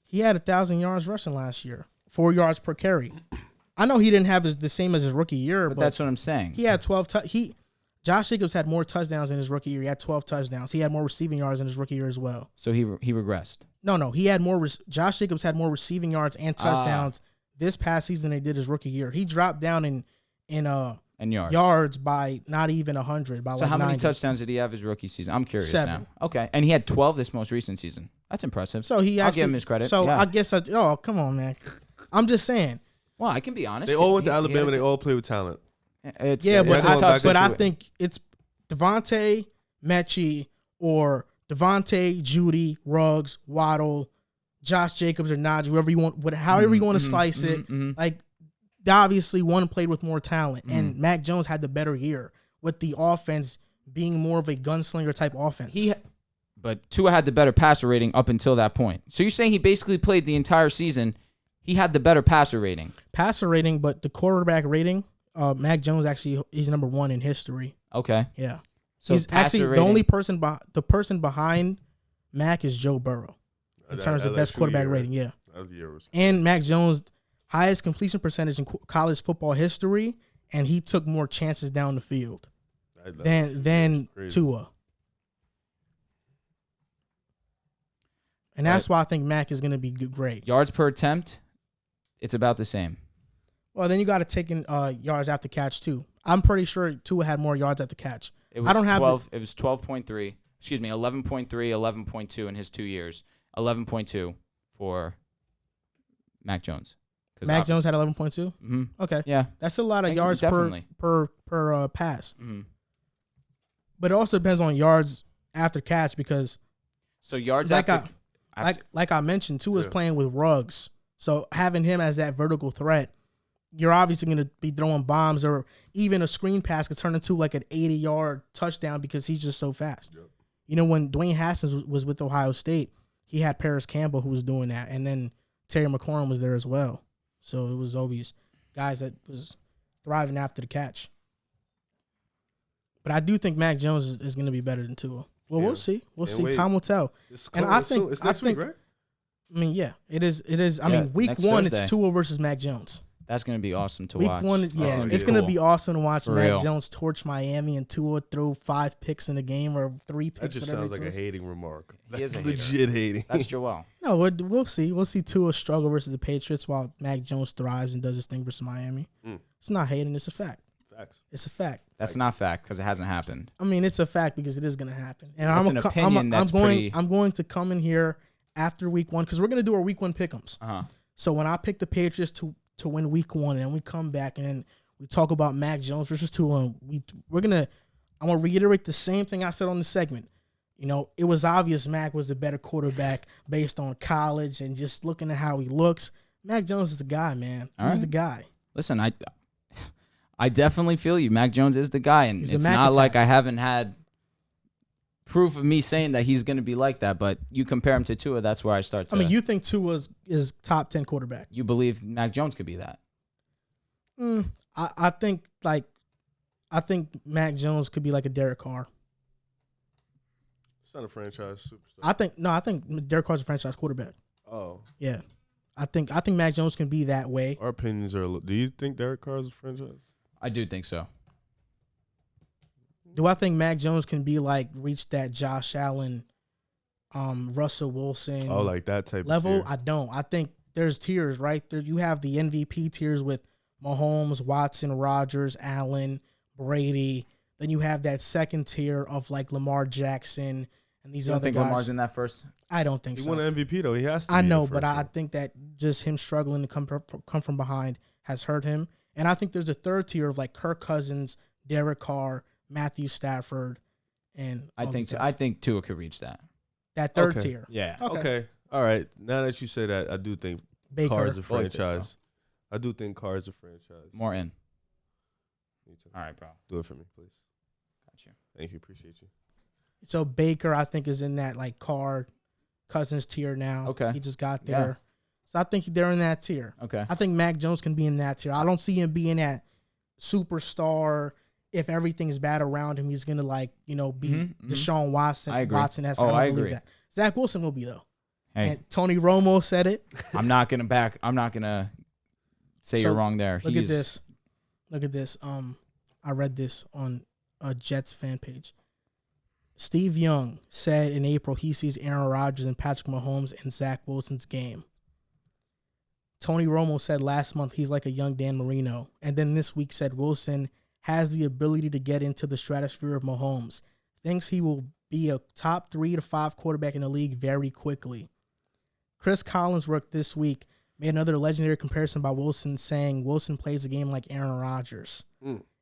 He had 1,000 yards rushing last year, 4 yards per carry. I know he didn't have the same as his rookie year, but that's what I'm saying. He had 12. Josh Jacobs had more touchdowns in his rookie year. He had 12 touchdowns. He had more receiving yards in his rookie year as well. So he regressed. No. He had more. Josh Jacobs had more receiving yards and touchdowns this past season than he did his rookie year. He dropped down in yards by not even 100. So how many touchdowns did he have his rookie season? I'm curious 7. now. Okay, and he had 12 this most recent season. That's impressive. So I'll give him his credit. So I guess come on, man. I'm just saying. Well, I can be honest. They all went to Alabama. They all play with talent. But I think it's Devontae, Mechie, or Devontae, Judy, Ruggs, Waddle, Josh Jacobs, or Najee, however you want to slice it. Like, obviously, one played with more talent, and Mac Jones had the better year with the offense being more of a gunslinger type offense. But Tua had the better passer rating up until that point. So you're saying he basically played the entire season. He had the better passer rating. But the quarterback rating, Mac Jones actually he's number 1 in history. Okay. Yeah. So he's actually the only person. The person behind Mac is Joe Burrow in terms of best quarterback rating. Yeah. And Mac Jones' highest completion percentage in college football history, and he took more chances down the field than Tua. And that's why I think Mac is going to be great. Yards per attempt, it's about the same. Well, then you got to take in yards after catch too. I'm pretty sure Tua had more yards after catch. It was 12. It was 12.3. Excuse me, 11.3, 11.2 in his 2 years. 11.2 for Mac Jones. Mac Jones had 11.2. Mm-hmm. Okay, yeah, that's a lot of yards per pass. Mm-hmm. But it also depends on yards after catch because yards like I mentioned, Tua is playing with Ruggs, so having him as that vertical threat, you're obviously going to be throwing bombs, or even a screen pass could turn into like an 80-yard touchdown because he's just so fast. Yep. You know, when Dwayne Haskins was with Ohio State, he had Paris Campbell who was doing that, and then Terry McLaurin was there as well. So it was always guys that was thriving after the catch. But I do think Mac Jones is going to be better than Tua. Well, we'll see. We'll see. Time will tell. It's next week, right? I mean, yeah, it is. It is. I mean, week one, Thursday. It's Tua versus Mac Jones. That's going to be awesome to week watch. Week one, yeah, it's going to be awesome to watch Mac Jones torch Miami and Tua throw 5 picks in a game or 3 picks. That just sounds like a hating remark. He is legit hating. That's Joel. No, we'll see. We'll see Tua struggle versus the Patriots while Mac Jones thrives and does his thing versus Miami. It's not hating. It's a fact. Facts. It's a fact. That's not fact because it hasn't happened. I mean, it's a fact because it is going to happen. And I'm going to come in here after week one because we're going to do our week one pick'ems. So when I pick the Patriots to win week one, and we come back and then we talk about Mac Jones versus Tua, and I'm gonna reiterate the same thing I said on the segment. You know, it was obvious Mac was the better quarterback based on college and just looking at how he looks. Mac Jones is the guy, man. He's the guy. Listen, I definitely feel you. Mac Jones is the guy, and it's not like I haven't had proof of me saying that he's going to be like that, but you compare him to Tua, that's where I start to... I mean, you think Tua is top 10 quarterback. You believe Mac Jones could be that? I think Mac Jones could be like a Derek Carr. It's not a franchise superstar. I think Derek Carr's a franchise quarterback. Oh. Yeah. I think Mac Jones can be that way. Our opinions are... Do you think Derek Carr is a franchise? I do think so. Do I think Mac Jones can be like reach that Josh Allen, Russell Wilson like that type level? of tier? I don't. I think there's tiers, right? There you have the MVP tiers with Mahomes, Watson, Rodgers, Allen, Brady. Then you have that second tier of like Lamar Jackson and these other guys. You think Lamar's in that first? I don't think so. He won an MVP though. He has to. I know, but I think that just him struggling to come from behind has hurt him. And I think there's a third tier of like Kirk Cousins, Derek Carr, Matthew Stafford, and I think Tua could reach that. That third tier. Yeah. Okay. All right. Now that you say that, I do think Carr is a franchise. I do think Carr is a franchise. More in. Me too. All right, bro. Do it for me, please. Got you. Thank you. Appreciate you. So Baker, I think, is in that like Carr, Cousins tier now. Okay. He just got there. Yeah. So I think they're in that tier. Okay. I think Mac Jones can be in that tier. I don't see him being that superstar. If everything's bad around him, he's gonna be Deshaun Watson. I agree. Watson has. I agree. That. Zach Wilson will be though. Hey. And Tony Romo said it. I'm not gonna say you're wrong there. Look at this. Look at this. I read this on a Jets fan page. Steve Young said in April he sees Aaron Rodgers and Patrick Mahomes in Zach Wilson's game. Tony Romo said last month he's like a young Dan Marino, and then this week said Wilson has the ability to get into the stratosphere of Mahomes. Thinks he will be a top 3 to 5 quarterback in the league very quickly. Chris Collinsworth this week made another legendary comparison by Wilson, saying Wilson plays a game like Aaron Rodgers.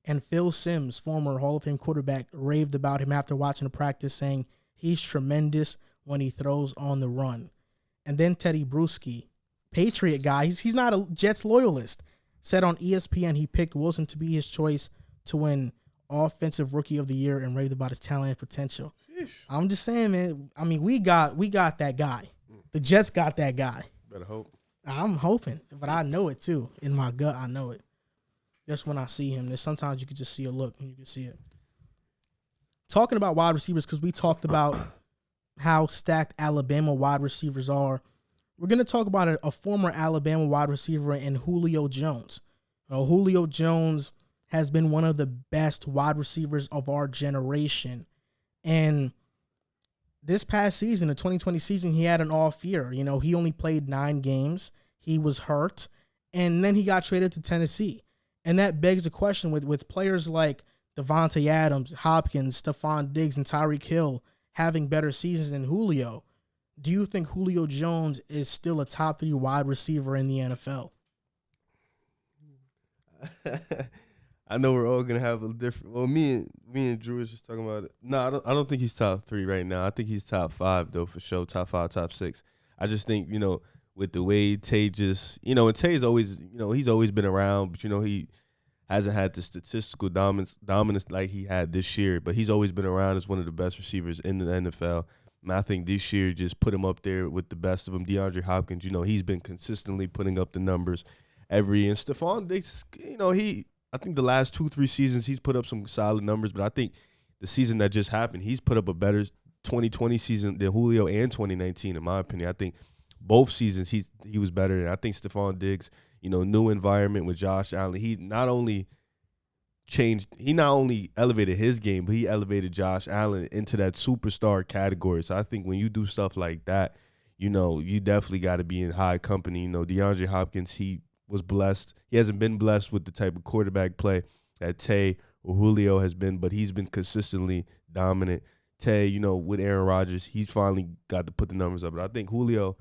And Phil Simms, former Hall of Fame quarterback, raved about him after watching the practice, saying he's tremendous when he throws on the run. And then Teddy Bruschi, Patriot guy, he's not a Jets loyalist, said on ESPN he picked Wilson to be his choice to win Offensive Rookie of the Year and raved about his talent and potential. Sheesh. I'm just saying, man. I mean, we got that guy. The Jets got that guy. Better hope. I'm hoping, but I know it too. In my gut, I know it. That's when I see him. There's sometimes you can just see a look and you can see it. Talking about wide receivers, because we talked about how stacked Alabama wide receivers are. We're going to talk about a former Alabama wide receiver in Julio Jones. Julio Jones has been one of the best wide receivers of our generation. And this past season, the 2020 season, he had an off year. You know, he only played 9 games. He was hurt, and then he got traded to Tennessee. And that begs the question with players like Devontae Adams, Hopkins, Stephon Diggs, and Tyreek Hill having better seasons than Julio. Do you think Julio Jones is still a top 3 wide receiver in the NFL? I know we're all gonna have a different. Well, me and Drew was just talking about it. No, I don't think he's top 3 right now. I think he's top 5 though, for sure. Top 5, top 6. I just think, you know, with the way Tay just, you know, and Tay's always, you know, he's always been around, but you know he hasn't had the statistical dominance like he had this year. But he's always been around as one of the best receivers in the NFL. And I think this year just put him up there with the best of them. DeAndre Hopkins, you know, he's been consistently putting up the numbers every year. And Stephon Diggs, you know, I think the last 2-3 seasons he's put up some solid numbers, but I think the season that just happened, he's put up a better 2020 season than Julio and 2019, in my opinion. I think both seasons he was better. And I think Stephon Diggs, you know, new environment with Josh Allen. He not only elevated his game, but he elevated Josh Allen into that superstar category. So I think when you do stuff like that, you know, you definitely got to be in high company. You know, DeAndre Hopkins, he was blessed. He hasn't been blessed with the type of quarterback play that Tay or Julio has been, but he's been consistently dominant. Tay, you know, with Aaron Rodgers, he's finally got to put the numbers up. But I think Julio,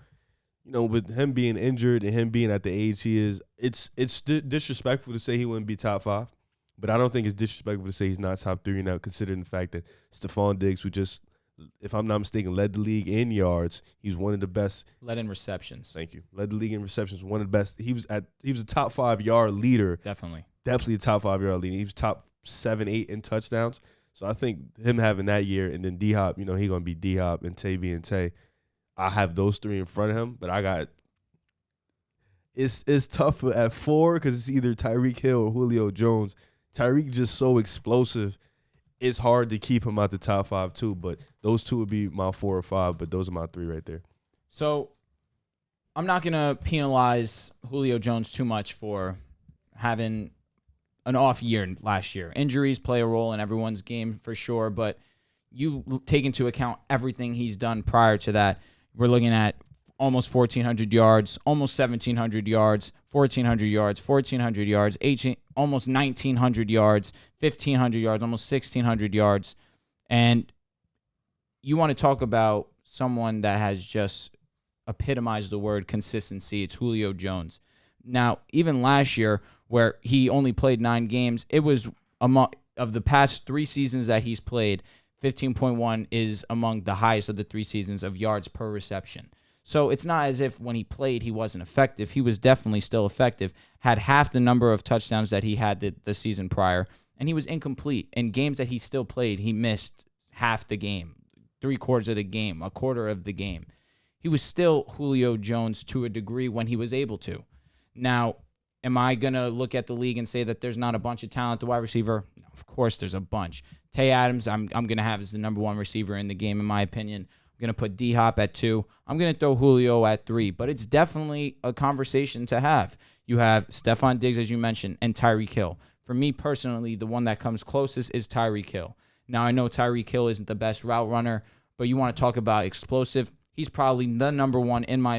you know, with him being injured and him being at the age he is, it's disrespectful to say he wouldn't be top 5. But I don't think it's disrespectful to say he's not top 3 now, considering the fact that Stephon Diggs, who just, if I'm not mistaken, led the league in yards. He's one of the best. Led in receptions. Thank you. Led the league in receptions. One of the best. He was a top 5 yard leader. Definitely a top 5 yard leader. He was top 7, 8 in touchdowns. So I think him having that year, and then D-Hop, you know, he's going to be D-Hop and Tay being Tay. I have those 3 in front of him, but I got it's tough at 4 because it's either Tyreek Hill or Julio Jones. Tyreek just so explosive. It's hard to keep him out the top 5 too, but those 2 would be my 4 or 5, but those are my 3 right there. So I'm not going to penalize Julio Jones too much for having an off year last year. Injuries play a role in everyone's game for sure, but you take into account everything he's done prior to that. We're looking at almost 1,400 yards, almost 1,700 yards, 1,400 yards, 1,400 yards, almost 1,900 yards, 1,500 yards, almost 1,600 yards. And you want to talk about someone that has just epitomized the word consistency. It's Julio Jones. Now, even last year, where he only played 9 games, it was among of the past 3 seasons that he's played, 15.1 is among the highest of the 3 seasons of yards per reception. So it's not as if when he played he wasn't effective. He was definitely still effective, had half the number of touchdowns that he had the season prior, and he was incomplete. In games that he still played, he missed half the game, 3/4 of the game, a quarter of the game. He was still Julio Jones to a degree when he was able to. Now, am I going to look at the league and say that there's not a bunch of talent at wide receiver? No, of course there's a bunch. Tay Adams, I'm going to have as the number 1 receiver in the game, in my opinion. I'm going to put D-Hop at 2. I'm going to throw Julio at 3. But it's definitely a conversation to have. You have Stephon Diggs, as you mentioned, and Tyreek Hill. For me personally, the one that comes closest is Tyreek Hill. Now, I know Tyreek Hill isn't the best route runner, but you want to talk about explosive. He's probably the number 1, in my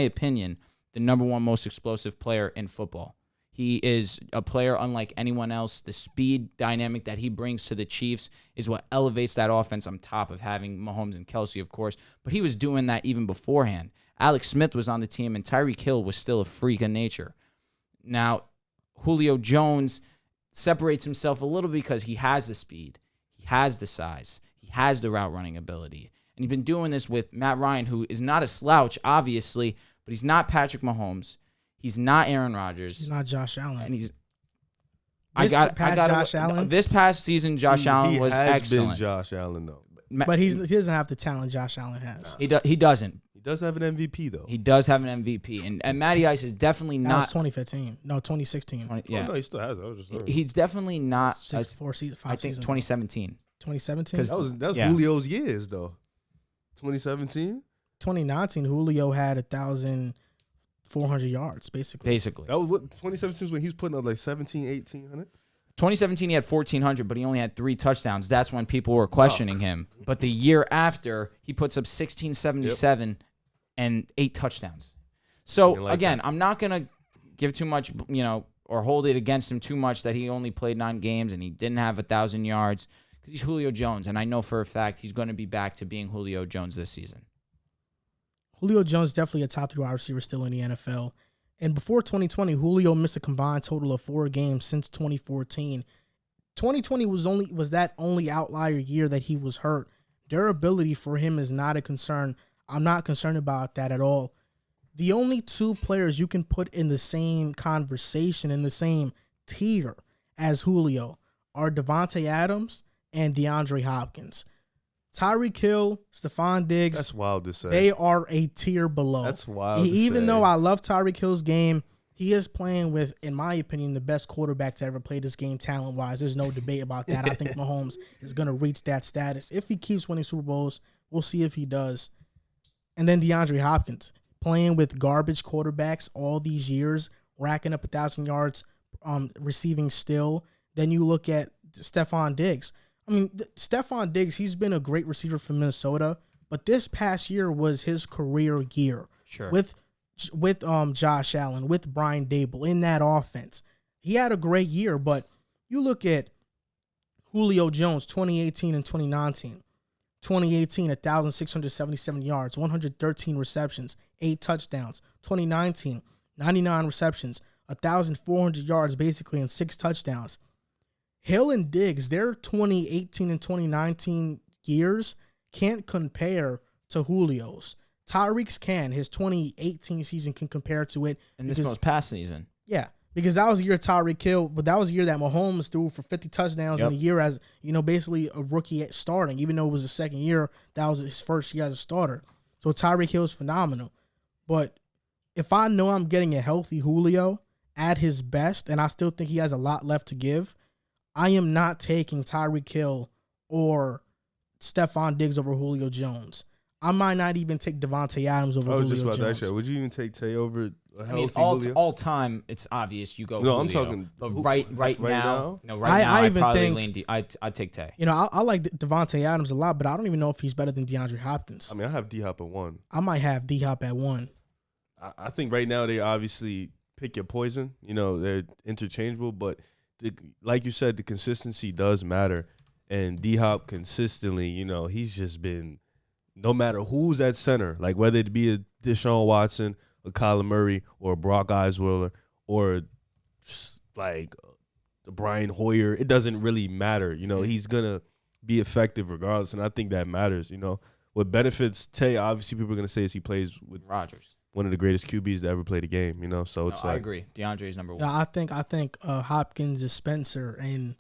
opinion, the number 1 most explosive player in football. He is a player unlike anyone else. The speed dynamic that he brings to the Chiefs is what elevates that offense on top of having Mahomes and Kelsey, of course. But he was doing that even beforehand. Alex Smith was on the team, and Tyreek Hill was still a freak of nature. Now, Julio Jones separates himself a little because he has the speed. He has the size. He has the route running ability. And he's been doing this with Matt Ryan, who is not a slouch, obviously, but he's not Patrick Mahomes. He's not Aaron Rodgers. He's not Josh Allen. And he's Josh Allen. This past season, Josh Allen was excellent. Been Josh Allen though, but he doesn't have the talent Josh Allen has. He doesn't. He does have an MVP though. He does have an MVP, and Matty Ice is definitely that not. Was 2015. No, 2016. Yeah, oh, no, he still has it. I was just saying. He's definitely not. 4 seasons. 5 I think seasons. 2017. 2017. That was Julio's years though. 2017. 2019. Julio had 1,400 yards basically. That was what 2017 was when he was putting up like 1,700, 1,800. 2017, he had 1,400, but he only had 3 touchdowns. That's when people were questioning him. But the year after, he puts up 1,677 and 8 touchdowns. So, again, I'm not going to give too much, or hold it against him too much that he only played 9 games and he didn't have 1,000 yards because he's Julio Jones. And I know for a fact he's going to be back to being Julio Jones this season. Julio Jones definitely a top 3 wide receiver still in the NFL. And before 2020, Julio missed a combined total of 4 games since 2014. 2020 was that only outlier year that he was hurt. Durability for him is not a concern. I'm not concerned about that at all. The only 2 players you can put in the same conversation, in the same tier as Julio, are Devontae Adams and DeAndre Hopkins. Tyreek Hill, Stephon Diggs. That's wild to say. They are a tier below. That's wild. Even though I love Tyreek Hill's game, he is playing with, in my opinion, the best quarterback to ever play this game talent-wise. There's no debate about that. I think Mahomes is going to reach that status. If he keeps winning Super Bowls, we'll see if he does. And then DeAndre Hopkins, playing with garbage quarterbacks all these years, racking up 1,000 yards, receiving still. Then you look at Stephon Diggs. I mean, Stephon Diggs, he's been a great receiver for Minnesota, but this past year was his career year. Sure. With Josh Allen, with Brian Dable in that offense. He had a great year, but you look at Julio Jones, 2018 and 2019. 2018, 1,677 yards, 113 receptions, 8 touchdowns. 2019, 99 receptions, 1,400 yards basically, and 6 touchdowns. Hill and Diggs, their 2018 and 2019 years can't compare to Julio's. Tyreek's can. His 2018 season can compare to it. And this most past season. Yeah, because that was the year Tyreek Hill, but that was the year that Mahomes threw for 50 touchdowns in a year as, basically a rookie starting. Even though it was his second year, that was his first year as a starter. So Tyreek Hill is phenomenal. But if I know I'm getting a healthy Julio at his best, and I still think he has a lot left to give, I am not taking Tyreek Hill or Stephon Diggs over Julio Jones. I might not even take Devontae Adams over Julio Jones. I was just about to ask you, would you even take Tay over a healthy Julio? all time, it's obvious you go Julio. No, I'm talking. But right now, I probably I'd take Tay. I like Devontae Adams a lot, but I don't even know if he's better than DeAndre Hopkins. I mean, I have D-Hop at 1. I might have D-Hop at 1. I think right now they obviously pick your poison. They're interchangeable, but like you said, the consistency does matter. And D-Hop consistently, he's just been, no matter who's at center, like whether it be a Deshaun Watson, a Kyler Murray, or a Brock Osweiler, or like the Brian Hoyer, it doesn't really matter. He's going to be effective regardless, and I think that matters. What benefits Tay, obviously people are going to say, is he plays with Rodgers, one of the greatest QBs to ever play the game, so it's like. I agree. DeAndre is number 1. Yeah, I think Hopkins is Spencer and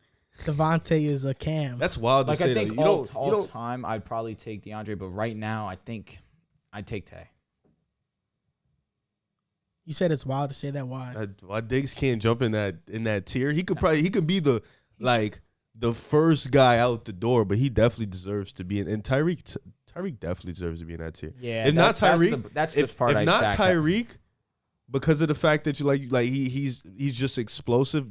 Devontae is a Cam. That's wild to say. I think all time I'd probably take DeAndre, but right now I think I'd take Tay. You said it's wild to say that. Why? Why Diggs can't jump in that tier? He could be the first guy out the door, but he definitely deserves to be in. And Tyreek definitely deserves to be in that tier. Yeah, if not Tyreek, that's the part. If I not Tyreek, because of the fact that he's just explosive.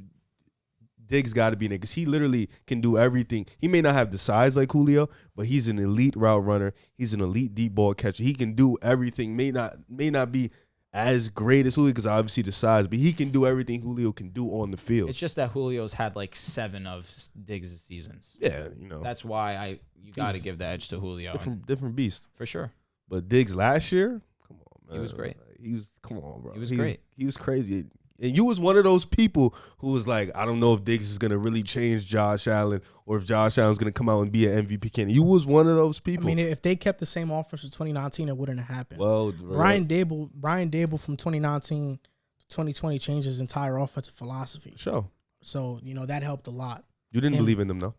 Diggs got to be in it because he literally can do everything. He may not have the size like Julio, but he's an elite route runner. He's an elite deep ball catcher. He can do everything. May not be as great as Julio because obviously the size, but he can do everything Julio can do on the field. It's just that Julio's had like 7 of Diggs' seasons. Yeah, That's why you got to give the edge to Julio. Different beast. For sure. But Diggs last year, come on, man. He was great. Come on, bro. He was great. He was crazy. And you was one of those people who was like, I don't know if Diggs is going to really change Josh Allen or if Josh Allen's going to come out and be an MVP candidate. You was one of those people. I mean, if they kept the same offense for 2019, it wouldn't have happened. Well, Brian Dable from 2019 to 2020 changed his entire offensive philosophy. Sure. So, that helped a lot. You didn't believe in them, though?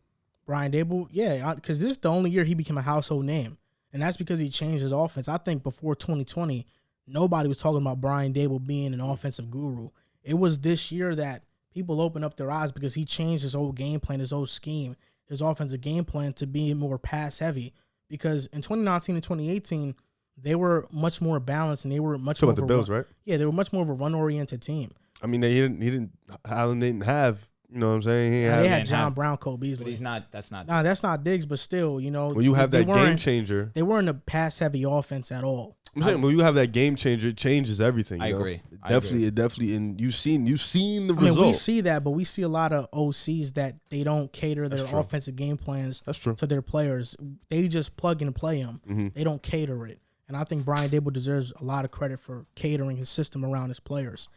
Brian Dable, yeah, because this is the only year he became a household name. And that's because he changed his offense. I think before 2020, nobody was talking about Brian Dable being an offensive guru. It was this year that people opened up their eyes because he changed his whole game plan, his whole scheme, his offensive game plan to be more pass heavy. Because in 2019 and 2018, they were much more balanced and they were much more about the Bills, right? Yeah, they were much more of a run oriented team. I mean, Allen didn't have You know what I'm saying? He They had, had John Brown, Cole But Beasley. he's not. That's not. No, that's not Diggs, but still, when you have that game changer. They weren't a pass-heavy offense at all. I'm saying when you have that game changer, it changes everything. I you know? agree. It definitely, and you've seen the I result. mean, we see that, but we see a lot of OCs that they don't cater their offensive game plans to their players. They just plug and play them. Mm-hmm. They don't cater it. And I think Brian Dable deserves a lot of credit for catering his system around his players.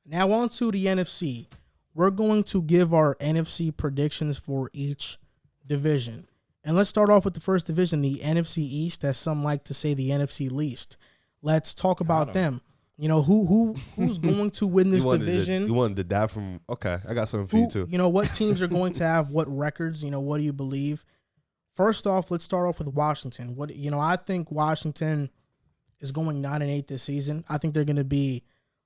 Now on to the NFC. We're going to give our NFC predictions for each division. And let's start off with the first division, the NFC East, as some like to say the NFC least. Let's talk about them. You know, who's going to win this division? You wanted to die from, okay, I got something for you too. You know, what teams are going to have what records? You know, what do you believe? First off, let's start off with Washington. I think Washington is going 9-8 this season. I think they're going to be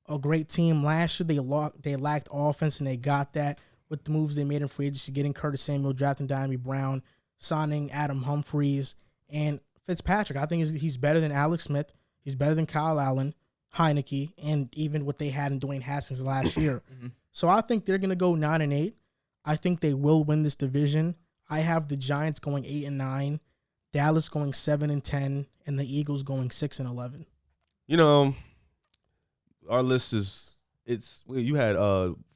a great team. Last year, they lacked offense, and they got that with the moves they made in free agency, getting Curtis Samuel, drafting Diami Brown, signing Adam Humphries, and Fitzpatrick. I think he's better than Alex Smith. He's better than Kyle Allen, Heineke, and even what they had in Dwayne Haskins last year. So I think they're going to go 9-8. I think they will win this division. I have the Giants going 8-9, Dallas going 7-10, and the Eagles going 6-11. You know, our list you had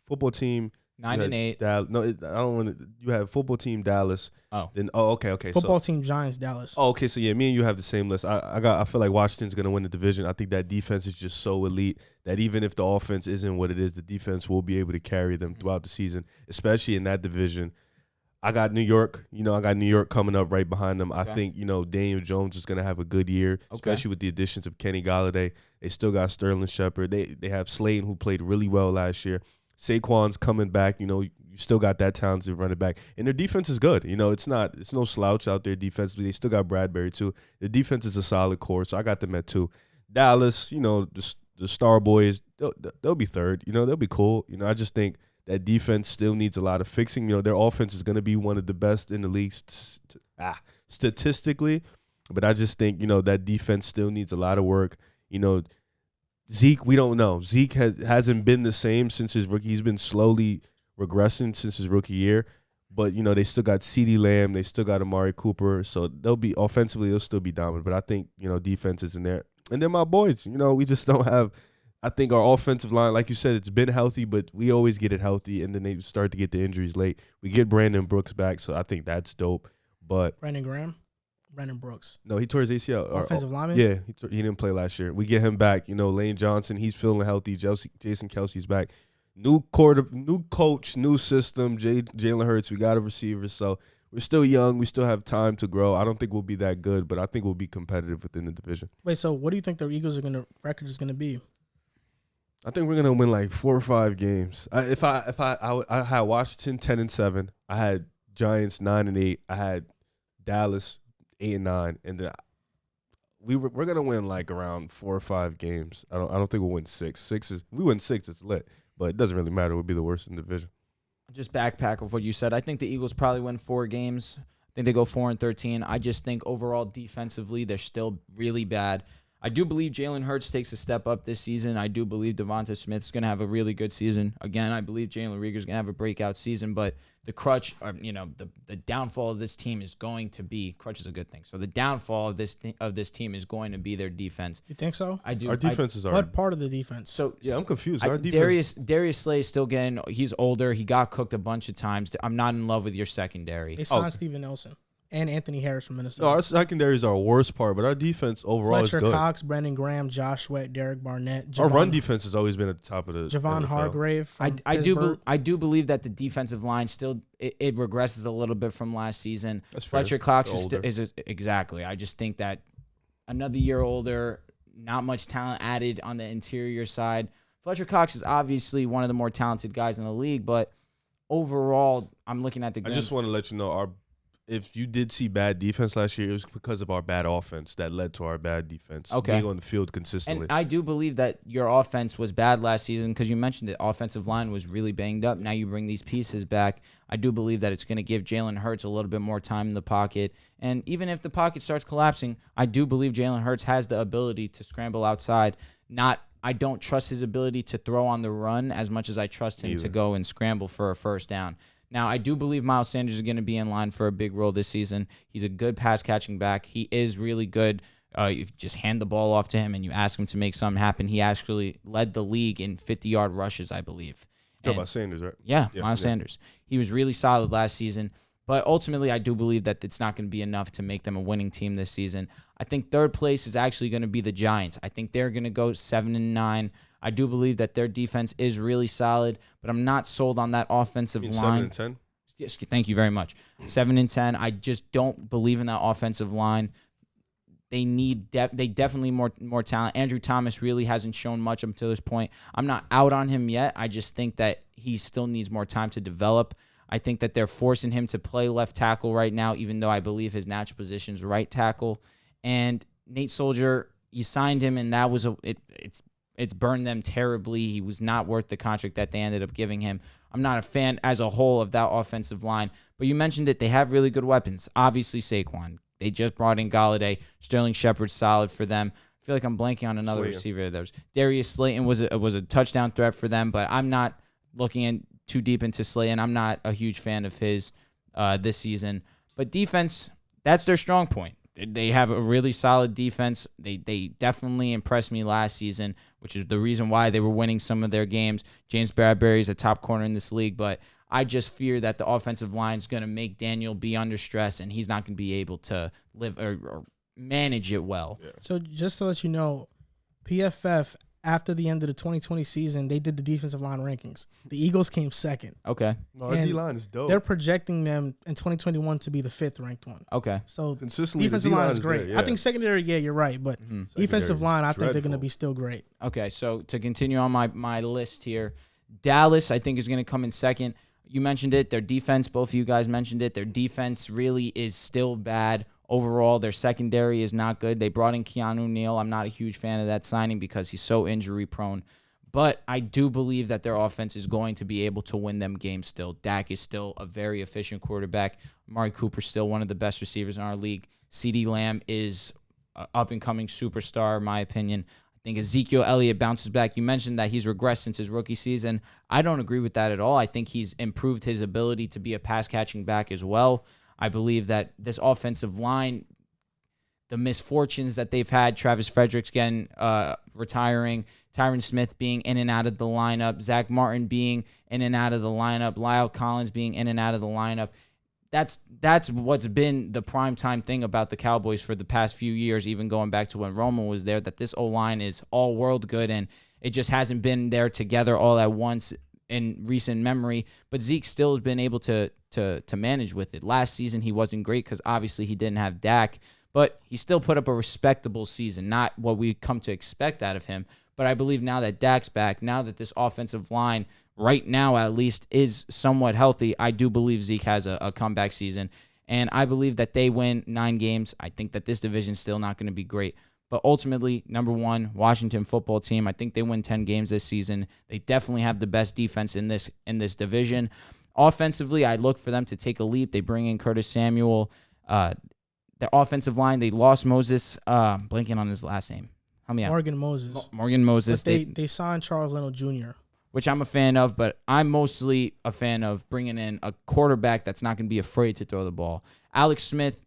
football team 9-8. I don't want to. You have football team Dallas. Oh. Then okay. Football team Giants Dallas. Oh, okay. So yeah, me and you have the same list. I feel like Washington's gonna win the division. I think that defense is just so elite that even if the offense isn't what it is, the defense will be able to carry them throughout the season, especially in that division. I got New York. I got New York coming up right behind them. I think, Daniel Jones is going to have a good year, especially with the additions of Kenny Golladay. They still got Sterling Shepard. They have Slayton, who played really well last year. Saquon's coming back. You still got that talented running back. And their defense is good. It's no slouch out there defensively. They still got Bradbury, too. The defense is a solid core, so I got them at 2. Dallas, the Star Boys, they'll be 3rd. They'll be cool. I just think that defense still needs a lot of fixing. Their offense is going to be one of the best in the league statistically. But I just think, that defense still needs a lot of work. Zeke, we don't know. Zeke hasn't been the same since his rookie. He's been slowly regressing since his rookie year. But, they still got CeeDee Lamb. They still got Amari Cooper. So offensively, they'll still be dominant. But I think, defense is in there. And then my boys, we just don't have – I think our offensive line, like you said, it's been healthy, but we always get it healthy, and then they start to get the injuries late. We get Brandon Brooks back, so I think that's dope. But Brandon Brooks. No, he tore his ACL. Offensive lineman? Yeah, he didn't play last year. We get him back. Lane Johnson, he's feeling healthy. Jason Kelsey's back. New coach, new system. Jalen Hurts, we got a receiver, so we're still young. We still have time to grow. I don't think we'll be that good, but I think we'll be competitive within the division. Wait, so what do you think the Eagles' record is going to be? I think we're gonna win like 4 or 5 games. I had Washington 10-7. I had Giants 9-8. I had Dallas 8-9, and then we're gonna win like around 4 or 5 games. I don't think we'll win 6. We win 6, it's lit, but it doesn't really matter. We'll be the worst in the division. Just backpack of what you said. I think the Eagles probably win 4 games. I think they go 4-13. I just think overall defensively they're still really bad. I do believe Jalen Hurts takes a step up this season. I do believe Devonta Smith's going to have a really good season. Again, I believe Jalen Reagor's going to have a breakout season, but the crutch, the downfall of this team is going to be, crutch is a good thing. So the downfall of this team is going to be their defense. You think so? I do. Our defense is what part of the defense? So yeah, I'm confused. Our defense. Darius Slay is still getting, he's older. He got cooked a bunch of times. I'm not in love with your secondary. They signed Steven Nelson and Anthony Harris from Minnesota. No, our secondary is our worst part, but our defense overall is good. Fletcher Cox, Brendan Graham, Josh Sweat, Derek Barnett. Our run defense has always been at the top of the Javon NFL. Hargrave. I do believe that the defensive line still it regresses a little bit from last season. That's fair. Fletcher Cox is exactly. I just think that another year older, not much talent added on the interior side. Fletcher Cox is obviously one of the more talented guys in the league, but overall, I'm looking at the. I just want to let you know if you did see bad defense last year, it was because of our bad offense that led to our bad defense. Okay. Being on the field consistently. And I do believe that your offense was bad last season because you mentioned the offensive line was really banged up. Now you bring these pieces back. I do believe that it's going to give Jalen Hurts a little bit more time in the pocket. And even if the pocket starts collapsing, I do believe Jalen Hurts has the ability to scramble outside. I don't trust his ability to throw on the run as much as I trust him to go and scramble for a first down. Now, I do believe Miles Sanders is going to be in line for a big role this season. He's a good pass-catching back. He is really good. If you just hand the ball off to him and you ask him to make something happen, he actually led the league in 50-yard rushes, I believe. Talk about Sanders, right? Yeah, Miles Sanders. He was really solid last season. But ultimately, I do believe that it's not going to be enough to make them a winning team this season. I think third place is actually going to be the Giants. I think they're going to go 7-9. I do believe that their defense is really solid, but I'm not sold on that offensive line. 7-10? Yes, thank you very much. 7-10. I just don't believe in that offensive line. They need they definitely more talent. Andrew Thomas really hasn't shown much up to this point. I'm not out on him yet. I just think that he still needs more time to develop. I think that they're forcing him to play left tackle right now, even though I believe his natural position is right tackle. And Nate Soldier, you signed him, and that was it's burned them terribly. He was not worth the contract that they ended up giving him. I'm not a fan as a whole of that offensive line. But you mentioned it. They have really good weapons. Obviously, Saquon. They just brought in Galladay. Sterling Shepard's solid for them. I feel like I'm blanking on another receiver. There's Darius Slayton was a touchdown threat for them, but I'm not looking in too deep into Slayton. I'm not a huge fan of his this season. But defense, that's their strong point. They have a really solid defense. They definitely impressed me last season, which is the reason why they were winning some of their games. James Bradbury is a top corner in this league, but I just fear that the offensive line is going to make Daniel be under stress, and he's not going to be able to live or manage it well. Yeah. So just to let you know, PFF, after the end of the 2020 season, they did the defensive line rankings. The Eagles came second. Okay. No, our D-line is dope. They're projecting them in 2021 to be the 5th ranked one. Okay. So consistently, defensive line is great. I think secondary, you're right, but defensive line, I think they're going to be still great. Okay, so to continue on my list here, Dallas, I think, is going to come in second. You mentioned it. Their defense, both of you guys mentioned it. Their defense really is still bad. Overall, their secondary is not good. They brought in Keanu Neal. I'm not a huge fan of that signing because he's so injury-prone. But I do believe that their offense is going to be able to win them games still. Dak is still a very efficient quarterback. Amari Cooper's still one of the best receivers in our league. CeeDee Lamb is an up-and-coming superstar, in my opinion. I think Ezekiel Elliott bounces back. You mentioned that he's regressed since his rookie season. I don't agree with that at all. I think he's improved his ability to be a pass-catching back as well. I believe that this offensive line, the misfortunes that they've had, Travis Frederick's getting retiring, Tyron Smith being in and out of the lineup, Zach Martin being in and out of the lineup, Lyle Collins being in and out of the lineup. That's what's been the primetime thing about the Cowboys for the past few years, even going back to when Romo was there, that this O-line is all world good, and it just hasn't been there together all at once in recent memory. But Zeke still has been able to manage with it. Last season, he wasn't great because obviously he didn't have Dak, but he still put up a respectable season, not what we come to expect out of him. But I believe now that Dak's back, now that this offensive line, right now at least, is somewhat healthy, I do believe Zeke has a comeback season. And I believe that they win 9 games. I think that this division's still not going to be great. But ultimately, number one, Washington football team, I think they win 10 games this season. They definitely have the best defense in this division. Offensively, I look for them to take a leap. They bring in Curtis Samuel. Their offensive line, they lost Moses. Blanking on his last name. Help me out. Morgan Moses. Morgan Moses. But they signed Charles Leno Jr., which I'm a fan of, but I'm mostly a fan of bringing in a quarterback that's not going to be afraid to throw the ball. Alex Smith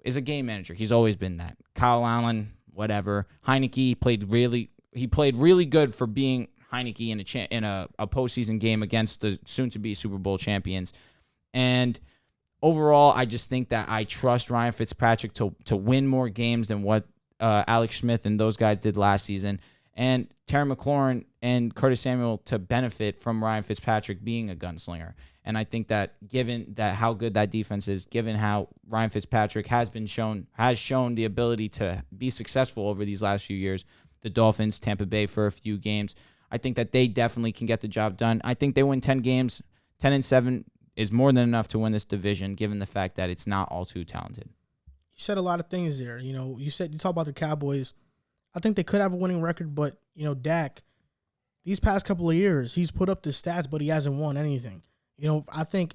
is a game manager. He's always been that. Kyle Allen, whatever. Heineke played really good for being Heineke in a postseason game against the soon-to-be Super Bowl champions. And overall, I just think that I trust Ryan Fitzpatrick to win more games than what Alex Smith and those guys did last season. And Terry McLaurin and Curtis Samuel to benefit from Ryan Fitzpatrick being a gunslinger. And I think that given that how good that defense is, given how Ryan Fitzpatrick has shown the ability to be successful over these last few years, the Dolphins, Tampa Bay for a few games, I think that they definitely can get the job done. I think they win 10 games. 10-7 is more than enough to win this division, given the fact that it's not all too talented. You said a lot of things there. You talk about the Cowboys. I think they could have a winning record, but, Dak, these past couple of years, he's put up the stats, but he hasn't won anything. I think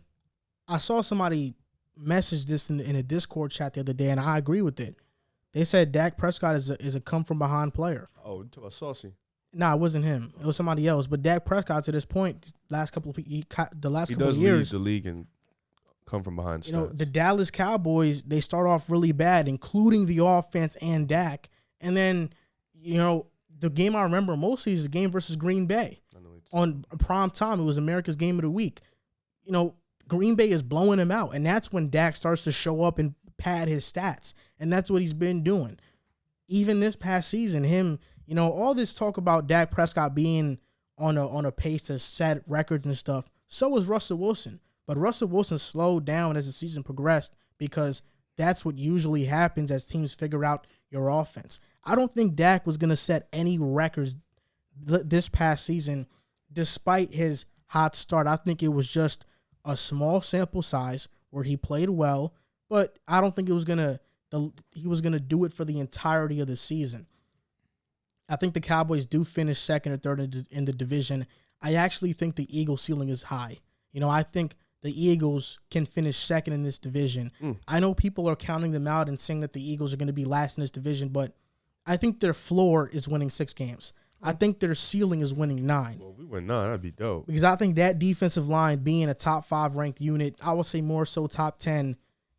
I saw somebody message this in a Discord chat the other day, and I agree with it. They said Dak Prescott is a come-from-behind player. Oh, you talk about Saucy. Nah, it wasn't him. It was somebody else. But Dak Prescott, to this point, the last couple of He years, lead the league and come from behind stats. The Dallas Cowboys, they start off really bad, including the offense and Dak. And then, the game I remember mostly is the game versus Green Bay. On prime time, it was America's game of the week. Green Bay is blowing him out, and that's when Dak starts to show up and pad his stats, and that's what he's been doing. Even this past season, all this talk about Dak Prescott being on a pace to set records and stuff, so was Russell Wilson. But Russell Wilson slowed down as the season progressed because that's what usually happens as teams figure out your offense. I don't think Dak was going to set any records this past season despite his hot start. I think it was just a small sample size where he played well, but I don't think he was gonna do it for the entirety of the season. I think the Cowboys do finish second or third in the division. I actually think the Eagles' ceiling is high. I think the Eagles can finish second in this division. I know people are counting them out and saying that the Eagles are going to be last in this division, but I think their floor is winning 6 games. I think their ceiling is winning 9. Well, if we win 9, that'd be dope. Because I think that defensive line being a top 5 ranked unit, I would say more so top 10,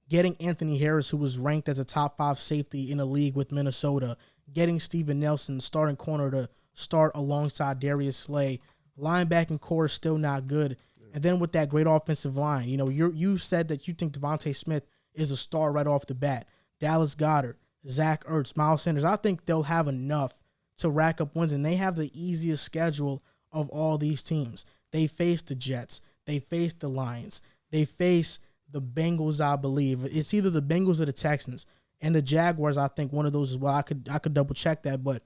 getting Anthony Harris, who was ranked as a top 5 safety in the league with Minnesota, getting Steven Nelson, starting corner, to start alongside Darius Slay. Linebacking core is still not good. And then with that great offensive line, you said that you think Devontae Smith is a star right off the bat. Dallas Goedert, Zach Ertz, Miles Sanders, I think they'll have enough to rack up wins, and they have the easiest schedule of all these teams. They face the Jets. They face the Lions. They face the Bengals, I believe. It's either the Bengals or the Texans. And the Jaguars, I think one of those as well. I could double check that, but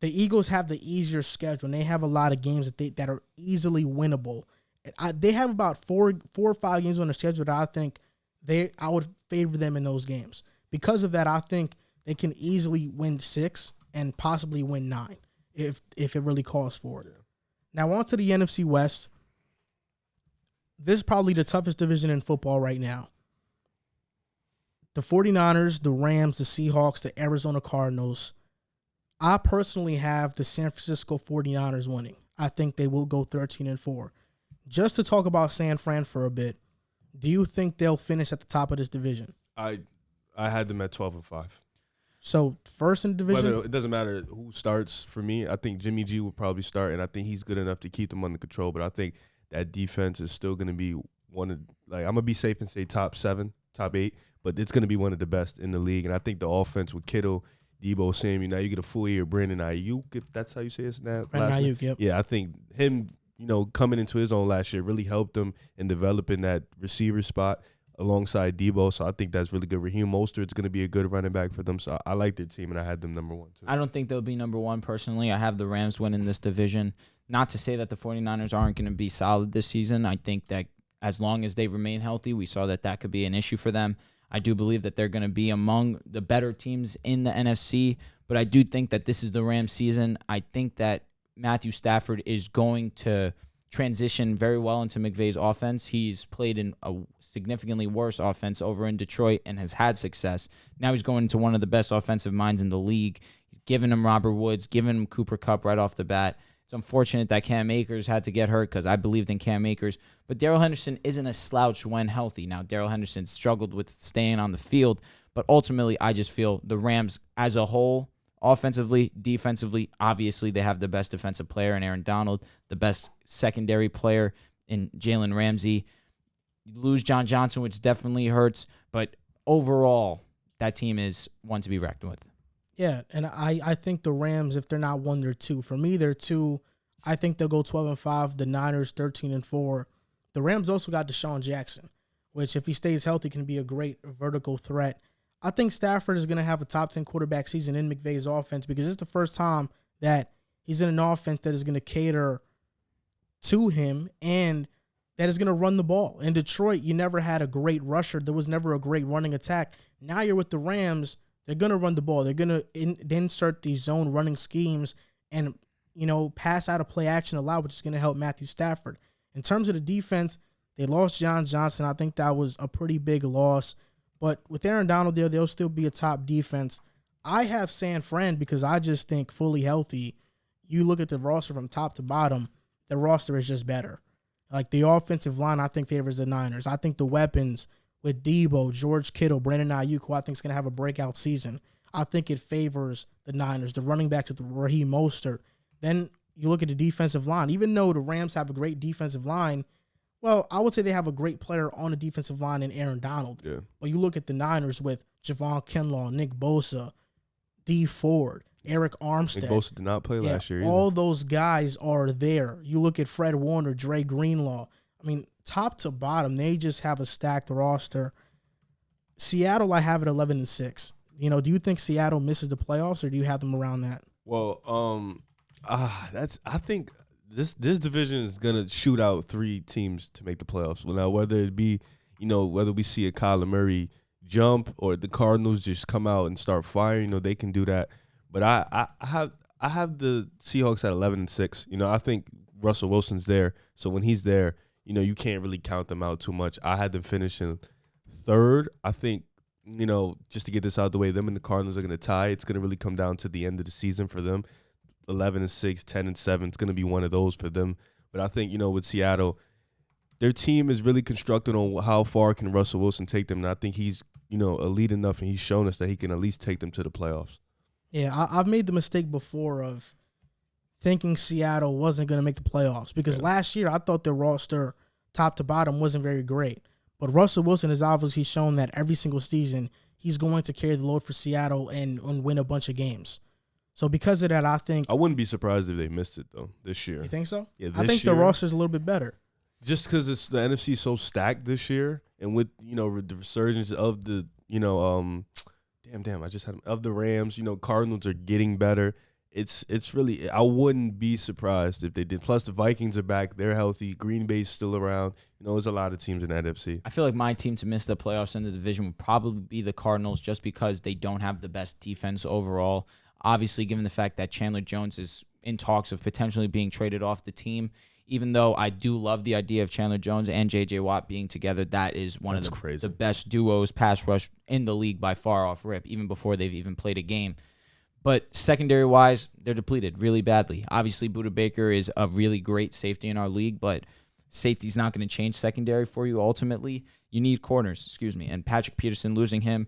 the Eagles have the easier schedule, and they have a lot of games that are easily winnable. They have about 4 or 5 games on the schedule that I think I would favor them in those games. Because of that, I think they can easily win 6 and possibly win 9 if it really calls for it. Now on to the NFC West. This is probably the toughest division in football right now. The 49ers, the Rams, the Seahawks, the Arizona Cardinals. I personally have the San Francisco 49ers winning. I think they will go 13-4. Just to talk about San Fran for a bit, do you think they'll finish at the top of this division? I had them at 12-5. So first in the division, it doesn't matter who starts for me. I think Jimmy G will probably start, and I think he's good enough to keep them under control. But I think that defense is still going to be one of, I'm gonna be safe and say top 7, top 8, but it's going to be one of the best in the league. And I think the offense with Kittle, Debo Samuel, now you get a full year of Brandon Ayuk, if that's how you say his name. Brandon Ayuk, yep. Yeah, I think him, coming into his own last year really helped him in developing that receiver spot alongside Debo, so I think that's really good. Raheem Mostert's going to be a good running back for them, so I like their team, and I had them number 1, too. I don't think they'll be number 1 personally. I have the Rams winning this division. Not to say that the 49ers aren't going to be solid this season. I think that as long as they remain healthy, we saw that could be an issue for them. I do believe that they're going to be among the better teams in the NFC, but I do think that this is the Rams season. I think that Matthew Stafford is going to transition very well into McVay's offense. He's played in a significantly worse offense over in Detroit and has had success. Now he's going into one of the best offensive minds in the league. He's giving him Robert Woods, giving him Cooper Kupp right off the bat. It's unfortunate that Cam Akers had to get hurt because I believed in Cam Akers. But Darrell Henderson isn't a slouch when healthy. Now, Darrell Henderson struggled with staying on the field, but ultimately I just feel the Rams as a whole, offensively, defensively, obviously they have the best defensive player in Aaron Donald, the best secondary player in Jalen Ramsey. You lose John Johnson, which definitely hurts, but overall, that team is one to be reckoned with. Yeah, and I think the Rams, if they're not 1, they're 2. For me, they're 2. I think they'll go 12-5. The Niners 13-4. The Rams also got Deshaun Jackson, which if he stays healthy can be a great vertical threat. I think Stafford is going to have a top 10 quarterback season in McVay's offense because it's the first time that he's in an offense that is going to cater to him and that is going to run the ball. In Detroit, you never had a great rusher. There was never a great running attack. Now you're with the Rams. They're going to run the ball. They're going to insert these zone running schemes and, pass out of play action a lot, which is going to help Matthew Stafford. In terms of the defense, they lost John Johnson. I think that was a pretty big loss. But with Aaron Donald there, they'll still be a top defense. I have San Fran because I just think fully healthy, you look at the roster from top to bottom, the roster is just better. Like the offensive line, I think favors the Niners. I think the weapons with Debo, George Kittle, Brandon Ayuk, who I think is going to have a breakout season, I think it favors the Niners. The running backs with Raheem Mostert. Then you look at the defensive line. Even though the Rams have a great defensive line, well, I would say they have a great player on the defensive line in Aaron Donald. Yeah. But you look at the Niners with Javon Kinlaw, Nick Bosa, D Ford, Eric Armstead. Nick Bosa did not play last year either. All those guys are there. You look at Fred Warner, Dre Greenlaw. I mean, top to bottom, they just have a stacked roster. Seattle, I have it 11-6. You know, do you think Seattle misses the playoffs, or do you have them around that? Well, I think this division is gonna shoot out 3 teams to make the playoffs. Well, now whether it be, whether we see a Kyler Murray jump or the Cardinals just come out and start firing, they can do that. But I have the Seahawks at 11-6. I think Russell Wilson's there, so when he's there, you can't really count them out too much. I had them finishing 3rd. I think, just to get this out of the way, them and the Cardinals are going to tie. It's going to really come down to the end of the season for them. 11-6, 10-7. It's going to be one of those for them. But I think, with Seattle, their team is really constructed on how far can Russell Wilson take them. And I think he's, elite enough, and he's shown us that he can at least take them to the playoffs. Yeah, I've made the mistake before of thinking Seattle wasn't going to make the playoffs because last year I thought their roster top to bottom wasn't very great. But Russell Wilson has obviously shown that every single season he's going to carry the load for Seattle and win a bunch of games. So because of that, I think... I wouldn't be surprised if they missed it, though, this year. You think so? Yeah, I think the roster's a little bit better. Just because it's the NFC so stacked this year, and with, the resurgence of the, I just had of the Rams, Cardinals are getting better. It's really, I wouldn't be surprised if they did. Plus, the Vikings are back. They're healthy. Green Bay's still around. There's a lot of teams in the NFC. I feel like my team to miss the playoffs in the division would probably be the Cardinals just because they don't have the best defense overall. Obviously, given the fact that Chandler Jones is in talks of potentially being traded off the team, even though I do love the idea of Chandler Jones and J.J. Watt being together, that is one of the best duos pass rush in the league by far off rip, even before they've even played a game. But secondary-wise, they're depleted really badly. Obviously, Budda Baker is a really great safety in our league, but safety's not going to change secondary for you ultimately. You need corners, and Patrick Peterson losing him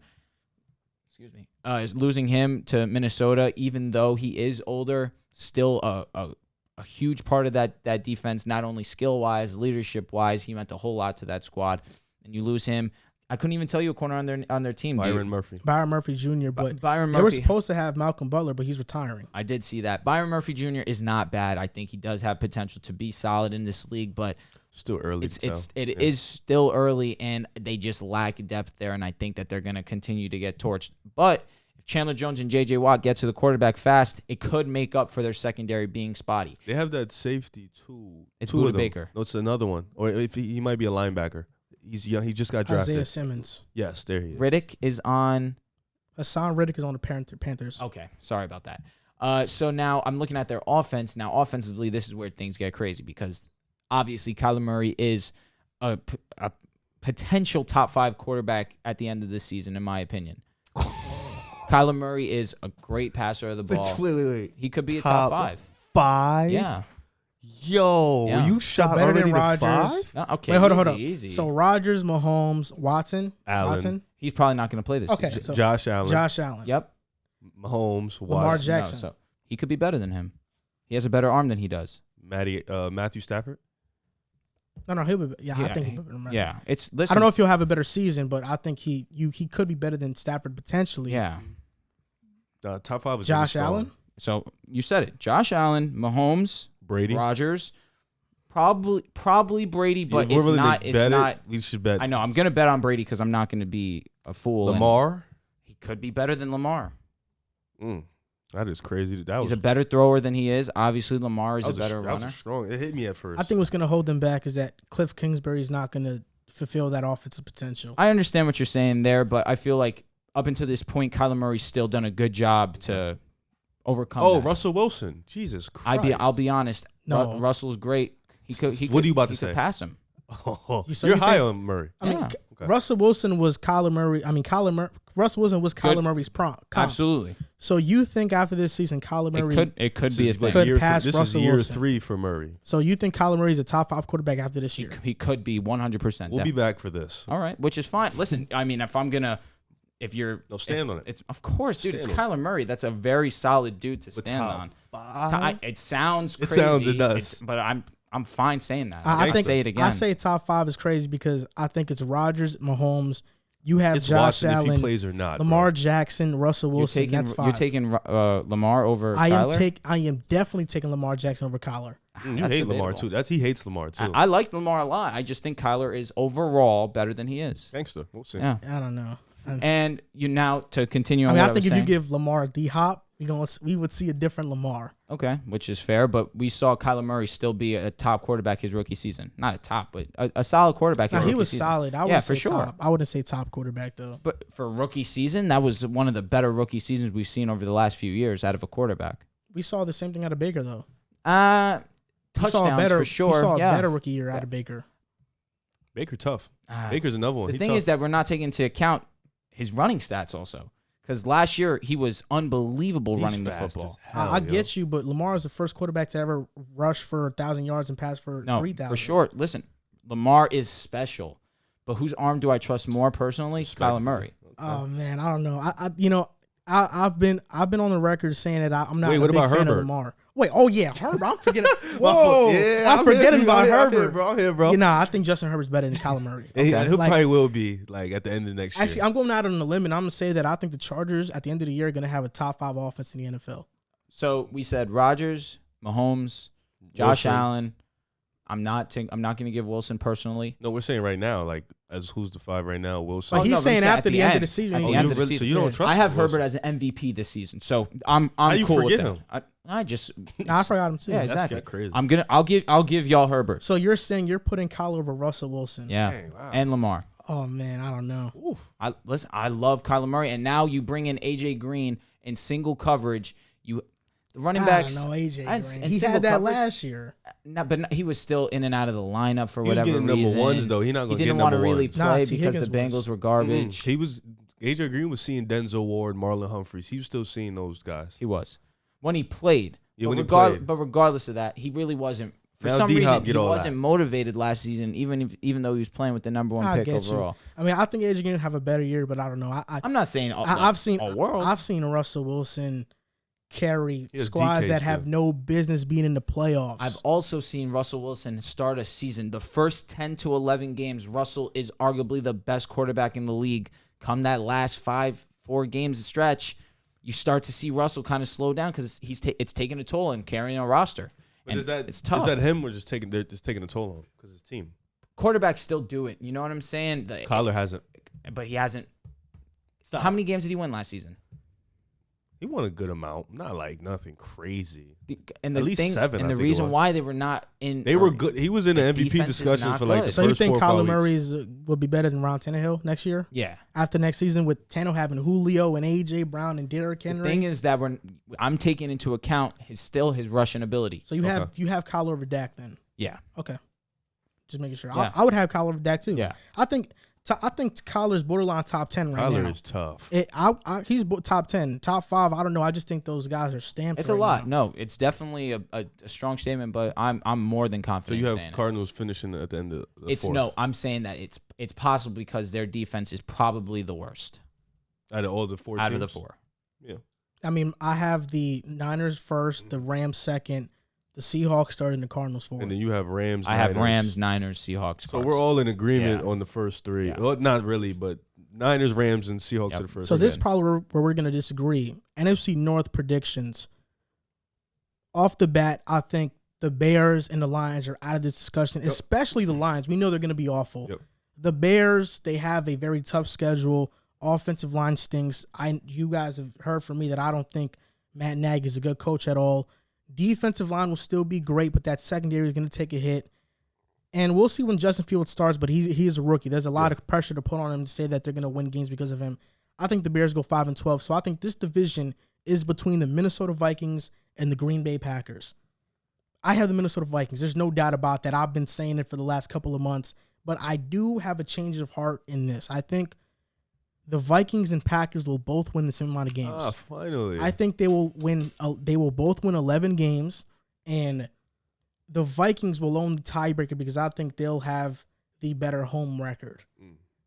to Minnesota, even though he is older, still a huge part of that defense, not only skill-wise, leadership-wise. He meant a whole lot to that squad. And you lose him. I couldn't even tell you a corner on their team. Byron Murphy Jr., but Byron Murphy. They were supposed to have Malcolm Butler, but he's retiring. I did see that. Byron Murphy Jr. is not bad. I think he does have potential to be solid in this league, but still early. It is still early, and they just lack depth there, and I think that they're going to continue to get torched. But if Chandler Jones and J.J. Watt get to the quarterback fast, it could make up for their secondary being spotty. They have that safety, too. It's Budda Baker. No, it's another one. Or if he might be a linebacker. He's young. He just got drafted. Isaiah Simmons. Yes, there he is. Riddick is on... Hassan Riddick is on the Panthers. Okay, sorry about that. So now I'm looking at their offense. Now, offensively, this is where things get crazy because obviously Kyler Murray is a potential top 5 quarterback at the end of this season, in my opinion. Kyler Murray is a great passer of the ball. Wait. He could be a top 5. 5? Yeah. Yo, you shot better already than Rodgers. 5? Okay, wait, hold on. Easy. So Rodgers, Mahomes, Watson. He's probably not going to play this Okay, season. so Josh Allen. Yep. Mahomes, Watson. Lamar Jackson. No, so he could be better than him. He has a better arm than he does. Matthew Stafford. No, he'll be. Yeah, I think he'll be better. Yeah, I don't know if he'll have a better season, but I think he could be better than Stafford potentially. Yeah. Top 5 was Josh really Allen. So you said it. Josh Allen, Mahomes, Brady, Rodgers, probably Brady, but yeah, it's not. It's not. We should bet. I know. I'm gonna bet on Brady because I'm not gonna be a fool. Lamar. He could be better than Lamar. That is crazy. He's a better thrower than he is. Obviously, Lamar is a better runner. That was strong. It hit me at first. I think what's gonna hold them back is that Cliff Kingsbury is not gonna fulfill that offensive potential. I understand what you're saying there, but I feel like up until this point, Kyler Murray's still done a good job to overcome that. Russell Wilson. Jesus Christ. I'll be honest. No. Russell's great. What are you about to say? He could pass him. You're high on Murray. I mean, Russell Wilson was Kyler Murray. Russell Wilson was Kyler Murray's comp. Absolutely. So you think after this season, Kyler Murray It could be a thing. could pass This Russell is year Wilson. 3 for Murray. So you think Kyler Murray's a top 5 quarterback after this year? He could be 100%. We'll be back for this. All right, which is fine. Listen, I mean, if you're stand on it. It's of course, dude. It's Stand on Kyler Murray. That's a very solid dude to stand on. It sounds crazy. It does. But I'm fine saying that. I think say it again. I say top 5 is crazy because I think it's Rodgers, Mahomes. You have It's Josh Watson Allen, if he plays or not. Lamar bro. Jackson, Russell Wilson. That's 5. You're taking Lamar over Kyler? I am definitely taking Lamar Jackson over Kyler. You That's hate Lamar debatable. too. He hates Lamar too. I like Lamar a lot. I just think Kyler is overall better than he is. Gangster. We'll see. Yeah. I don't know. And you now to continue on. I mean, what I think was if you saying, give Lamar D-Hop, we would see a different Lamar. okay, which is fair, but we saw Kyler Murray still be a top quarterback his rookie season. Not a top, but a solid quarterback. Now, his he rookie was season. solid. I would Yeah, say for sure. top. I wouldn't say top quarterback though. But for rookie season, that was one of the better rookie seasons we've seen over the last few years out of a quarterback. We saw the same thing out of Baker though. Touchdowns for for sure. We saw a yeah. better rookie year out of Baker. Baker tough. Ah, Baker's another one. The He thing tough. is that we're not taking into account his running stats also. Because last year he was unbelievable He's running the fast football. as hell, I yo. get you, but Lamar is the first quarterback to ever rush for 1,000 yards and pass for No, 3,000. for sure. Listen, Lamar is special, but whose arm do I trust more personally? Kyler Murray. Oh man, I don't know. I've been on the record saying that I'm not Wait, a what big about fan of Herbert? Lamar. Wait, oh yeah, Herbert. I'm forgetting. Whoa, I'm forgetting about Herbert. I'm here, bro. You know, I think Justin Herbert's better than Kyler Murray. He Like, probably will be like at the end of next year. Actually, I'm going out on a limb, and I'm gonna say that I think the Chargers at the end of the year are gonna have a top 5 offense in the NFL. So we said Rodgers, Mahomes, Josh Wilson. Allen. I'm not going to give Wilson personally. No, we're saying right now, like as who's the 5 right now? Wilson. But he's no, but saying I'm saying after at the the end of end. the season. At the he- end you of the really, so season. you don't trust I have Wilson. Herbert as an MVP this season, so I'm How you cool with forget that. him? I just Nah, I forgot him too. Yeah, That's exactly. crazy. I'll give y'all Herbert. So you're saying you're putting Kyler over Russell Wilson? Yeah, Dang, wow. and Lamar. Oh man, I don't know. Oof. I love Kyler Murray, and now you bring in AJ Green in single coverage. The running backs. I don't know AJ. and Green. He single had that coverage. last year. He was still in and out of the lineup for He was whatever getting reason. number ones though. He's not He going to get didn't want number to really ones. Nah, play T. because the Higgins Bengals was. were garbage. He was. AJ Green was seeing Denzel Ward, Marlon Humphreys. He was still seeing those guys. He was when he played. Yeah, but, when he played. but regardless of that, he really wasn't. For Now some D-Hop reason, get he all wasn't that. motivated last season, even though he was playing with the number 1 I pick get you. overall. I mean, I think AJ Green have a better year, but I don't know. I'm not saying I've seen a world. I've seen Russell Wilson carry He has squads DK that still. have no business being in the playoffs. I've also seen Russell Wilson start a season. The first 10 to 11 games, Russell is arguably the best quarterback in the league. Come that last 4 games stretch, you start to see Russell kind of slow down because it's taking a toll and carrying a roster. But And is that it's tough. Is that him or just taking a toll on because his team? Quarterbacks still do it. You know what I'm saying? Kyler hasn't. But he hasn't. How many games did he win last season? He won a good amount, not like nothing crazy. And the At least thing, 7, and I the think it reason was. why they were not in, They were good. He was in the MVP defense is discussions not for like good. the so you first think 4 or 5 Kyler weeks. Murray will be better than Ron Tannehill next year? Yeah. After next season, with Tannehill having Julio and AJ Brown and Derrick The Henry. thing is that I'm taking into account his rushing ability. So you have Kyler over Dak then? Yeah. Okay, just making sure. Yeah. I would have Kyler over Dak too. Yeah. I think Kyler's borderline top 10 right Kyler now. is tough. He's top 10, top 5. I don't know. I just think those guys are stamped. It's right a lot. now. No, it's definitely a strong statement, but I'm more than So confident you saying have it. Cardinals finishing at the end of the fourth. I'm saying that it's possible because their defense is probably the worst Out of all the 4 out of teams? the 4. Yeah. I mean, I have the Niners first, the Rams second, the Seahawks third, and the Cardinals fourth. And then you have Rams. I have Niners. Rams, Niners, Seahawks. So Cards. we're all in agreement Yeah. on the first 3. Yeah. Well, not really, but Niners, Rams, and Seahawks Yep. are the first. So this is again. probably where we're going to disagree. NFC North predictions. Off the bat, I think the Bears and the Lions are out of this discussion, especially the Lions. We know they're going to be awful. Yep. The Bears, they have a very tough schedule. Offensive line stinks. You guys have heard from me that I don't think Matt Nagy is a good coach at all. Defensive line will still be great, but that secondary is going to take a hit. And we'll see when Justin Fields starts, but he is a rookie. There's a lot of pressure to put on him to say that they're going to win games because of him. I think the Bears go 5-12. So I think this division is between the Minnesota Vikings and the Green Bay Packers. I have the Minnesota Vikings. There's no doubt about that. I've been saying it for the last couple of months, but I do have a change of heart in this. I think the Vikings and Packers will both win the same amount of games. Finally. I think they will win. They will both win 11 games, and the Vikings will own the tiebreaker because I think they'll have the better home record.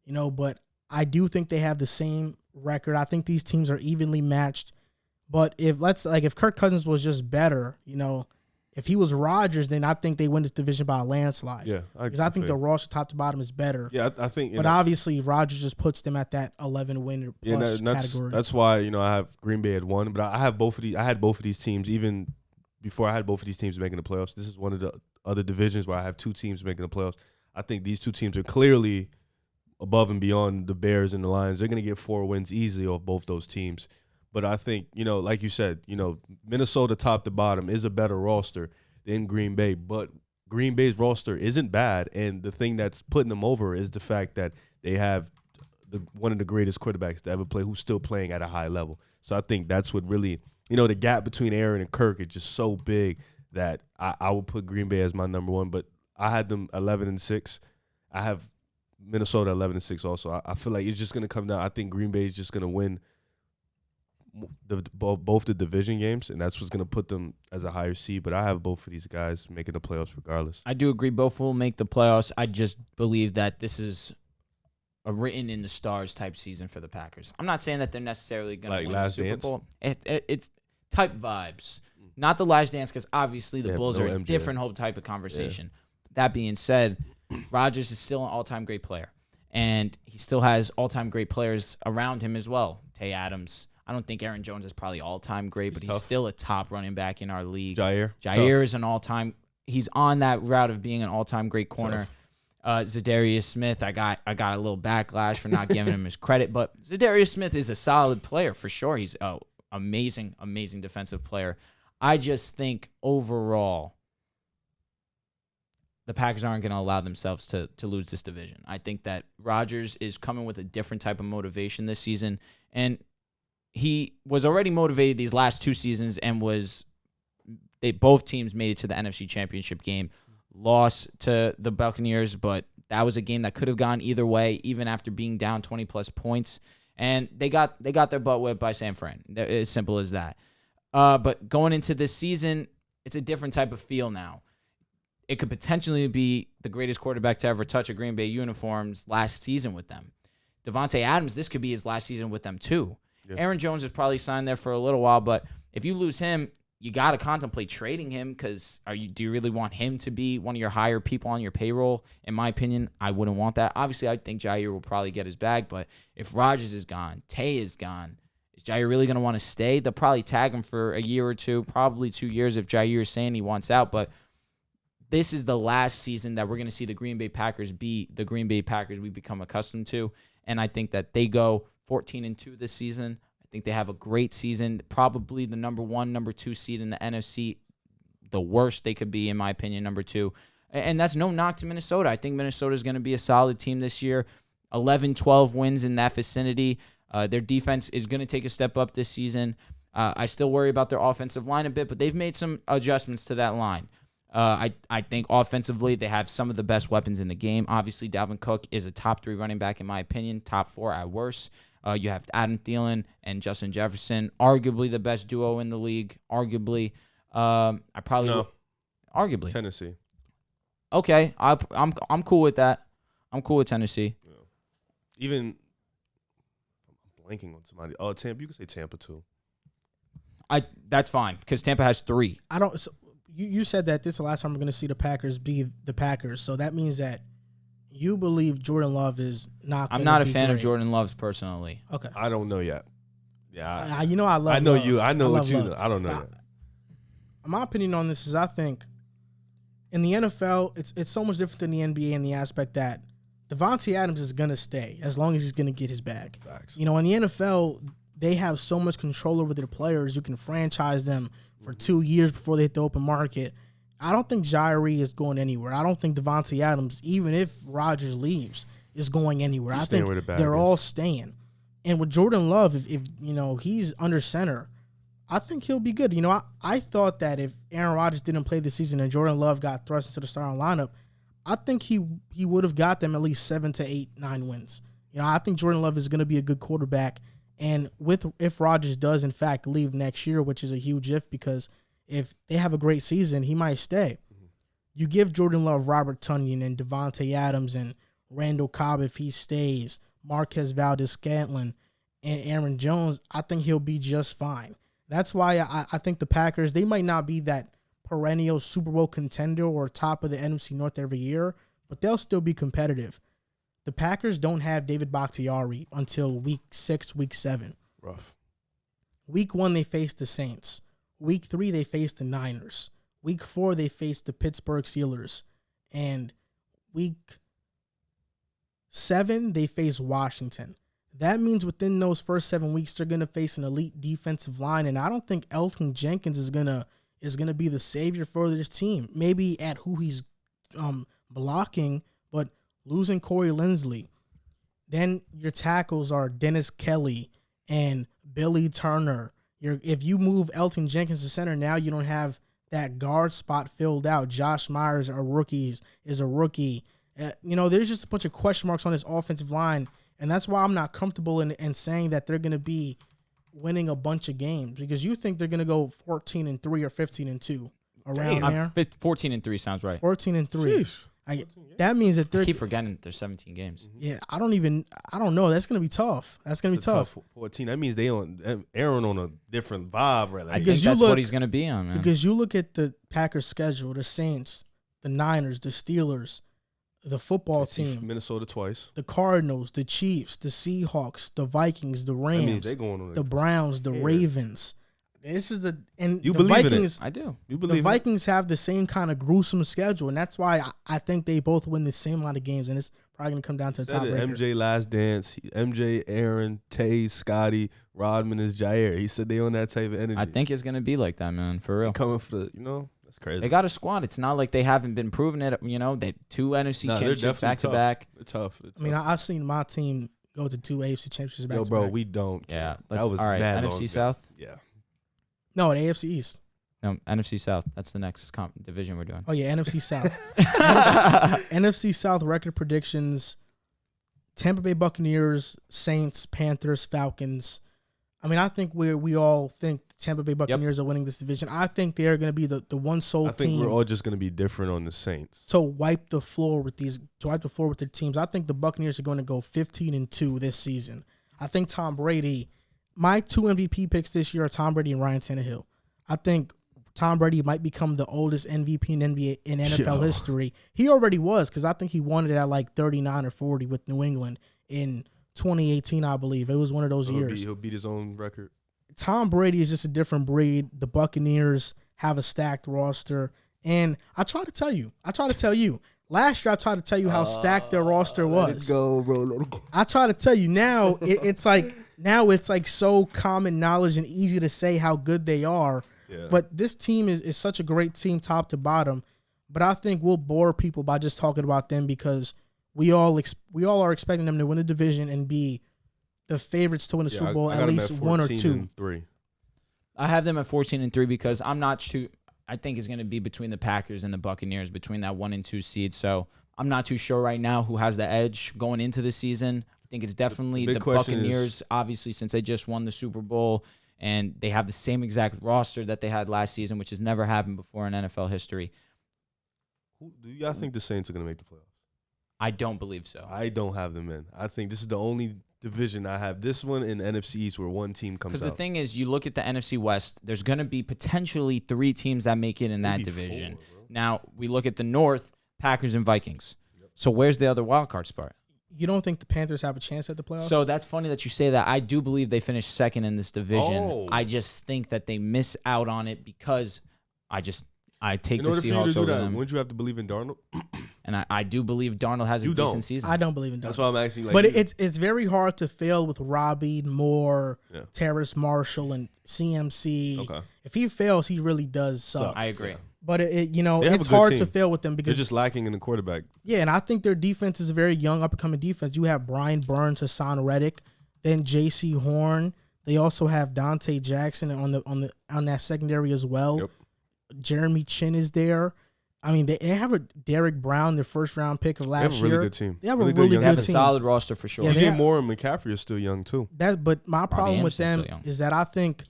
But I do think they have the same record. I think these teams are evenly matched. But if Kirk Cousins was just better, if he was Rodgers, then I think they win this division by a landslide. Yeah, because I think the roster top to bottom is better. Yeah, I think. But obviously, Rodgers just puts them at that 11 win plus category. That's why I have Green Bay at 1, but I have both of these. I had both of these teams even before I had both of these teams making the playoffs. This is one of the other divisions where I have two teams making the playoffs. I think these two teams are clearly above and beyond the Bears and the Lions. They're going to get 4 wins easily off both those teams. But I think, like you said, Minnesota top to bottom is a better roster than Green Bay. But Green Bay's roster isn't bad. And the thing that's putting them over is the fact that they have one of the greatest quarterbacks to ever play who's still playing at a high level. So I think that's what really, the gap between Aaron and Kirk is just so big that I will put Green Bay as my number 1. But I had them 11-6. I have Minnesota 11-6 also. I feel like it's just going to come down. I think Green Bay is just going to win both the division games, and that's what's going to put them as a higher seed. But I have both of these guys making the playoffs regardless. I do agree. Both will make the playoffs. I just believe that this is a written in the stars type season for the Packers. I'm not saying that they're necessarily going to win the Super Bowl. It's type vibes. Not the Last Dance, because obviously the Bulls are a different whole type of conversation. Yeah. That being said, Rodgers is still an all-time great player, and he still has all-time great players around him as well. Tay Adams. I don't think Aaron Jones is probably all-time great, but he's still a top running back in our league. Jair is an all-time. He's on that route of being an all-time great corner. Zadarius Smith, I got a little backlash for not giving him his credit, but Zadarius Smith is a solid player for sure. He's an amazing defensive player. I just think overall, the Packers aren't going to allow themselves to lose this division. I think that Rodgers is coming with a different type of motivation this season, and he was already motivated these last 2 seasons, and both teams made it to the NFC Championship game, lost to the Buccaneers, but that was a game that could have gone either way, even after being down 20-plus points, and they got their butt whipped by San Fran. As simple as that. But going into this season, it's a different type of feel now. It could potentially be the greatest quarterback to ever touch a Green Bay uniforms last season with them. Devontae Adams, this could be his last season with them too. Yeah. Aaron Jones is probably signed there for a little while, but if you lose him, you got to contemplate trading him because do you really want him to be one of your higher people on your payroll? In my opinion, I wouldn't want that. Obviously, I think Jair will probably get his bag, but if Rodgers is gone, Tay is gone, is Jair really going to want to stay? They'll probably tag him for a year or two, probably 2 years if Jair is saying he wants out, but this is the last season that we're going to see the Green Bay Packers be the Green Bay Packers we've become accustomed to, and I think that they go 14-2 this season. I think they have a great season, probably the number 1, number 2 seed in the NFC, the worst they could be, in my opinion, number 2. And that's no knock to Minnesota. I think Minnesota is going to be a solid team this year, 11-12 wins in that vicinity. Their defense is going to take a step up this season. I still worry about their offensive line a bit, but they've made some adjustments to that line. I think offensively they have some of the best weapons in the game. Obviously, Dalvin Cook is a top 3 running back in my opinion, top 4 at worst. You have Adam Thielen and Justin Jefferson, arguably the best duo in the league. Arguably, arguably Tennessee. Okay, I'm cool with that. I'm cool with Tennessee. Yeah. Even I'm blanking on somebody. Oh, Tampa. You could say Tampa too. That's fine because Tampa has 3. You said that this is the last time we're going to see the Packers be the Packers, so that means that you believe Jordan Love is not. I'm not a fan of Jordan Love's personally. Okay, I don't know yet. Yeah, I love. I know Love. you. I know what you Love. know. I don't know yet. My opinion on this is, I think in the NFL, it's so much different than the NBA in the aspect that Devontae Adams is going to stay as long as he's going to get his bag. Facts. In the NFL, they have so much control over their players. You can franchise them for 2 years before they hit the open market. I don't think Jair is going anywhere. I don't think Devontae Adams, even if Rodgers leaves, is going anywhere. I think they're all staying. And with Jordan Love, if he's under center, I think he'll be good. I thought that if Aaron Rodgers didn't play this season and Jordan Love got thrust into the starting lineup, I think he would have got them at least 7 to 8, 9 wins. I think Jordan Love is going to be a good quarterback. And if Rodgers does, in fact, leave next year, which is a huge if, because if they have a great season, he might stay. You give Jordan Love, Robert Tonyan, and Devontae Adams, and Randall Cobb if he stays, Marquez Valdes-Scantling, and Aaron Jones, I think he'll be just fine. That's why I think the Packers, they might not be that perennial Super Bowl contender or top of the NFC North every year, but they'll still be competitive. The Packers don't have David Bakhtiari until week 6, week 7. Rough. Week 1, they face the Saints. Week 3, they face the Niners. Week 4, they face the Pittsburgh Steelers. And week 7, they face Washington. That means within those first 7 weeks, they're going to face an elite defensive line. And I don't think Elton Jenkins is gonna be the savior for this team. Maybe at who he's blocking, but losing Corey Linsley. Then your tackles are Dennis Kelly and Billy Turner. If you move Elton Jenkins to center, now you don't have that guard spot filled out. Josh Myers is a rookie. There's just a bunch of question marks on this offensive line, and that's why I'm not comfortable in saying that they're going to be winning a bunch of games, because you think they're going to go 14-3 or 15-2 around there. 14-3 sounds right. 14-3. That means that they're. I keep forgetting there's 17 games. Yeah, I don't know. That's gonna be tough. That's gonna be tough. 14. That means Aaron on a different vibe, right? I think that's what he's gonna be on, man. Because you look at the Packers' schedule: the Saints, the Niners, the Steelers, the football team, Minnesota twice, the Cardinals, the Chiefs, the Seahawks, the Vikings, the Rams, the Browns, the Ravens. This is you believe Vikings, in it. I do. You believe the Vikings have the same kind of gruesome schedule, and that's why I think they both win the same amount of games, and it's probably gonna come down to a tiebreaker. MJ Last Dance, MJ, Aaron, Tay, Scotty, Rodman is Jair. He said they on that type of energy. I think it's gonna be like that, man. For real. Coming for that's crazy. They got a squad. It's not like they haven't been proving it. They 2 NFC championships back to back. They're tough. I've seen my team go to 2 AFC championships back to back. Bro, we don't. Yeah. That was all right. mad NFC South. Yeah. No, the AFC East. No, NFC South. That's the next division we're doing. Oh, yeah, NFC South. NFC South record predictions: Tampa Bay Buccaneers, Saints, Panthers, Falcons. I think we all think the Tampa Bay Buccaneers are winning this division. I think they're going to be the one sole team. I think we're all just going to be different on the Saints. To wipe the floor with their teams. I think the Buccaneers are going to go 15-2 this season. I think Tom Brady. My 2 MVP picks this year are Tom Brady and Ryan Tannehill. I think Tom Brady might become the oldest MVP in NFL history. He already was, because I think he won it at like 39 or 40 with New England in 2018, I believe. It was one of those years. He'll beat his own record. Tom Brady is just a different breed. The Buccaneers have a stacked roster. And I try to tell you. Last year, I tried to tell you how stacked their roster was. Let it go, bro. Let it go. I try to tell you now. It's like so common knowledge and easy to say how good they are. Yeah. But this team is such a great team, top to bottom. But I think we'll bore people by just talking about them, because we all are expecting them to win the division and be the favorites to win the Super Bowl, at least 1 or 2. I have them at 14-3 because I'm not too. I think it's going to be between the Packers and the Buccaneers, between that 1 and 2 seed. So I'm not too sure right now who has the edge going into the season. I think it's definitely the Buccaneers, obviously, since they just won the Super Bowl and they have the same exact roster that they had last season, which has never happened before in NFL history. Do y'all think the Saints are going to make the playoffs? I don't believe so. I don't have them in. I think this is the only division I have. This one in NFC East where one team comes out. Because the thing is, you look at the NFC West, there's going to be potentially 3 teams that make it in that division. 4, now, we look at the North, Packers and Vikings. Yep. So where's the other wild card spot? You don't think the Panthers have a chance at the playoffs? So that's funny that you say that. I do believe they finished second in this division. Oh. I just think that they miss out on it because I take in the order for you Seahawks to do over that, them. wouldn't you have to believe in Darnold? And I do believe Darnold has a decent season. I don't believe in Darnold. That's why I'm asking. But it's very hard to fail with Robbie, Moore, Terrace Marshall, and CMC. Okay. If he fails, he really does suck. I agree. But it's hard to fail with them because they're just lacking in the quarterback. Yeah, and I think their defense is a very young, up-and-coming defense. You have Brian Burns, Hassan Reddick, then J.C. Horn. They also have Dante Jackson on that secondary as well. Yep. Jeremy Chin is there. I mean, they have a Derek Brown, their first round pick of They have last a really year. good team. They have a Really good really young They have good a team. solid roster for sure. Yeah, they DJ have- Moore and McCaffrey are still young too. But my problem with Anderson's them still young. is that I think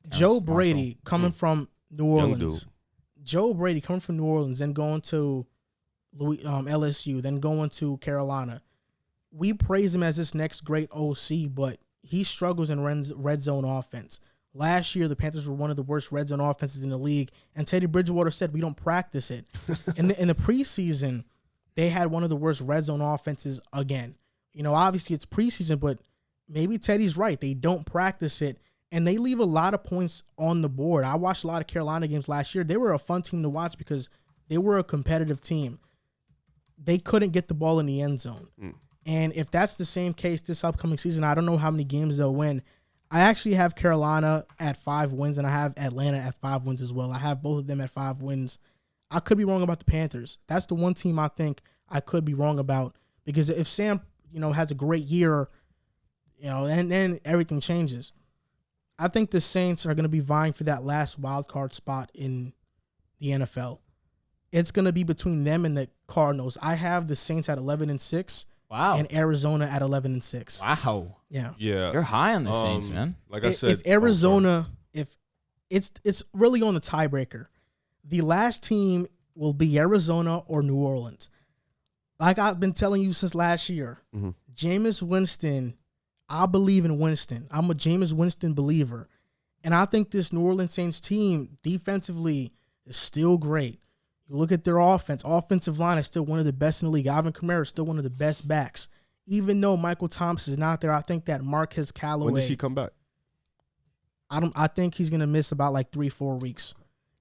Terrence Joe Brady coming from New Young Orleans, dude. Joe Brady coming from New Orleans and going to LSU, then going to Carolina. We praise him as this next great OC, but he struggles in red zone offense. Last year, the Panthers were one of the worst red zone offenses in the league, and Teddy Bridgewater said we don't practice it. in the preseason, they had one of the worst red zone offenses again. You know, obviously it's preseason, but maybe Teddy's right. They don't practice it, and they leave a lot of points on the board. I watched a lot of Carolina games last year. They were a fun team to watch because they were a competitive team. They couldn't get the ball in the end zone. And if that's the same case this upcoming season, I don't know how many games they'll win. I actually have Carolina at 5 wins, and I have Atlanta at 5 wins as well. I have both of them at 5 wins. I could be wrong about the Panthers. That's the one team I think I could be wrong about, because if Sam, has a great year, and then everything changes. I think the Saints are going to be vying for that last wild card spot in the NFL. It's going to be between them and the Cardinals. I have the Saints at 11-6. Wow. And Arizona at 11-6. Wow. Yeah. Yeah. You're high on the Saints, man. Like I said, if Arizona, if it's really on the tiebreaker, the last team will be Arizona or New Orleans. Like I've been telling you since last year, Jameis Winston, I believe in Winston. I'm a Jameis Winston believer. And I think this New Orleans Saints team defensively is still great. You look at their offense. Offensive line is still one of the best in the league. Alvin Kamara is still one of the best backs. Even though Michael Thomas is not there, I think that Marquez Callaway. when does he come back? I think he's gonna miss about like 3-4 weeks.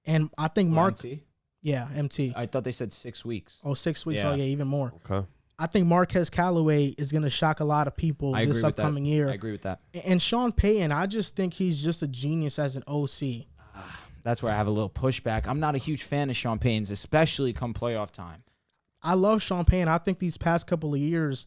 And I think MT? Yeah, MT. I thought they said 6 weeks. Oh, 6 weeks. Yeah. Oh, yeah, even more. Okay. I think Marquez Callaway is going to shock a lot of people I agree this with that. upcoming year. I agree with that. And Sean Payton, I just think he's just a genius as an OC. That's where I have a little pushback. I'm not a huge fan of Sean Payton's, especially come playoff time. I love Sean Payton. I think these past couple of years,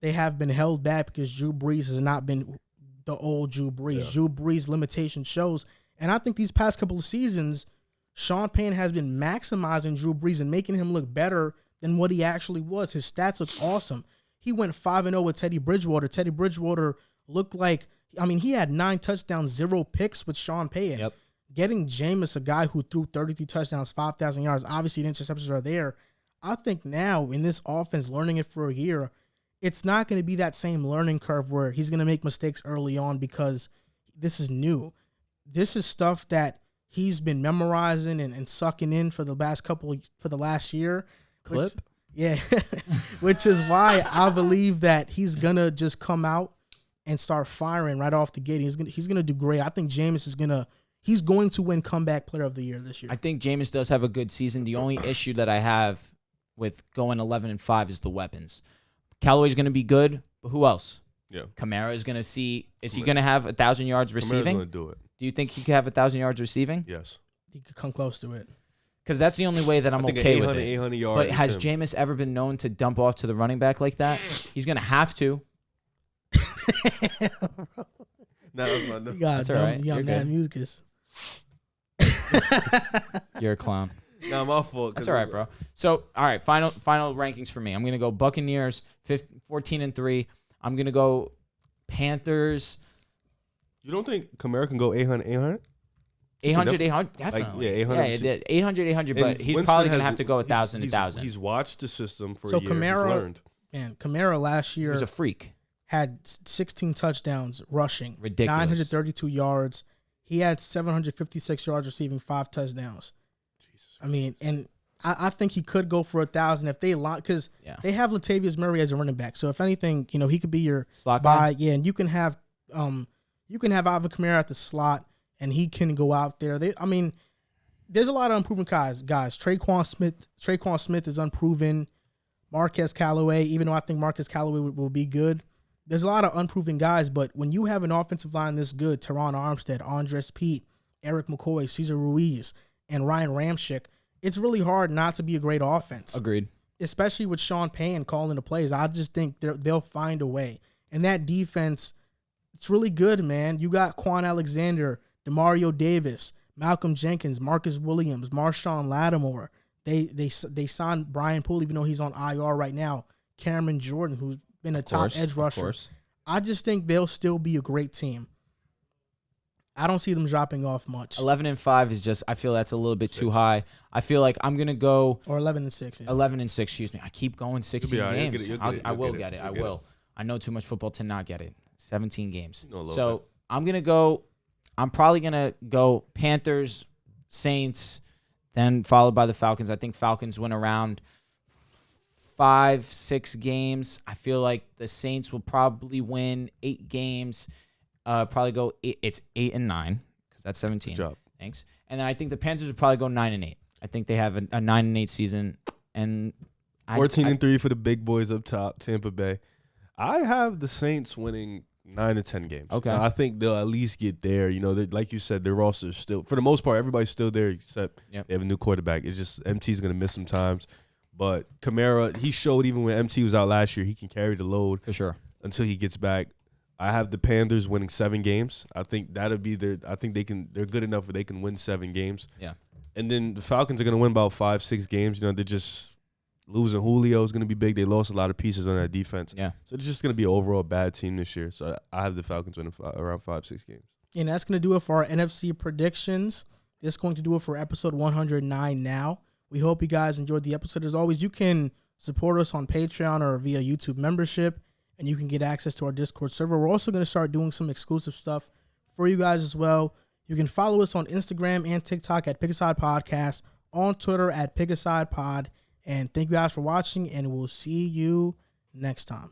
they have been held back because Drew Brees has not been the old Drew Brees. Yeah. Drew Brees' limitation shows. And I think these past couple of seasons, Sean Payton has been maximizing Drew Brees and making him look better than what he actually was. His stats look awesome. He went 5-0 with Teddy Bridgewater. Teddy Bridgewater looked like, he had 9 touchdowns, 0 picks with Sean Payton. Yep. Getting Jameis, a guy who threw 33 touchdowns, 5,000 yards, obviously the interceptions are there. I think now in this offense, learning it for a year, it's not going to be that same learning curve where he's going to make mistakes early on because this is new. This is stuff that he's been memorizing and sucking in for the last year. Clip? Which is why I believe that he's going to just come out and start firing right off the gate. He's going to do great. I think Jameis he's going to win comeback player of the year this year. I think Jameis does have a good season. The only issue that I have with going 11-5 is the weapons. Callaway's going to be good, but who else? Yeah. Kamara is going to see. Is he going to have 1,000 yards receiving? Kamara's gonna do it. Do you think he could have 1,000 yards receiving? Yes. He could come close to it. Because that's the only way that I'm I think okay 800, with it. 800 yards. But has is him. Jameis ever been known to dump off to the running back like that? He's going to have to. Nah, that's my You got That's all right. young You're man good. mucus. You're a clown. Nah, my fault. That's all right, bro. So, all right, final rankings for me. I'm going to go Buccaneers 14-3. I'm going to go Panthers You don't think Kamara can go 800, 800? 800, definitely. Like, yeah, 800. Yeah, it did. 800, but And he's Winston probably going to has- have to go 1,000, he's- 1,000. He's watched the system for So a year. Kamara- He's learned. Man, Kamara last He year was a freak. had 16 touchdowns rushing. Ridiculous. 932 yards. He had 756 yards receiving, 5 touchdowns. Jesus. And I think he could go for 1,000 if they line, because Yeah. they have Latavius Murray as a running back. So if anything, he could be your Slot guy? buy. Yeah, and you can have Alvin Kamara at the slot, and he can go out there. There's a lot of unproven guys. Traquan Smith is unproven. Marquez Callaway, even though I think Marquez Callaway will be good. There's a lot of unproven guys, but when you have an offensive line this good, Teron Armstead, Andres Pete, Eric McCoy, Cesar Ruiz, and Ryan Ramczyk, it's really hard not to be a great offense. Agreed. Especially with Sean Payton calling the plays. I just think they'll find a way. And that defense, it's really good, man. You got Quan Alexander, DeMario Davis, Malcolm Jenkins, Marcus Williams, Marshawn Lattimore. They signed Brian Poole, even though he's on IR right now. Cameron Jordan, who's been a top edge rusher. I just think they'll still be a great team. I don't see them dropping off much. 11-5 is just. I feel that's a little bit too high. I feel like I'm gonna go or 11-6. Yeah. 11-6. Excuse me. I keep going 16 games. I will get it. I will. I know too much football to not get it. 17 games. So I'm gonna go. I'm probably gonna go Panthers, Saints, then followed by the Falcons. I think Falcons win around 5-6 games. I feel like the Saints will probably win 8 games. Probably go. It's 8-9 because that's 17. Good job. Thanks. And then I think the Panthers would probably go 9-8. I think they have a 9-8 season. And 14-3 for the big boys up top, Tampa Bay. I have the Saints winning 9 to 10 games. Okay. Now, I think they'll at least get there. You know, like you said, their roster is still, for the most part, everybody's still there except they have a new quarterback. It's just MT's going to miss some times. But Kamara, he showed even when MT was out last year, he can carry the load for sure until he gets back. I have the Panthers winning 7 games. I think that'll be their. I think they're good enough where they can win 7 games. Yeah. And then the Falcons are going to win about 5-6 games. You know, they're just losing Julio is going to be big. They lost a lot of pieces on that defense. Yeah. So it's just going to be an overall bad team this year. So I have the Falcons winning around 5-6 games. And that's going to do it for our NFC predictions. This is going to do it for episode 109 now. We hope you guys enjoyed the episode. As always, you can support us on Patreon or via YouTube membership, and you can get access to our Discord server. We're also going to start doing some exclusive stuff for you guys as well. You can follow us on Instagram and TikTok at Pickaside Podcast, on Twitter at Pickaside Pod. And thank you guys for watching, and we'll see you next time.